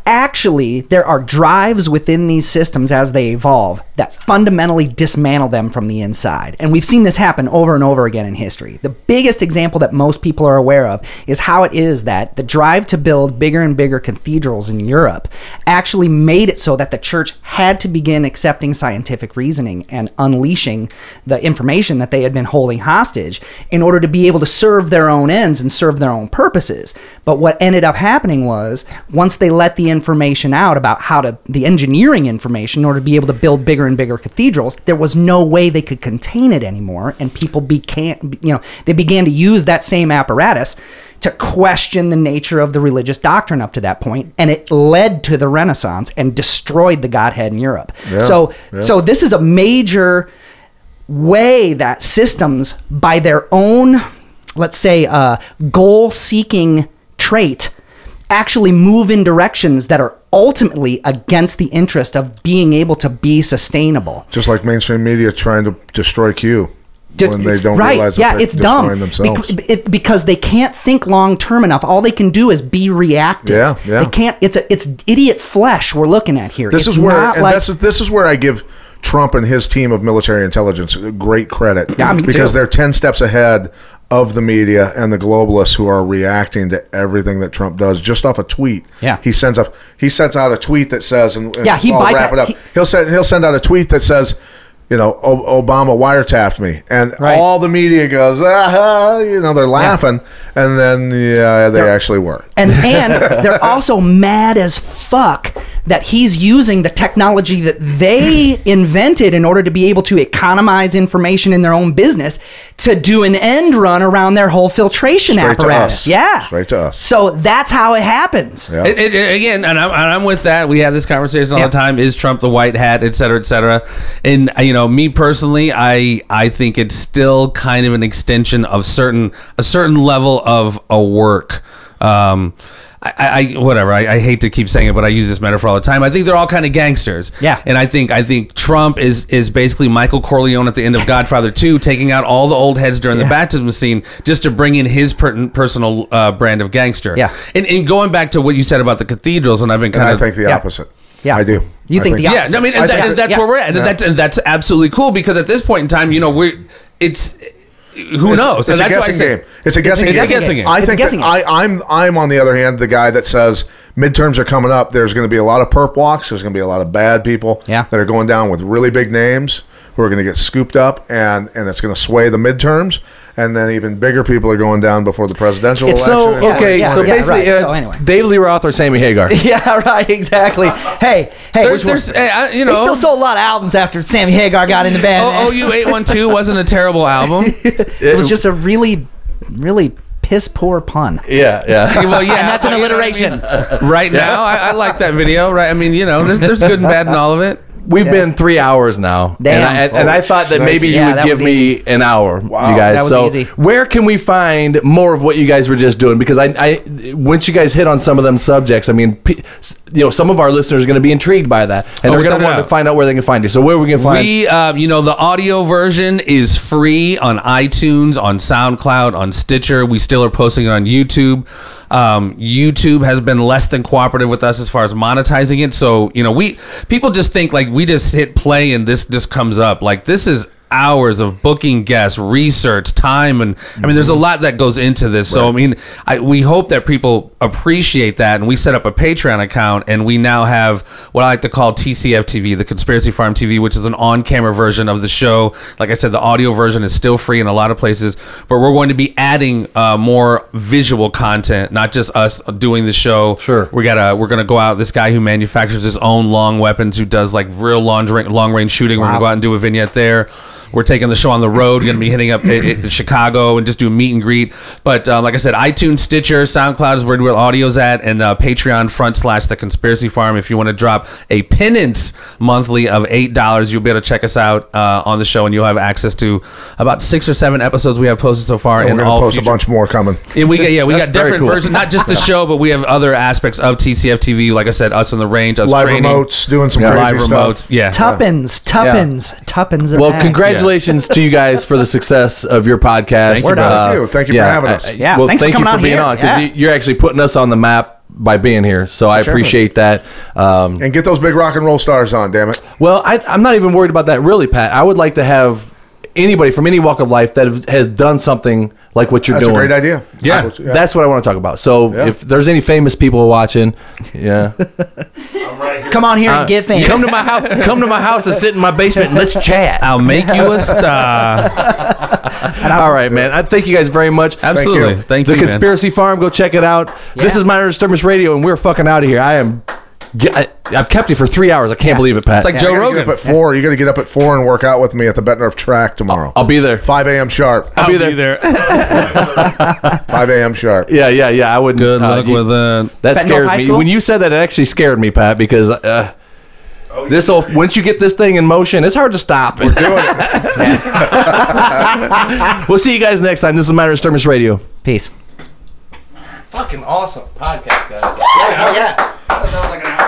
actually there are drives within these systems as they evolve that fundamentally dismantle them from the inside. And we've seen this happen over and over again in history. The biggest example that most people are aware of is how it is that the drive to build bigger and bigger cathedrals in Europe actually made it so that the church had to begin accepting scientific reasoning and unleashing the information that they had been holding hostage in order to be able to serve their own ends and serve their own purposes. But what ended up happening was, once they let the information out about the engineering information in order to be able to build bigger and bigger cathedrals, there was no way they could contain it anymore, and people began to use that same apparatus to question the nature of the religious doctrine up to that point, and it led to the Renaissance and destroyed the Godhead in Europe. Yeah, So this is a major way that systems, by their own, let's say, goal-seeking trait, actually move in directions that are ultimately against the interest of being able to be sustainable. Just like mainstream media trying to destroy Q when they don't Right, realize that yeah, they're it's destroying dumb themselves. because they can't think long term enough. All they can do is be reactive. Yeah. They can't. It's idiot flesh we're looking at here. This It's is where, not and like, this is where I give Trump and his team of military intelligence great credit. Yeah, me because too. they're 10 steps ahead of the media and the globalists who are reacting to everything that Trump does just off a tweet. Yeah. He sends out a tweet that says, and he I'll bypass- wrap it up. He'll send out a tweet that says, Obama wiretapped me, and Right. all the media goes, they're laughing, and then they actually were. And they're also mad as fuck that he's using the technology that they invented in order to be able to economize information in their own business to do an end run around their whole filtration Straight to apparatus. us. Yeah. Straight to us. So that's how it happens. Yeah. Again, and I'm with that. We have this conversation all Yeah. the time. Is Trump the white hat, et cetera, et cetera? And me personally, I think it's still kind of an extension of a certain level of a work. I hate to keep saying it, but I use this metaphor all the time. I think they're all kind of gangsters. Yeah. And I think Trump is basically Michael Corleone at the end of Godfather 2, taking out all the old heads during the baptism scene just to bring in his personal brand of gangster. Yeah. And going back to what you said about the cathedrals, and I've been And kind I of think the opposite. Yeah. I do. You think the yeah, opposite. no, I mean, and, that's where we're at, and that's absolutely cool because at this point in time, who knows? It's And a that's why I guessing say- game. It's a guessing It's a game. guessing game. I It's a think guessing that game. I'm on the other hand the guy that says midterms are coming up. There's going to be a lot of perp walks. There's going to be a lot of bad people Yeah. that are going down with really big names who are going to get scooped up, and it's going to sway the midterms, and then even bigger people are going down before the presidential election. So, okay, Yeah, so yeah, basically, right. So anyway. David Lee Roth or Sammy Hagar? Yeah, right, exactly. Hey, which one? You They know, still sold a lot of albums after Sammy Hagar got in the band. OU 812 wasn't a terrible album. It was just a really, really piss poor pun. Yeah. Well, yeah, And that's an you know what I alliteration. mean? Right now, I like that video. Right, I mean, you know, there's good and bad in all of it. We've been 3 hours now, Damn. and I thought that maybe you Yeah, would that give was me an hour, you guys. That was so easy. where can we find more of what you guys were just doing? Because I once you guys hit on some of them subjects, I mean, some of our listeners are going to be intrigued by that, and they're going to want to find out where they can find you. So where we can find the audio version is free on iTunes, on SoundCloud, on Stitcher. We still are posting it on YouTube. YouTube has been less than cooperative with us as far as monetizing it. So, people just think like we just hit play and this just comes up. Like this is hours of booking guests, research, time, and I mean, there's a lot that goes into this. So, I mean, we hope that people appreciate that, and we set up a Patreon account, and we now have what I like to call TCF TV, the Conspiracy Farm TV, which is an on-camera version of the show. Like I said, the audio version is still free in a lot of places, but we're going to be adding more visual content, not just us doing the show. Sure. We're gonna go out. This guy who manufactures his own long weapons, who does like real long range shooting. We're gonna go out and do a vignette there. We're taking the show on the road. Going to be hitting up Chicago and just do a meet and greet. But like I said, iTunes, Stitcher, SoundCloud is where the audio's at, and Patreon / The Conspiracy Farm. If you want to drop a penance monthly of $8, you'll be able to check us out on the show, and you'll have access to about 6 or 7 episodes we have posted so far. And we're going to post a bunch more coming. And we got very different cool. versions, not just the show, but we have other aspects of TCF TV. Like I said, us on the range, us Live training, remotes, doing some crazy live stuff. remotes. Yeah. Tuppence are Well, back. congratulations to you guys for the success of your podcast. Thank you for having us. Yeah, well, thanks for thank you coming for on being here. on, because Yeah. you're actually putting us on the map by being here. So I appreciate that. And get those big rock and roll stars on, damn it. Well, I'm not even worried about that, really, Pat. I would like to have anybody from any walk of life that has done something like what you're That's doing. a great idea. Yeah. That's what I want to talk about. So if there's any famous people watching, I'm right here. Come on here and get famous. come to my house. Come to my house and sit in my basement and let's chat. I'll make you a star. All right, man. I thank you guys very much. Absolutely. Thank you, The Conspiracy Farm. Go check it out. This is Minor Disturbance Radio, and we're fucking out of here. I've kept you for 3 hours. I can't believe it, Pat. It's like Joe You gotta Rogan. get up at 4. You got to get up at 4 and work out with me at the Bettendorf track tomorrow. I'll be there. 5 a.m. sharp. I'll be there. 5 a.m. sharp. Yeah. I wouldn't. Good luck with it. That Bettendorf scares High me. School? When you said that, it actually scared me, Pat, because once you get this thing in motion, it's hard to stop. We're doing it. We'll see you guys next time. This is Minor Disturbance Radio. Peace. Fucking awesome podcast, guys. Yeah. That was like an hour.